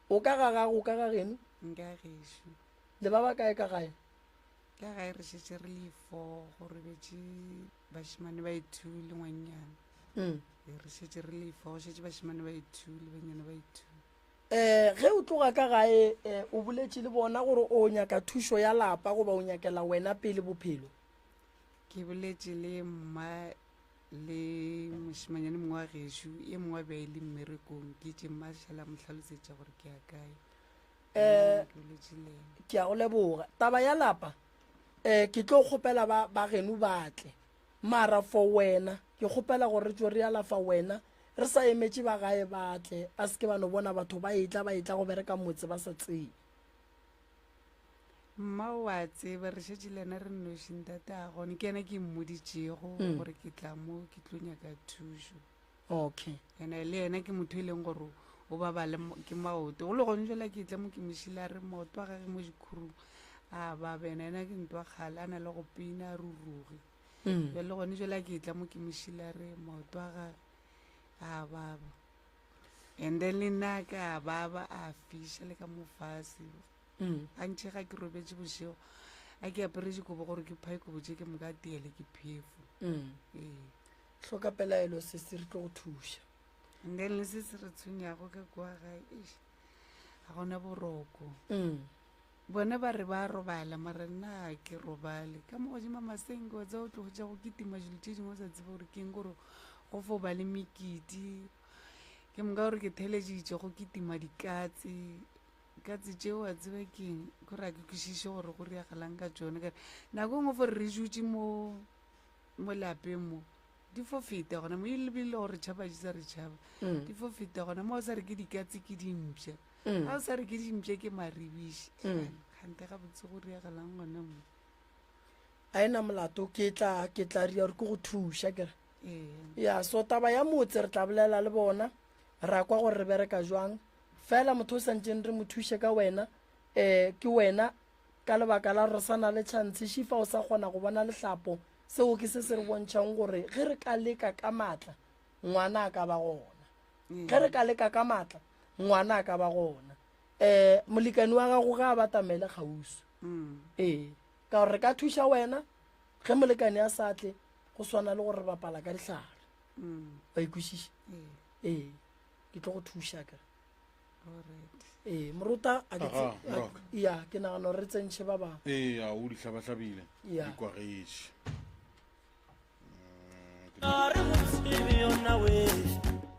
o ka ga gago o ka ga geno nka gešo le ba ba kae ka gae ka gae re šetše re le 4 gore betše bašimane ba 2 le ngwanyana re šetše re le 4 go šetše bašimane ba 2 le banyana ba 2 ge o tloga ka gae o boletše le bona gore o nyaka thušo ya lapa goba o nyakela wena pele bophelo ke boletše le mma le mošimanyane mongwe wa gešo e mongwe ba e le mmerekong ke tše mmašala mohlalosetša gore ke a kae ke a go leboga taba ya lapa ke tlo kgopela ba geno batle mara for wena ke kgopela gore re tšo re alafa wena re sa emetše ba gae batle a se ke ba no bona batho ba etla go bereka motse ba sa tsebe mma wa tseba re šetše le ena re nnošing tata gone ke ena ke mmoditšego gore ke tla mo ke tlo nyaka thušo okay ene le ena ke motho e leng gore o babale ke maoto go le gone jela ke tla mo ke mošila re maoto a gage mo dikhurung a babena ena ke ntwa kgale a na le go pina a ruruge le gone jela ke tla mo ke mošila re maoto a gage a baba and then le nna ka baba a fiša le ka mofase a ntšhe ga ke robetse bošego a ke aperetse kobo gore ke phae kobo tše ke moka teele ke phefo hloka pelaelo se se re tlo go thuša and then le se se re tshwenyago ka kwa gae ga gona boroko bone ba re ba robala mara nna ke robale ka mo godimo masenke wa tsa o tlo go tša go kitima dilo tše dingwe o sa tseba gore keng gore go fo ba le mekiti ke moka gore ke theleditše go kitima dikatse tšeo a tseba keng gore a ke kwešiše gore go reagalang ka tsone kare nako ngwe fore re dutse mo lapeng mo di fo feta gona mo elebile gore tšhaba di sa re tšhaba di fo feta gona mo o sa re ke dikatse ke dimpša ga o sa re ke dimpša ke maribiši gante ga botse go reagalang gona mo a ena molato ke tla ria gore ke go thuša kere ya so taba ya motse re tla bolela le bona ra kwa gore re bereka jwang fela motho o santseng re mo thuše ka wena ke wena ka lebaka la re sana le chance shifa o sa kgona go bona lehlapo seo ke se se re bontšhang gore ge re ka leka ka matla ngwana a ka ba gona ge re ka leka ka matla ngwana a ka ba gona molekani wa gago ga a batamele kgausu ka gore re ka thuša wena ge molekani a sa tle go swana le gore re bapala ka dihlare ba ikwešiše ke tlo go thuša kere moruta ya ke nagana gore re tsentšhe ba bang a o dihlabatlhabile dikwagetše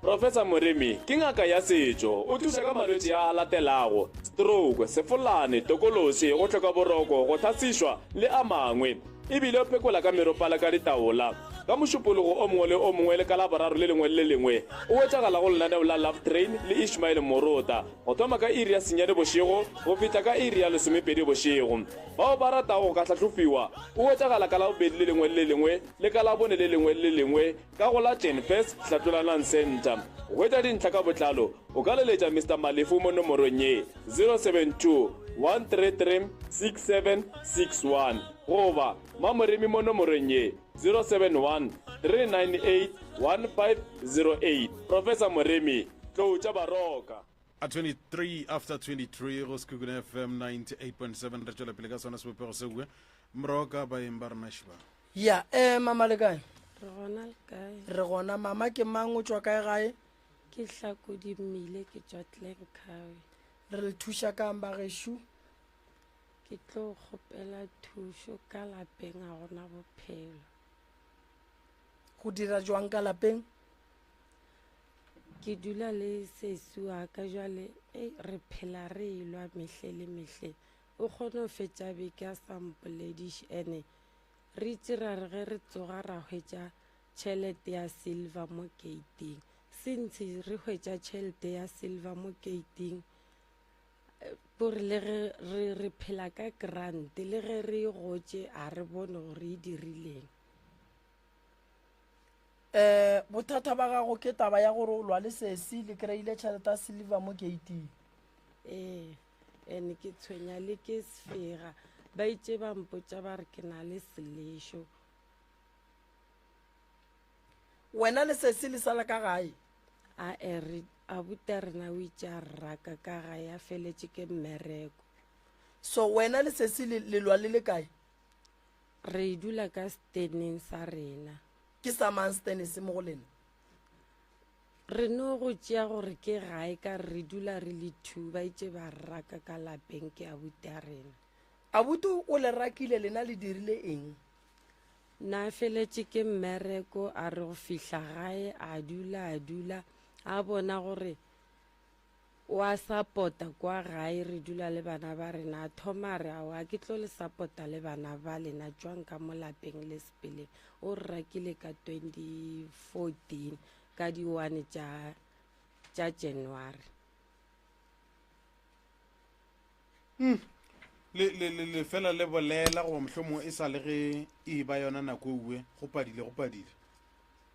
Professor Moremi ke ngaka ya setšo o thusa ka malwetse a latelago stroke sefolane tokolosi go tlhoka boroko go thasišwa le a mangwe ebile o phekola ka meropala ka ditaola ka mošupologo o mongwe le o mongwe le ka laboraro le lengwe le lengwe o wetšagala go lenaneo la Love Train le Ishmael Morota go thoma ka iri ya senyane bošego go fihla ka iri ya lesomepedi bošego bao ba ratago go ka tlhatlhofiwa o wetšagala ka labobedi le lengwe le lengwe le ka labone le lengwe le lengwe ka go la 10 First Hlatlolanang Center go etša dintlha ka botlalo o ka leletša Mr. Malefu mo nomorong ye 072 133 6761 goba Mamoremi mo nomorong ye 071 398 1508 Professor Moremi tloutša baroka a 23 after 23 go Sekhukhune FM 98.7 re tšwela pele ka sona sebopego seue moroka baeng ba rena šiba ya mama le kae re gona le kae re gona mama ke mang o tšwa kae gae ke Hlakodi Mmile ke tšwa Tlenkhawe re le thuša ka mbagešo ke tlo kgopela thušo ka lapeng a gona bophelo go dira jwang ka lapeng ke dula le sesi wa ka jwale re phela re ilwa mehle le mehle o kgone go fetša beke a sampolediše ene re itse ra re ge re tsoga ra hwetša tšhelete ya silver mo gating since re hwetša tšhelete ya silver mo gating gore le ge re phela ka grant le ge re gotše a re bone gore e dirileng bothata ba gago ke taba ya gore o lwa le sesi le kry-ile tšhelete ya silver mo gating ene ke tshwenya le ke sefega ba itse ba mpotša ba re ke na le selešo wena le sesi le sala ka gae abuti rena o itse a rraka ka gae a feletse ke mmereko. So wena le sesi le lwa le le kae? Re dula ka steneng sa rena. Ke sa mang stene se mo go lena? Re no go tšea gore ke gae ka re dula re le two ba itse ba rraka ka lapeng ke abuti a rena. Abuti o le rakile lena le dirile eng? Na feletse ke mmereko a re go fihla gae a dula a bona gore wa sapota kwa gae re dula le bana ba rena a thoma re a ke tlo le sapota le bana ba lena jwang ka mo lapeng le sepeleng. O re rakile ka 2014 ka di 1 tša January. le fela le bolela go mohlomong e sa le ge e ba yona nako uwe go padile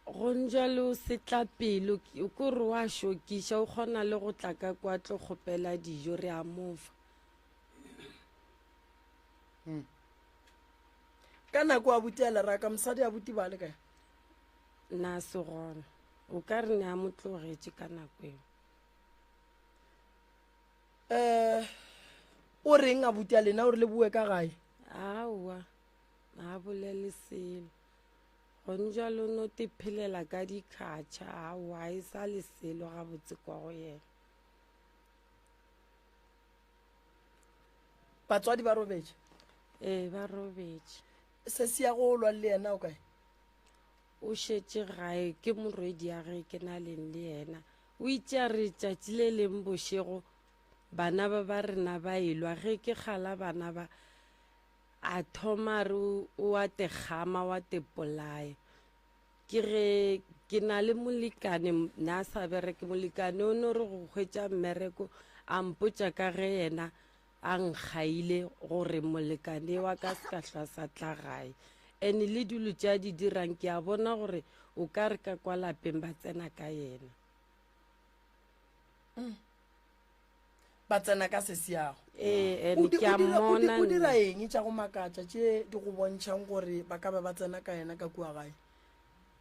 go njalo se tla pelo ko re wa shokiša o kgona le go tla ka kwa tlo kgopela dijo re a mofa. Ka nako abuti a leraka mosadi abuti ba le kae? Na se gona o ka re ne a mo tlogetše ka nako eo. O reng abuti a lena o re le bue ka gae? Aowa a bolele selo gone jalo no te phelela ka dikgatšha aowa e sa le selo gabotse kwa go yena. Batswadi ba robetše? Ee ba robetše. Se se ya go lwa le yena o kae? O šetše gae ke morwedi ya ge ke na leng le yena. O itše a re tšatši le leng bošego bana ba rena ba elwa ge ke kgala bana ba a thoma re o a te gama wa te polaya. Ke ge ke na le molekane na sa bereke molekane o no re go hwetša mmereko a mpotša ka ge yena a nkgaile gore molekane wa ka se ka hlwa sa tla gae. Ene le dilo tša di dirang ke a bona gore o ka re ka kwa lapeng ba tsena ka yena. Ba tsena ka sesi yago? Ene ke a mmona. O dira eng tša go makatša tše di go bontšhang gore ba ka ba tsena ka yena ka kua gae?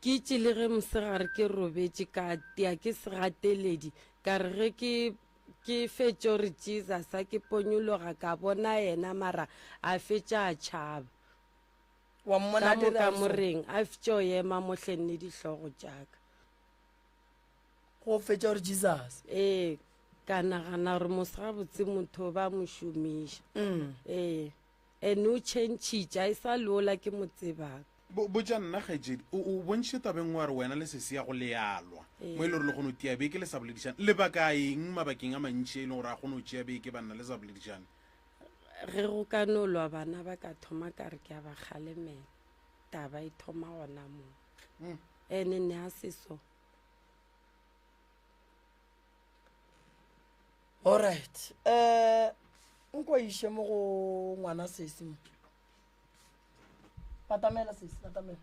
Ke itse le ge mosegare ke robetše ka tea ke segateledi ka re ge ke fetše gore Jesus a ke ponyologa ka bona yena mara a fetša a tšhaba. Wa mmona ka moka moreng a fetše o ema mohlenne dihlogo tšaka. Go fetša gore Jesus? Ka nagana gore mosegabotse motho ba mo šomiša. Ene o tšhentšhitša a e sa leola ke mo tsebang. Botša nna kgaetsedi o bontšhe tabeng wa re wena le sesi ya go lealwa mo e le gore le kgone o tia beke le sa boledišane lebaka eng mabakeng a mantši e le gore a kgone o tšea beke banna le sa boledišane? Ge go ka no lwa bana ba ka thoma ka re ke a ba kgalemela taba e thoma gona mo. Ene ne a se so. Alright. Nko iše mo go ngwana sesi mo. Patamela sesi, patamela.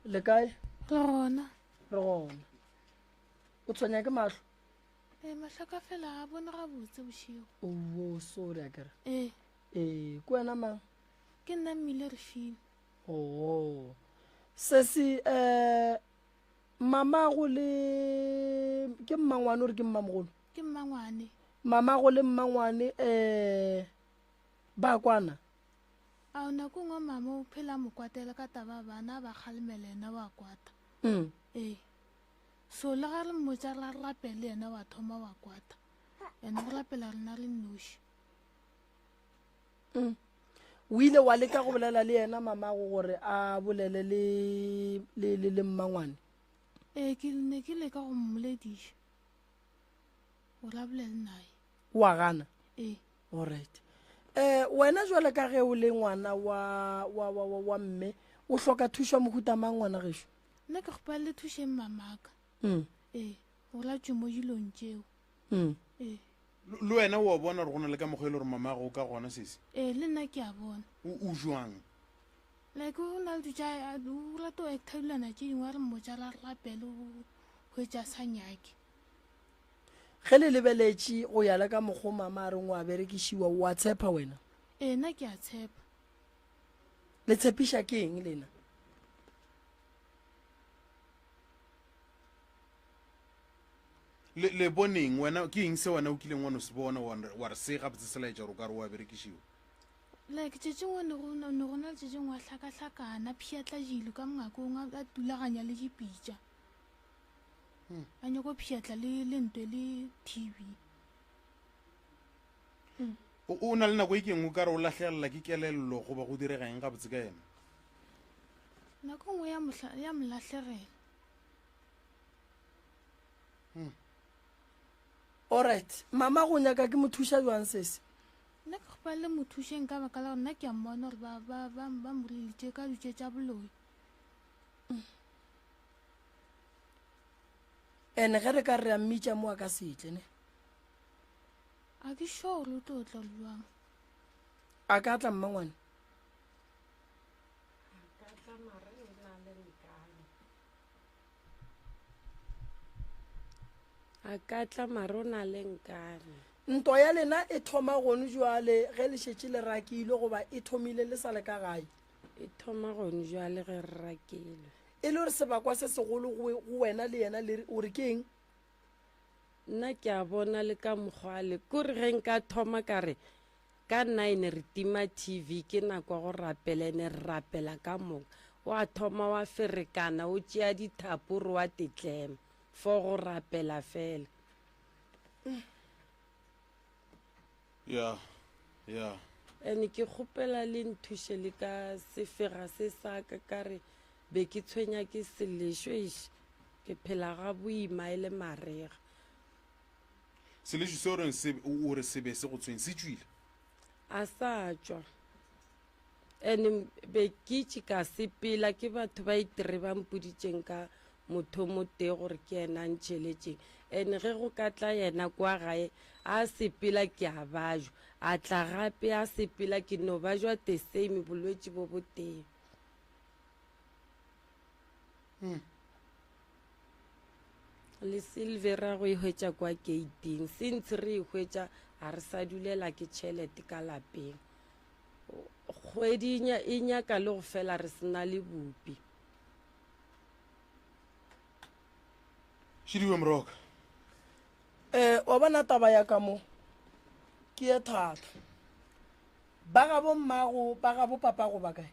Le kae? Re gona. Re gona. O tshwenya ke mahlo? Mahlo ka fela ga bone gabotse bošego. Oh, sorry a kere. Ke wena mang? Ke nna Mmile Refine. Oh. Sesi, mama go le ke mmangwane ore ke mmamogolo? Ke mmangwane. Mama go le mmangwane ba kwana? A nako ngwe mama o phela mokwatela ka taba bana ba kgalemela ena wa kwata. So le ga re mmotsa ra rapele ena wa thoma wa kwata. Ene go rapela rena le noši. O ile wa leka go bolela le ena mama go gore a bolele le mmangwane? Ke ne ke leka go mmolediša gore a bolele nae. Wa gana? Alright. Wena jwale ka ge o le ngwana wa mme o hloka thušo mohuta mang ngwana gešo? Nna ke gopa le thušeng mamaka. Gore a tšwe mo dilong tšeo. Le wena o a bona gore go na le ka mokgwa e le gore mama go ka gona sesi? Le nna ke a bona. O jwang? Like o na le tša o rata o actabilana tše dingwe a re mmotsa ra rapele go etša sa nyake. Ge le lebeletše go ya le ka mokgwa mama a reng wa berekišiwa wa tshepa wena? Nna ke a tshepa. le tshepiša ke eng lena le boneng wena ke eng se wena o kileng wana o se bona wa re se gabotse se laetša gore o ka re wa berekišiwa like tšetšengwe ne gona le tšetšengwe wa hlakahlakana phiatla jile ka mongakong a tulaganya le dipitša a nyako phiatla le ntwe le tv o na le nako e keng o ka re o latlhegelela ke kelello goba go direga eng gabotse ka ena nako nngwe ya molatlhegela alright mama go nyaka ke mothuša jwang sese nna ke gopa le mothušeng ka baka la gore nna ke a mmona gore ba moreleditše ka ditše tša boloi ene ge re ka re a mmitša mo a ka setle ne a ke sure le o tlo tla jwang a ka tla mmangwane a ka tla mare o na le nkane ntwa ya lena e thoma gone jwale ge le šetše le rakile goba e thomile le sa le ka gae e thoma gone jwale ge re rakile e le gore sebakwa se segolo go wena le yena o re ke eng nna ke a bona le ka mokgwale kore ge nka thoma ka re ka 9 re tima tv ke nako go rapela ene re rapela ka moka wa thoma wa ferekana o tšea dithapo re wa tetlema fo go rapela fela ya ene ke kgopela le nthuše le ka sefega se sa ka re be ke tshwenya ke selešo ke phela ga boima e le marega selešo se o re sebe se go tshweng se tswile a sa tšwa ene be ke itše ka sepela ke batho ba itere ba mpoditšeng ka motho mo tee gore ke yena ntšheletšeng ene ge go ka tla yena kwa gae a sepela ke a bajwa a tla gape a sepela ke no bajwa the same bolwetši bo boteng le silvera go e hwetša kwa gating since re e hwetša a re sa dulela ke tšhelete ka lapeng kgwedi e nyaka le go fela re sena le bupi šediwe moroka wa bona taba ya ka mo ke ye thata ba ga bo mmago ba ga bo papago ba kae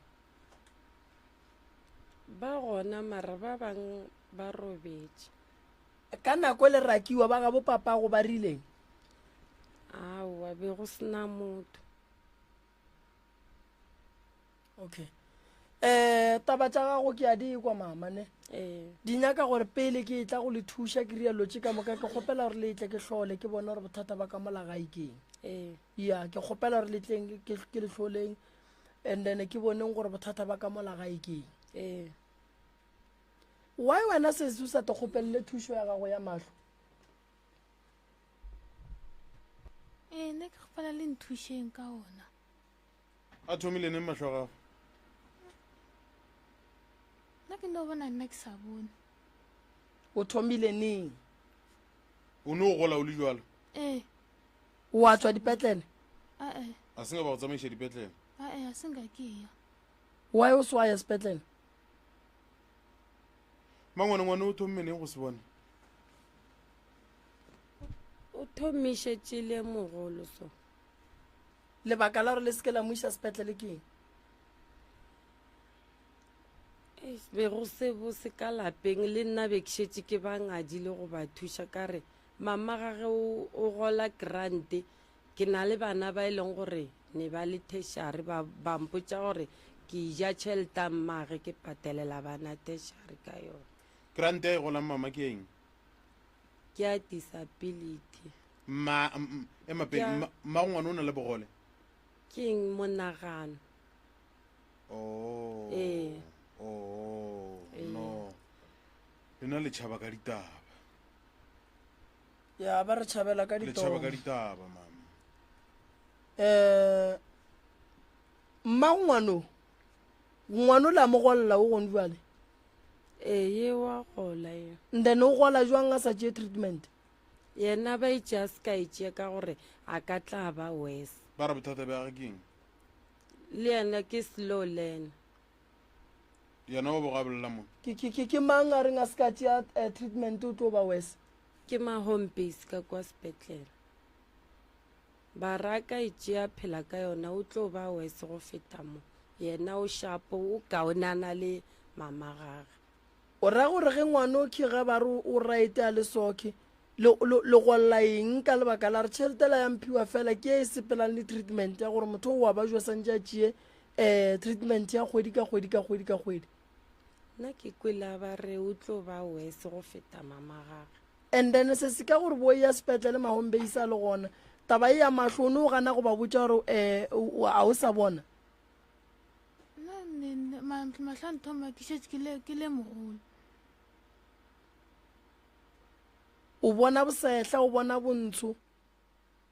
ba gona mara ba bang ba robetše ka nako le rakiwa ba ga bo papago ba rileng aowa be go sena motho okay taba tša gago ke a di kwa mama ne di nyaka gore pele ke tla go le thuša ke ria lotse ka moka ke kgopela gore le tle ke tlhole ke bona gore bothata ba ka molagae keng ya ke kgopela gore le tleng ke le tlholeng and then ke boneng gore bothata ba ka molagae keng why wena sese o sa te kgopelele thušo ya gago ya mahlo nne ke kgopela le nthušeng ka ona a thomile neng mahlo a gago nna ke no bona nna ke sa bone o thomile neng o ne o gola o le jalo wa tswa dipetlele a senga ba go tsamaiša dipetlele a senga ke ya why o swaya sepetlele ngwane o thomme neng go se bone o thomišetše le mogolo so lebaka la gore le seke la mo isa sepetlele ke eng be go se bose ka lapeng le nna be ke šetše ke ba ngadile go ba thuša ka re mama gage o gola grante ke na le bana ba e leng gore ne ba le tertiary ba mpotša gore ke ja tšhelete mmage ke patelela bana tertiary ka yone grante ya e golang mama ke eng ke a disability emapedi mma ngwane o na le bogole ke eng monagano no lena le tšhaba ka ditaba ya ba re tšhabela ka le tšhaba ka ditaba mama mma ngwano la mogolla o gone jwale ye wa gola ye then o gola jwang a sa tšee treatment yena ba itše a se ka itšea ka gore a ka tla ba wes ba ra bothata ba gake eng le yena ke slow learner yena o bogabolela mo ke mang a reng a seka tšea treatment o tlo ba wes ke ma-home base ka kwa sepetlele baraka e tšea phela ka yona o tlo ba wese go feta mo yena o shapo o kaonana le mama gage o raya gore ge ngwane o kge ba re o right a le soke le golla eng ka lebaka la re tšheletela ya mphiwa fela ke e sepelang le treatment ya gore motho o wa ba jwa santse a tšee treatment ya kgwedi ka kgwedi ka kgwedi ka kgwedi nna ke kwela ba re o tlo ba wese go feta mama gage and then se se ka gore bo ya sepetlele ma-home base a le gona taba e ya mahlone o gana go ba botsa gore a o sa bona matlhano thoma ke šetse ke le mogolo o bona bosetla o bona bontsho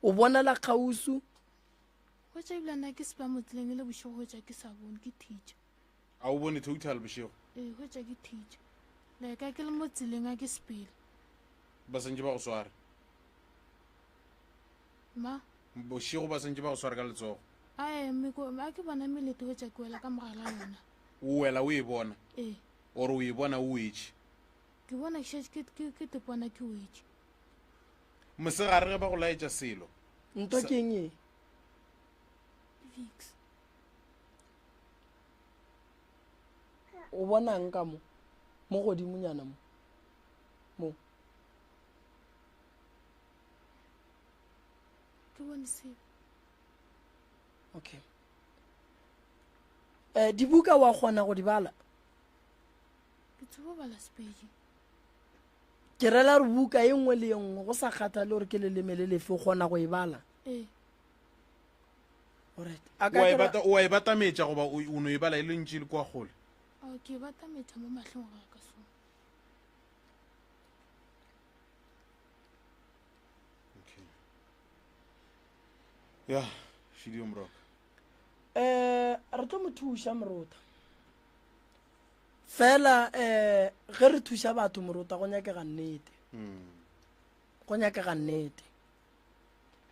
o bona la kgausu go tša ebilana ke sepa motseleng e le bošego go tša ke sa bone ke teacher a o bone total bošego ee go tša ke teacher like a ke le mo tseleng a ke sepele ba sentse ba go sware ma bošego ba sentse ba go sware ka letsogo a ke bona melete go tša ke wela ka mogala yona o wela o e bona ee ore o e bona o wetse ke bona ke tepona ke wetse mosegare ge ba go laetša selo nto ke eng e Vicks o bonang ka mo godimonyana mo ke bone seo okay dibuka wa kgona go di bala ke tsebo bala Sepedi ke rela re buka e nngwe le e nngwe go sa kgatha le gore ke leleme le lefe o kgona go e bala ee wa e batametša goba o no e bala e le ntši le kwa kgole ke batametša mo matlhong ga ka sone ya šidio moroka re tlo mo thuša morota fela ge re thuša batho morota go nyakega nnete go nyakega nnete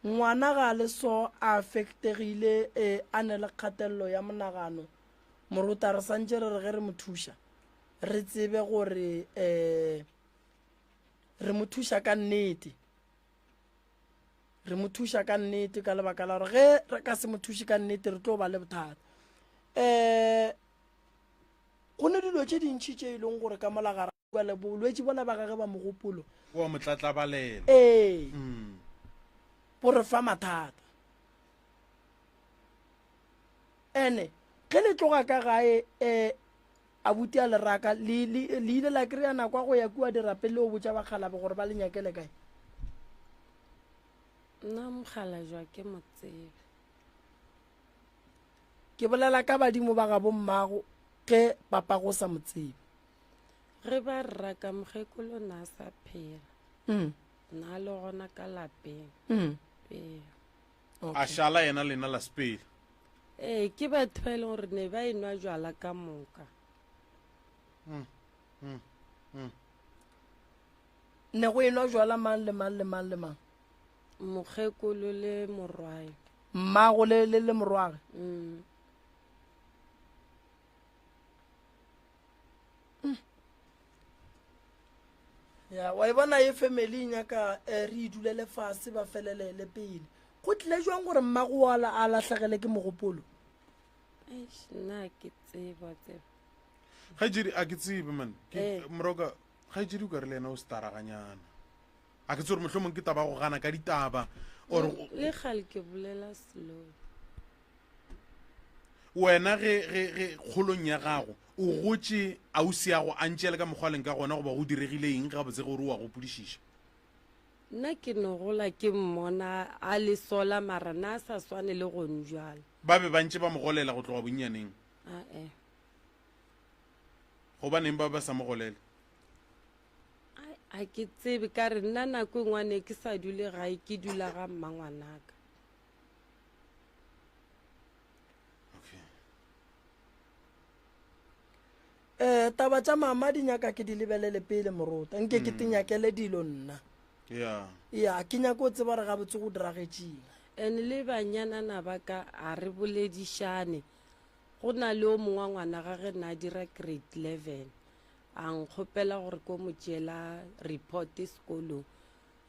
ngwana ga le so a affectegile a ne le kgatelelo ya monagano morota re santse re re ge re mo thuša re tsebe gore re mo thuša ka nnete re mo thuša ka nnete ka lebaka la gore ge re ka se mo thuše ka nnete re tlo ba le bothata go ne dilo tše dintšhi tše e leng gore ka molagara le bolwetse bola ba gage ba mogopolo wa motlatlabalela ee bo re fa mathata ene ge le tloga ka gae abuti a leraka le ile la kry-a nakwa go ya kua dirape le o botsa bakgalabe gore ba le nyakele kae nna mogala jwa ke motsebe ke bolela ka badimo ba ga bommago ge papa go sa motsebe ge ba rra ka mogekolo na a sa phela na le gona ka lapeng a šala yena lena la Sepedi ee ke batho ba e leng gore ne ba enwa jwala ka moka ne go enwa jwala mang le mang le mang le mang mogekolo le morwae mmago le morwage ya wa e bona e family nyaka re idulele fase ba felelele pele go tlile jwang gore mmago a latlhagele ke mogopolo nna ke tseba ga jiri a ke tsebe man moroka ga jiri o ka re le ena o staraganyana a ke tsore mohlomong ke taba go gana ka ditaba le gale ke bolela slow wena ge kgolong ya gago o gotse ausi yago a ntšele ka mokgwaleng ka gona goba go diregile eng ga botse gore wa go podišiša nna ke nogola ke mmona a le sola mara na a sa swane le gone jwale ba be bantše ba mogolela go tloga bonnyaneng gobaneng ba sa mogolele a ke tsebe ka re nna nako ngwane ke sa dule gae ke dula ga mmangwanaka taba tša mama di nyaka ke di lebelele pele morota nke ke tinyakele dilo nna ya ke nyaka o tseba re ga botse go diragetšeng and le banyanana ba ka a re boledišane go na le o mongwe wa ngwana gage na dira grade 11 a nkgopela gore ko mo tšeela report sekolong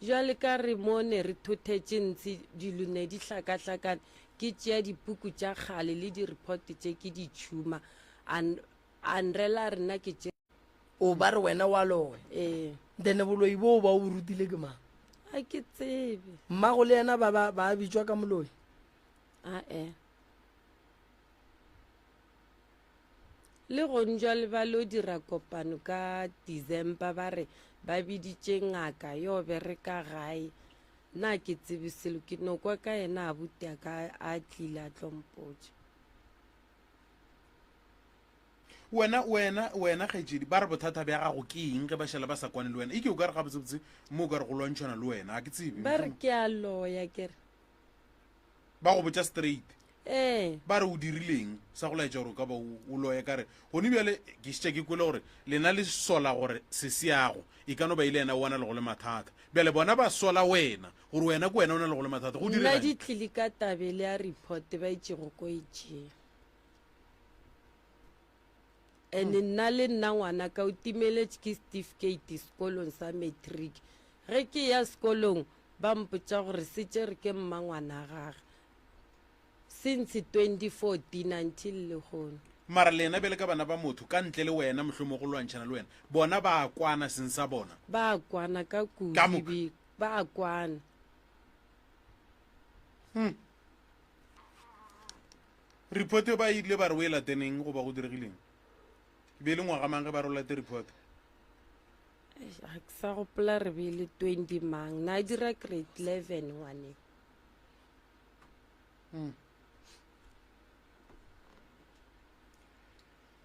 jwale ka re mone re thothetše ntse dilone di hlakahlakane ke tšea dipuku tša kgale le di-report tše ke di tšhuma unrela rena ke tše o ba re wena wa loe then boloi bo ba o rutile ke mang a ke tsebe mmago le yena ba bitswa ka moloi le gonjwa le ba lo dira kopano ka December ba re ba biditše ngaka yo bereka gae na ke tsebe selo ke no kwa ka yena a butea ka a tlile a tlompotše wena kgaetšedi ba re bothata bja gago ke eng ge ba šala ba sa kwane le wena e ke o ka re gabotsebotse mo o ka re go lwantšhwana le wena a ke tsebe ba re ke a loya kere ba go botša straight ba re o dirileng sa go laetša gore o ka ba o loya ka re gone bjale ke šitša ke kwele gore lena le sola gore se seago e ka no ba ile ena o wana le go le mathata bjale bona ba sola wena gore wena ke wena o na le go le mathata go nna di tlile ka tabele ya report ba itše go ko itšea and nna le nna ngwana ka o timeletše ke certificate sekolong sa matric ge ke ya sekolong ba mpotša gore se tšere ke mma ngwana gage since 2014 until le gone mara lena bele ka bana ba motho ka ntle le wena mohlomong go lwantšhana le wena bona ba kwana seng sa bona ba kwana ka kudu ba kwana report ba ile ba re o e lateneng go ba go diregileng be le ngwaga mang ge ba rola te report ga ke sa gopola re be le 20 mang na dira grade 11 ngwane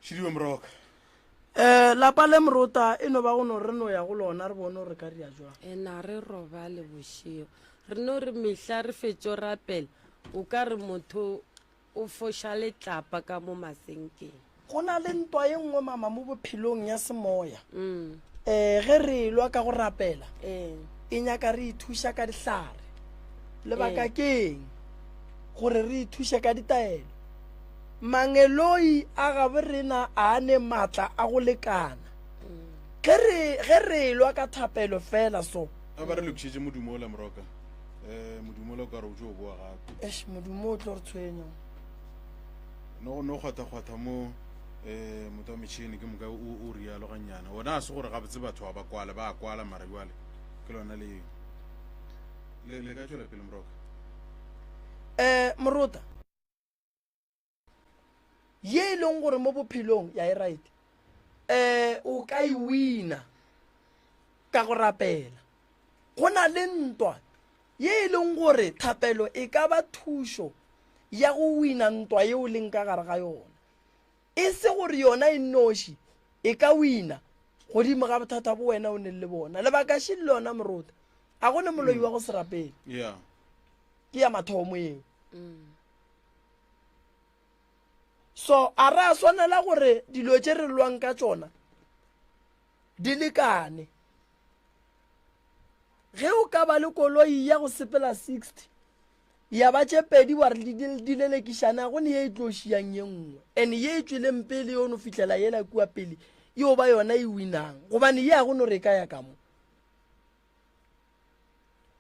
Shiriwe Mroka lapa le Mrota e no ba go no re no ya go lona re bone re ka ria jwa na re roba le bošego re no re mehla re fetšo rapela o ka re motho o foša letlapa ka mo masenkeng go na le ntwa e nngwe mama mo bophelong ya semoya ge re lwa ka go rapela e nyaka re ithuša ka dihlare lebaka keng gore re ithuše ka ditaelo mangeloi a gabe rena a ane maatla a go lekana ge re lwa ka thapelo fela so a ba re lekšitše modumo o la Mroka modumo o la ka re o tšo o boa gape modumo o tlo re tshwenya no kgwatha mo motho wa metšhini ke moka o rialo ganyana ona a se gore gabotse batho ba kwala ba kwala mara jwale ke lona le ka tšwela pele Mroka Mrota ye e leng gore mo bophelong ya e right o ka e wina ka go rapela go na le ntwa ye e leng gore thapelo e ka ba thušo ya go wina ntwa ye o leng ka gare ga yona e se gore yona e noši e ka wina godimo ga bothata bo wena o ne le bona lebaka še le lona Mrota a gone moloi wa go se rapela ke ya mathomo eo so a re a swanela gore dilo tše re lwang ka tšona di lekane ge o ka ba le koloi ya go sepela 60 ya ba tše pedi wa re di lelekišana go ne ye e tlošiang ye nngwe and ye e tswileng pele yo no fihlela yela kua pele yo ba yona e winang gobane ye a go no re ka ya ka mo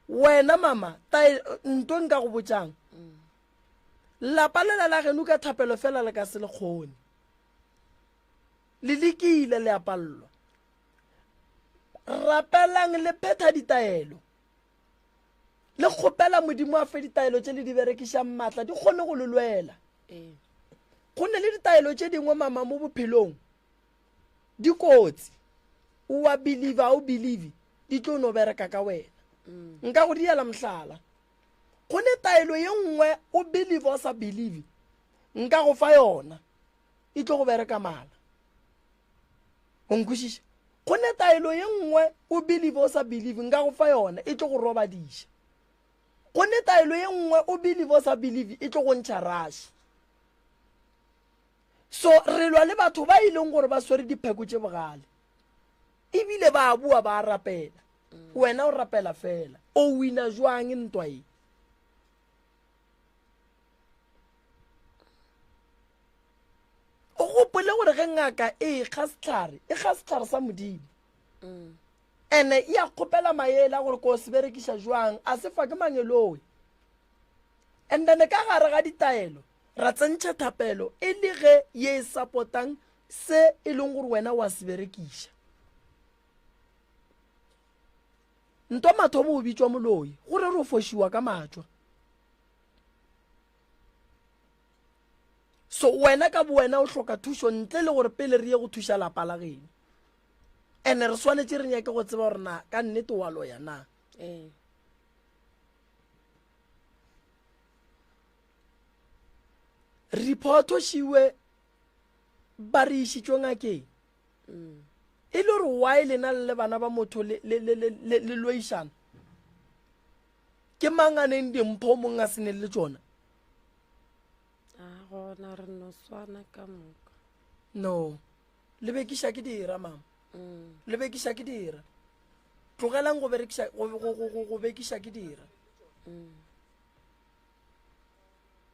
wena mama nto nka go botšang lapa lela la geno ka thapelo fela le ka se le kgone le lekile le apallwa rapelang le phetha ditaelo le kgopela modimo a fe ditaelo tše le di berekišang maatla di kgone go lelwela go ne le ditaelo tše dingwe mama mo bophelong di kotsi o a believe a o believe di tlo no bereka ka wena nka go diela mohlala go ne taelo ye nngwe o believe o sa believe nka go fa yona e tlo go bereka mala o nkwešiša go ne taelo ye nngwe o believe o sa believe nka go fa yona e tlo go robadiša go ne taelo ye nngwe o believe o sa believe e tlo go ntšha raši so re lwa le batho ba ileng gore ba swere dipheko tše bogale ebile ba bua ba rapela wena o rapela fela o wina jwang ntwa e o gopole gore ge ngaka e ga setlhare sa modimo ene e a kgopela maele a gore ko se berekiša jwang a se fa ke mangeloe and then ka gare ga ditaelo ra tsentšha thapelo e le ge ye e supportang se e leng gore wena wa se berekiša ntwa mathomo o bitswa moloi gore re o fošiwa ka matšwa so wena ka bowena o hloka thušo ntle le gore pele re ye go thuša lapa la geno ene re swanetse re nyake go tseba gore na ka nnete wa loya na report-o šiwe ba re išitšwe ngakeng e le gore why lena le bana ba motho le loišana ke manganeng dimpho mong a sene le tsona gona re no swana ka moka no le bekiša ke dira mama le bekiša ke dira tlogelang go bekiša ke dira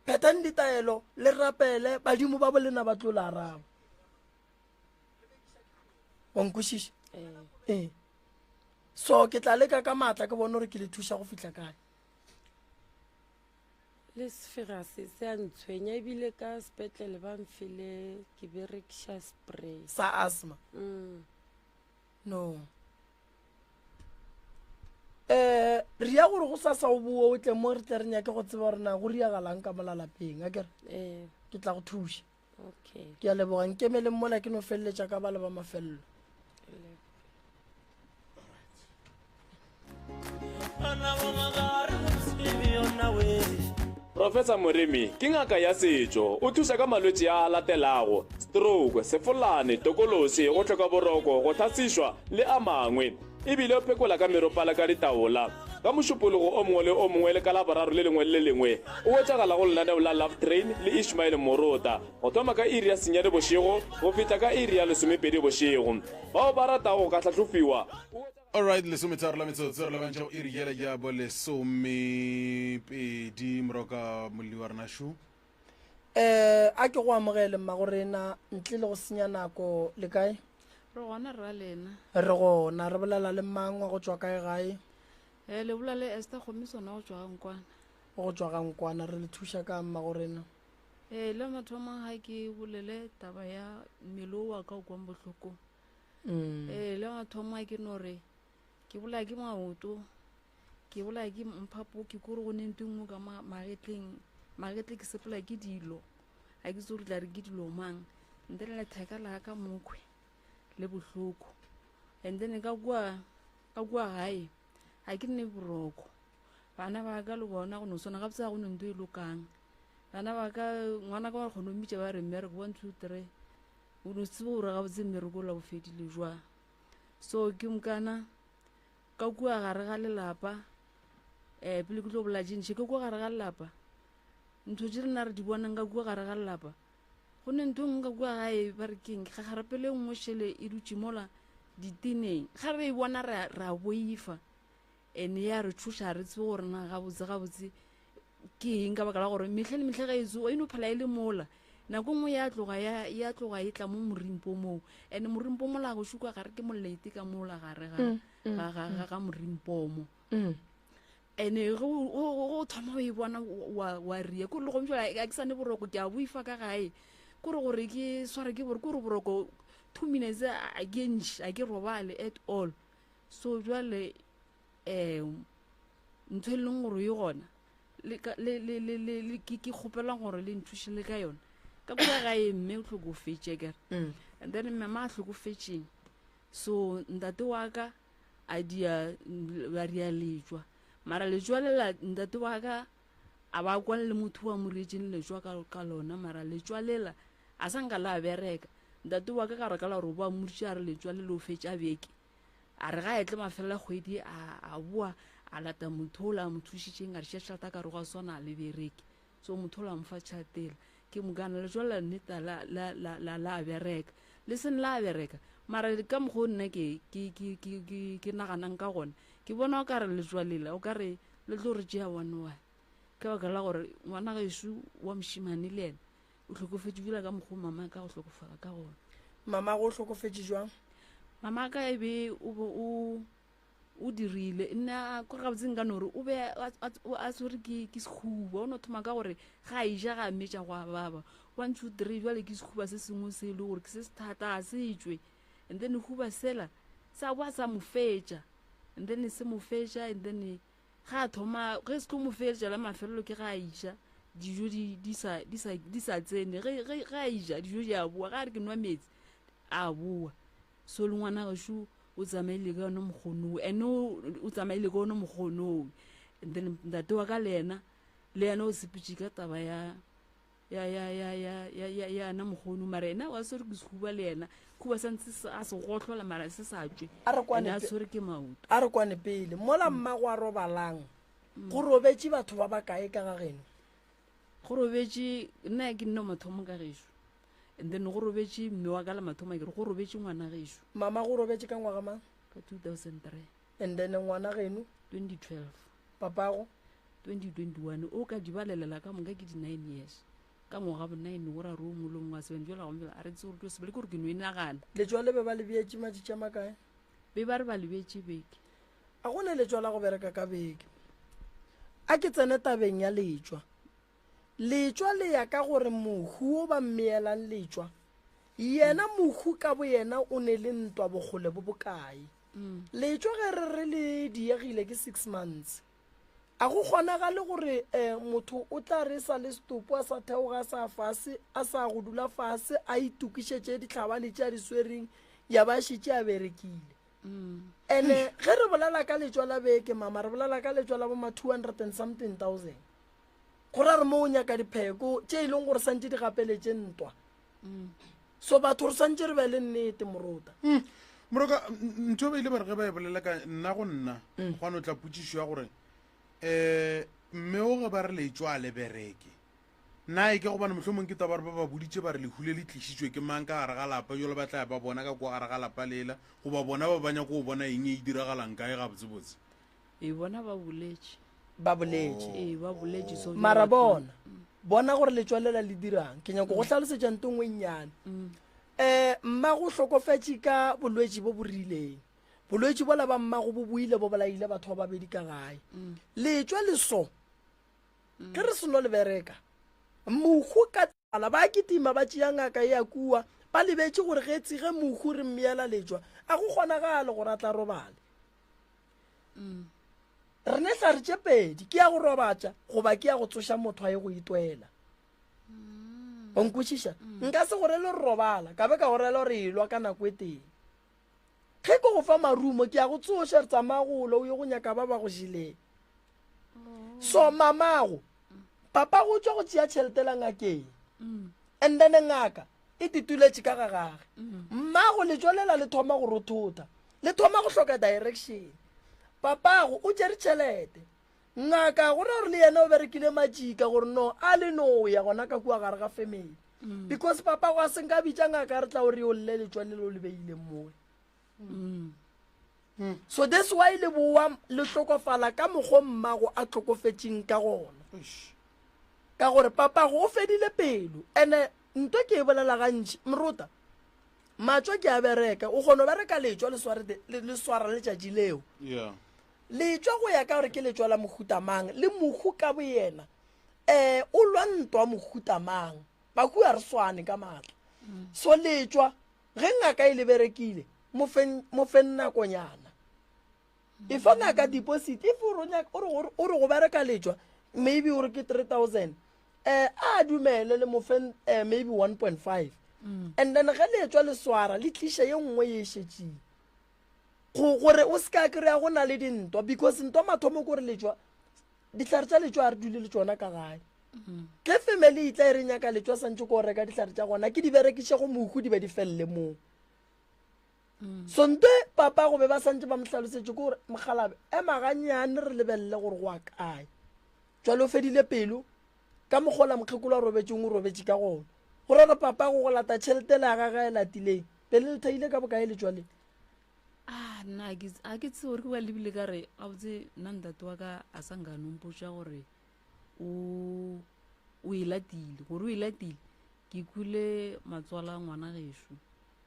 phetang ditaelo le rapele badimo ba bolena ba tlo la araba wa nkwešiša so ke tla leka ka maatla ke bone gore ke le thuša go fitlha kae le sefega se a ntshwenya ebile ka sepetlele ba mfile ke berekiša spray sa asthma no re ya gore go sa o bua o tle mo re tle re nyake go tseba gore na go riagalang ka molalapeng a kere ke tla go thuša ke a leboga nkemeleng mola ke no feleletša ka bale ba mafelelo Professor Moremi ke ngaka ya setšo o thusa ka malwetse a latelago stroke sefolane tokolosi go tlhoka boroko go thasišwa le a mangwe ebile o phekola ka meropala ka ditaola ka mošupologo o mongwe le o mongwe le ka laboraro le lengwe le lengwe o wetšagala go lenaneo la love train le Ishmael Morota go thoma ka iri ya senyane bošego go feta ka iri ya lesomepedi bošego bao ba ratago ka tlhatlhofiwa alright lesometharo la metsotso re lebantšha go iri yela ya bo lesomepedi moroka molli wa rena shu a ke go amogele mmagorena ntle le go senya nako le kae re gona ra lena re gona re bolela le mangwa go tswa kae gae le bola le Esther Khomisona go tswa gankwana go tswa gankwana re le thuša ka mmagorena le mathomo ga ke bolele taba ya mmelo wa ka o kwang bohloko le mathomo a ke nore ke bola ke maoto ke bola ke mphapo ke kore go neng tengwe ka magetle ke sepela ke dilo a ke tsore tla re ke dilo mang ntle le theka la ka mokwe le bohloko and then ka kwa gae a ke nne boroko bana ba ka le bona go no sona ga botsa go neng do e lokang bana ba ka ngwana ka ba kgone mmitša ba re mmereko 1 2 3 o no tsebo gore ga botse mmereko la bo fedile jwa so ke mokana ka kua gare ga lelapa pele ke tlo bola dintšhe ke kua gare ga lelapa ntho tse re na re di bonang ka kua gare ga lelapa go ne ntho nngwe ka kua gae ba re keng ga garapele nngwe šele e dutše mola diteneng ga re e bona re a boifa ene ya re thuša re tsebe gore na gabotse ke eng ka baka la gore metlhe le metlhe ga etso e no phela e le mola nako nngwe ya tloga e tla mo morimpo moo ene morimpo mola go šuka gare ke moleite ka mola gare ga morimpo mo ene go thoma o e bona wa ria kore le gomšola a ke sane boroko ke a boifa ka gae kore gore ke sware ke bore kore boroko 2 minutes a ke robale at all so jwale ntho e leng gore e gona ke kgopelang gore le nthuše le ka yona ka kua gae mme o tlhokofetse kere and then mama a tlhokofetseng so ntate wa ka a ria lejwa mara lejwa lela ntate wa ka a ba kwane le motho wa moreetseng lejwa ka lona mara lejwa lela a sa nka la bereka ntate wa ka ka re ka la gore o boa moditše a re lejwa le le o fetša beke a re ga etle mafelela kgwedi a boa a lata motho o la mo thušitšeng a re šešata ka re go a swana le bereke so motho o la mfa tšhatela ke mokana le jwala nneta la bereka le sene la bereka mara ka mokgwa o nna ke naganang ka gona ke bona o ka re le jwalela o ka re le tlo re tšea one ka baka la gore ngwana gaešo wa mošimane le ene o tlhokofetse jula ka mokgwa mama ka go tlhokofala ka gona. Mama go tlhokofetse jwang? Mama ka ebe o dirile nna go ga botseng ka nore o be a tsore ke sekhuba o no thoma ka gore ga ija ga metša go baba 1 2 3 jwale ke sekhuba se sengwe se le gore ke se thata a se tswe and then huba sela sa bua sa mo fetša and then se mo fetša and then ga thoma ge se tlo mo fetša la mafelelo ke ga ija dijo di sa tsene ge ga ija dijo di a bua ga re ke nwa metsi a bua so le ngwana ga shu o tsamaile ka no moghono o tsamaile ka no moghono and then ntate wa ka le yena o sepitše ka taba ya na moghono mara ena wa sore ke sekhuba le yena khuba santse a se gotlhola mara se sa tswe a sore ke maoto a re kwane pele mola mmago a robalang go robetse batho ba ba kae ka ga geno? Go robetse nna ke nne mathomo ka gešo and then go robetse mme wa ka la mathomo ke re go robetse ngwana gešo. Mama go robetse ka ngwaga mang? Ka 2003 and then ngwana geno 2012. Papa go 2021 o ka dibalelela ka monga ke di 9 years ka ngwaga bo 9 go ra ro molong wa 7 jola go a re tse gore se bele gore ke no inagana le jwa le be ba le bietse matšitša makae be ba re ba le bietse beke a gone le jwa la go bereka ka beke a ke tsene tabeng ya lejwa le ya ka gore mohu o ba mmeelang lejwa yena mohu ka bo yena o ne le ntwa bogole bo bokae lejwa ge re le diegile ke 6 months a go kgonagale gore motho o tla re sa le stopo a sa theoga sa fase a sa go dula fase a itukišetše ditlhabane tša di swereng ya ba šitše a berekile ene ge re bolela ka lejwa la beke mama re bolela ka lejwa la bo ma 200 and something thousand go ra re mo o nyaka dipheko tše e leng gore santse di gapeletše ntwa so batho re santse re be le nnete moruta moroka ntho ba ile ba re ge ba e bolela ka nna go nna gwane o tla potsišwa gore mme o ge ba re letswa a le bereke nna e ke go bana mohlomong ke taba re ba ba boditše ba re lehule le tlišitšwe ke mang ka gare ga lapa jalo ba tla ba bona ka kwa gare ga lapa lela goba bona ba banya ko go bona eng e diragalang kae ga botsebotse e bona ba boletše so mara bona gore letswa lela le dirang ke nyako go tlhalosetša nto ngwe nnyane mma go hlokofetše ka bolwetši bo bo rileng bolwetši bola ba mmago bo buile bo bolaile batho ba babedi ka gae letswa leso ke re seno le bereka mohu ka tsala ba ketima ba tšea ngaka ya kua ba lebetse gore ge tsige mohu re mmeela letswa a go kgonagale gore a tla robale re ne tla re tše pedi ke ya go robatša goba ke ya go tsoša motho a ye go itwela o nkwešiša nka se gore le robala ka be ka gorela gore elwa ka nako e teng ge ke go fa marumo ke ya go tsoša re tsamaya golo o ye go nyaka ba ba go jeleng so mamago papa go tswa go tšea tšheletela ngakeng and then ngaka e tituletše ka gagage mmago letswalela le thoma go rothota le thoma go hloka direction papago o tšere tšhelete ngaka gore gore le yena o berekile matšika gore no a le no ya gona ka kua gare ga family because papa go a senka bitša ngaka re tla gore o lle letswalelo le beile moe so that's why le boa le tlokofala ka mokgwa mmago a tlokofetšeng ka gona ka gore papa go fedile pelo ene nto ke e bolela gantši moruta matswa ke a bereka o kgona bereka letswa le swara letšatši leo letswa go ya ka gore ke letswa la mohutamang le mohu ka bo yena o lwa ntwa mohutamang bakua re swane ka maatla so letswa ge ngaka e le berekile mo fe nakonyana e fa ngaka deposit if o re go bereka letswa maybe o re ke 3000 a dumele le mo fe maybe 1.5 and then ge letswa le swara le tliša ye nngwe ye šetšeng gore o se ka kry-a go na le dintwa because ntwa mathomo kore letswa ditlhare tša letswa a re dule le tsona ka gae ge family e tla e re nyaka letswa santse ko reka ditlhare tša gona ke di berekiše go mohu di be di felele moo so nte papa go be ba santse ba mohlalosetše ko gore mogalabe maganyane re lebelele gore go a kae jwale o fedile pelo ka mokgola mokgekolo a robetseng o robetse ka gona gore re papa go lata tšhelete le a gaga e latileng pele le thaile ka bokae letswa le nna a ke tse gore ke ba lebile ka re a botse nna ntate wa ka a sa nkanompotša gore o e latile gore o e latile ke kule matswala a ngwana gešo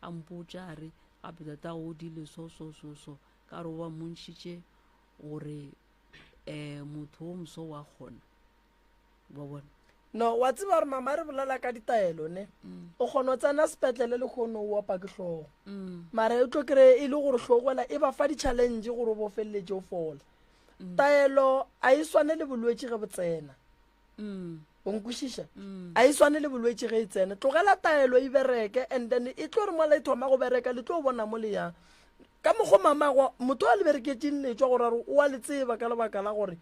a mpotša a re gape tata go dile so ka re wa montšhitše gore motho o moso wa kgona wa bona no wa tseba gore mama re bolela ka ditaelo ne o kgona o tsena sepetlele le kgone o opa ke tlhogo mara e tlo kry e le gore tlhogoela e ba fa di-challenge gore o bo feleletse o fola taelo a e swane le bolwetse ge bo tsena o nkwešiša a e swane le bolwetse ge e tsena tlogela taelo e bereke and then e tlo re mola e thoma go bereka le tlo o bona mo le yang ka mokgo mamago motho a le bereketseng letswa gore o a le tseba ka lebaka la gore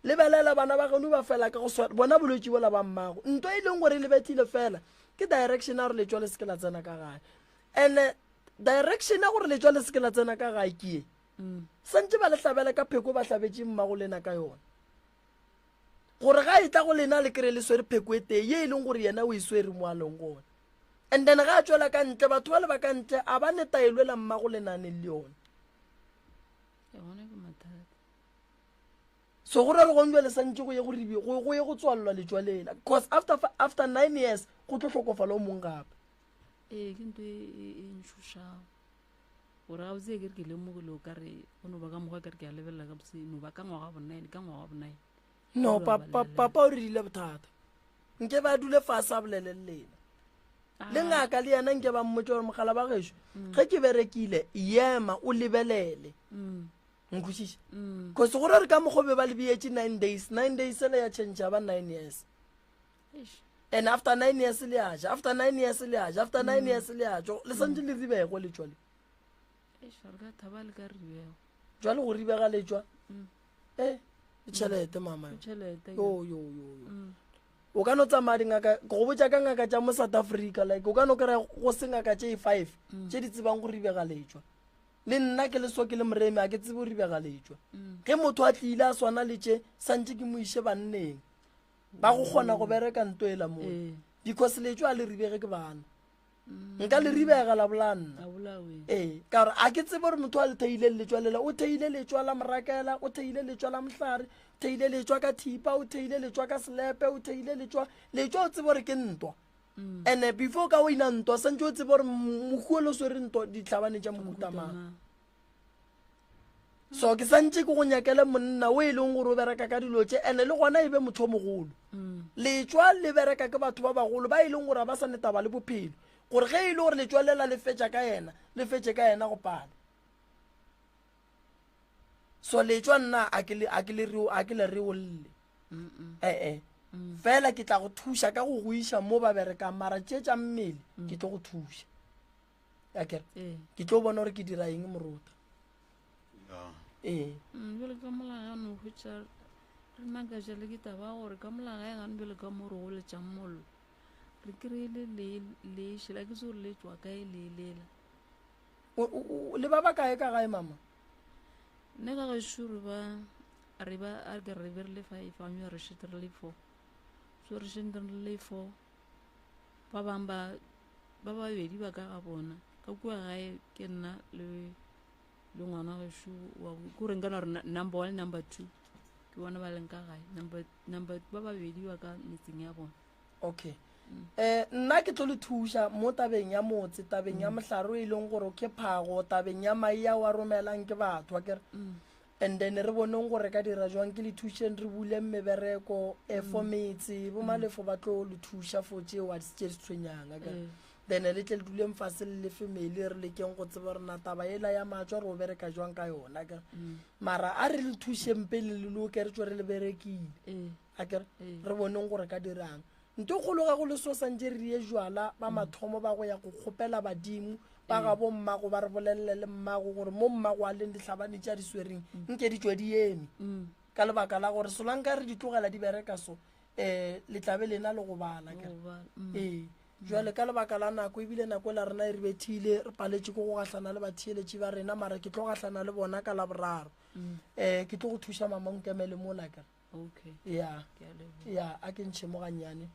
lebelela bana ba geno ba fela ka go bona bolwetse bola ba mmago ntho e leng gore le betile fela ke direction ya gore letswa le seke la tsena ka gae and direction ya gore letswa le seke la tsena ka gae ke e santse ba le tlabele ka pheko ba tlabetse mmago lena ka yona gore ga e tla go lena le kry le swere pheko e tee ye e leng gore yena o e swere mo a leng gone and then ga a tswela ka ntle batho ba le ba ka ntle a ba ne taelwela mmago lenaneng le yone so go ra re gongwe le santse go ye go tswalelwa letswa lela because after 9 years go tlo tlhokofala o mong gape ke nto e ntšhošago gore ga botse ke re ke lemogile o ka re o no ba ka mokgwa kere ke a lebelela ka bose no ba ka ngwaga bonine no papa o re dile bothata nke ba dule fase a bolelelena le ngaka le yena nke ba mmotse gore mogala ba gešo ge ke berekile yema o lebelele nkwešiša cause gore re ka mokgobe ba le beetse 9 days ele ya change ba 9 years and after 9 years le aja after 9 years le aja after 9 years le aja le santse le ribego letswa le jwale go ribega letswa tšhelete mama yo o ka no tsamaya dingaka go botsa ka ngaka tša mo South Africa like o ka no kry go se ngaka tše 5 tše di tsebang go ribega letswa le nna ke le so ke le moremi a ke tsebe go ribega letswa ge motho a tlile a swana le tše santse ke mo ishe banneng ba go kgona go bereka nto ela mo because letswa a le ribege ke bana nka le ribega la bolanna ka gore a ke tsebe gore motho a le theile letswa lela o theile letswa la morakela o theile letswa la mohlare o theile letswa ka thipa o theile letswa ka selepe o theile letswa o tsebe gore ke ntwa and before ka o ina ntwa santse o tsebe gore mohuelo swere ntwa ditlhabane tša mohutamang so ke santse ke go nyakele monna o e leng gore o bereka ka dilo tše and le gona e be motho o mogolo letswa le bereka ke batho ba bagolo ba e leng gore ba sa netaba le bophelo gore ge e le gore letswa lela le fetša ka yena le fetše ka yena go pala so letswa nna a ke le re olle fela ke tla go thuša ka go go iša mo ba berekang mara tše tša mmele ke tlo go thuša akere ke tlo bona gore ke dira eng moruta bjale ka molagano hwetša re nakajale ke taba gore ka molagaegane bjale ka mo re go letšang mollo re kry-ile le šela ke se gore le tswa kae le lela le ba ba kae ka gae mama nne ka gešo re be re le 5 a meo re šete re le 4 so re šente re le 4 ba bang ba babedi ba ka ga bona ka kua gae ke nna le ngwana gešo ko reng kana gore number 1 number 2 ke bona ba leng ka gae number ba babedi ba ka metseng ya bona okay nna ke tlo le thuša mo tabeng ya motse tabeng ya mohlaro e leng gore ke phago tabeng ya maia wa romelang ke batho akere and then re boneng gore ka dira jwang ke le thušeng re bule mebereko for metse bo malefo ba tlo le thuša for tšeo a tše di tshwenyang akere then le tle le duleng fase le family re lekeng go tseba rena taba ela ya matswa re o bereka jwang ka yona akere mara a re le thušeng pele le lo ke re tswe re le berekile akere re boneng gore ka dirang nto kgolo ga go le so santse re ye jwala ba mathomo ba go ya go kgopela badimo ba ga bo mmago ba re bolelele le mmago gore mo mmago a leng ditlhabane tša di swereng nke di tswa di eme ka lebaka la gore solanka re di tlogela di bereka so le tlabe lena le go bala jwale ka lebaka la nako ebile nako la rena e re bethile re paletse ko go gahlana le batheeletši ba rena mara ke tlo gahlana le bona ka la boraro ke tlo go thuša mama nkemele mo la kere okay ya a ke ntšhe mo gannyane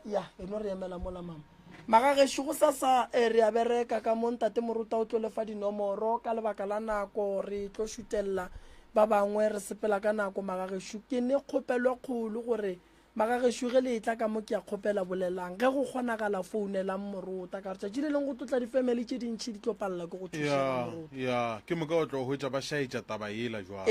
ya eno re emela mola mama magagešo go sasa re a bereka ka mo ntate moruta o tlo lefa dinomoro ka lebaka la nako re tlo šutelela ba bangwe re sepela ka nako magagešo ke ne kgopelwa kgolo gore magagešo ge le tla ka mo ke a kgopela bolelang ge go kgonagala founelang morota ka re tšatši le leng go tlotla difamily tše dintšhi di tlo palela ke go thuša morota ya ke moka o tlo go hwetša ba šaetša taba ela jwang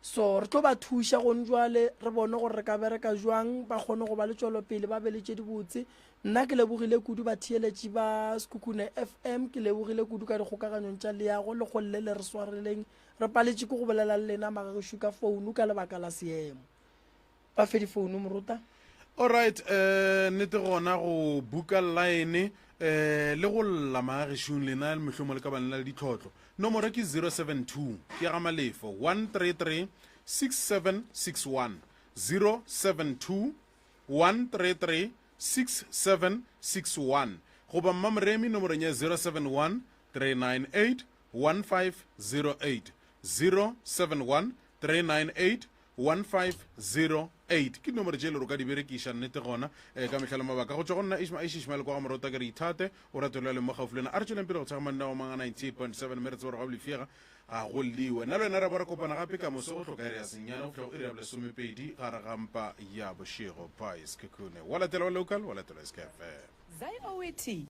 so re tlo ba thuša gone jwale re bone gore re ka bereka jwang ba kgone go ba le tšwelopele ba be le tše di botse nna ke lebogile kudu ba theeletše ba Sekhukhune FM ke lebogile kudu ka dikgokaganyong tša leago le golle le re swareleng re paletše ke go bolela le lena magagešo ka founu ka lebaka la seemo ba fe difounu moruta alright nete gona go buka line le go lla magagešong lena le mohlomong le ka banela le ditlhotlho nomoro ke 072 ke ga malefo 133 6761 072 133 6761 goba mmamoremi nomorong ya 071 398 1508 071 398 1508 ke nomoro tše le ro ka di berekiša nnete gona ka metlhala mabaka go tšwa go nna ishmael kwa ga morota ke re ithate o ratelo le mo gaufulena a re tšweleng pele go tshega manna wa manga 98.7 mme re tsebore ga bolefiega ga go liwe nna le wena re bo re kopana gape ka moso go tlhoka ere ya senyana go tlhogo ere ya bolesomepedi gare ga mpa ya bošego pa Sekhukhune wa latela wa local wa latela SKFM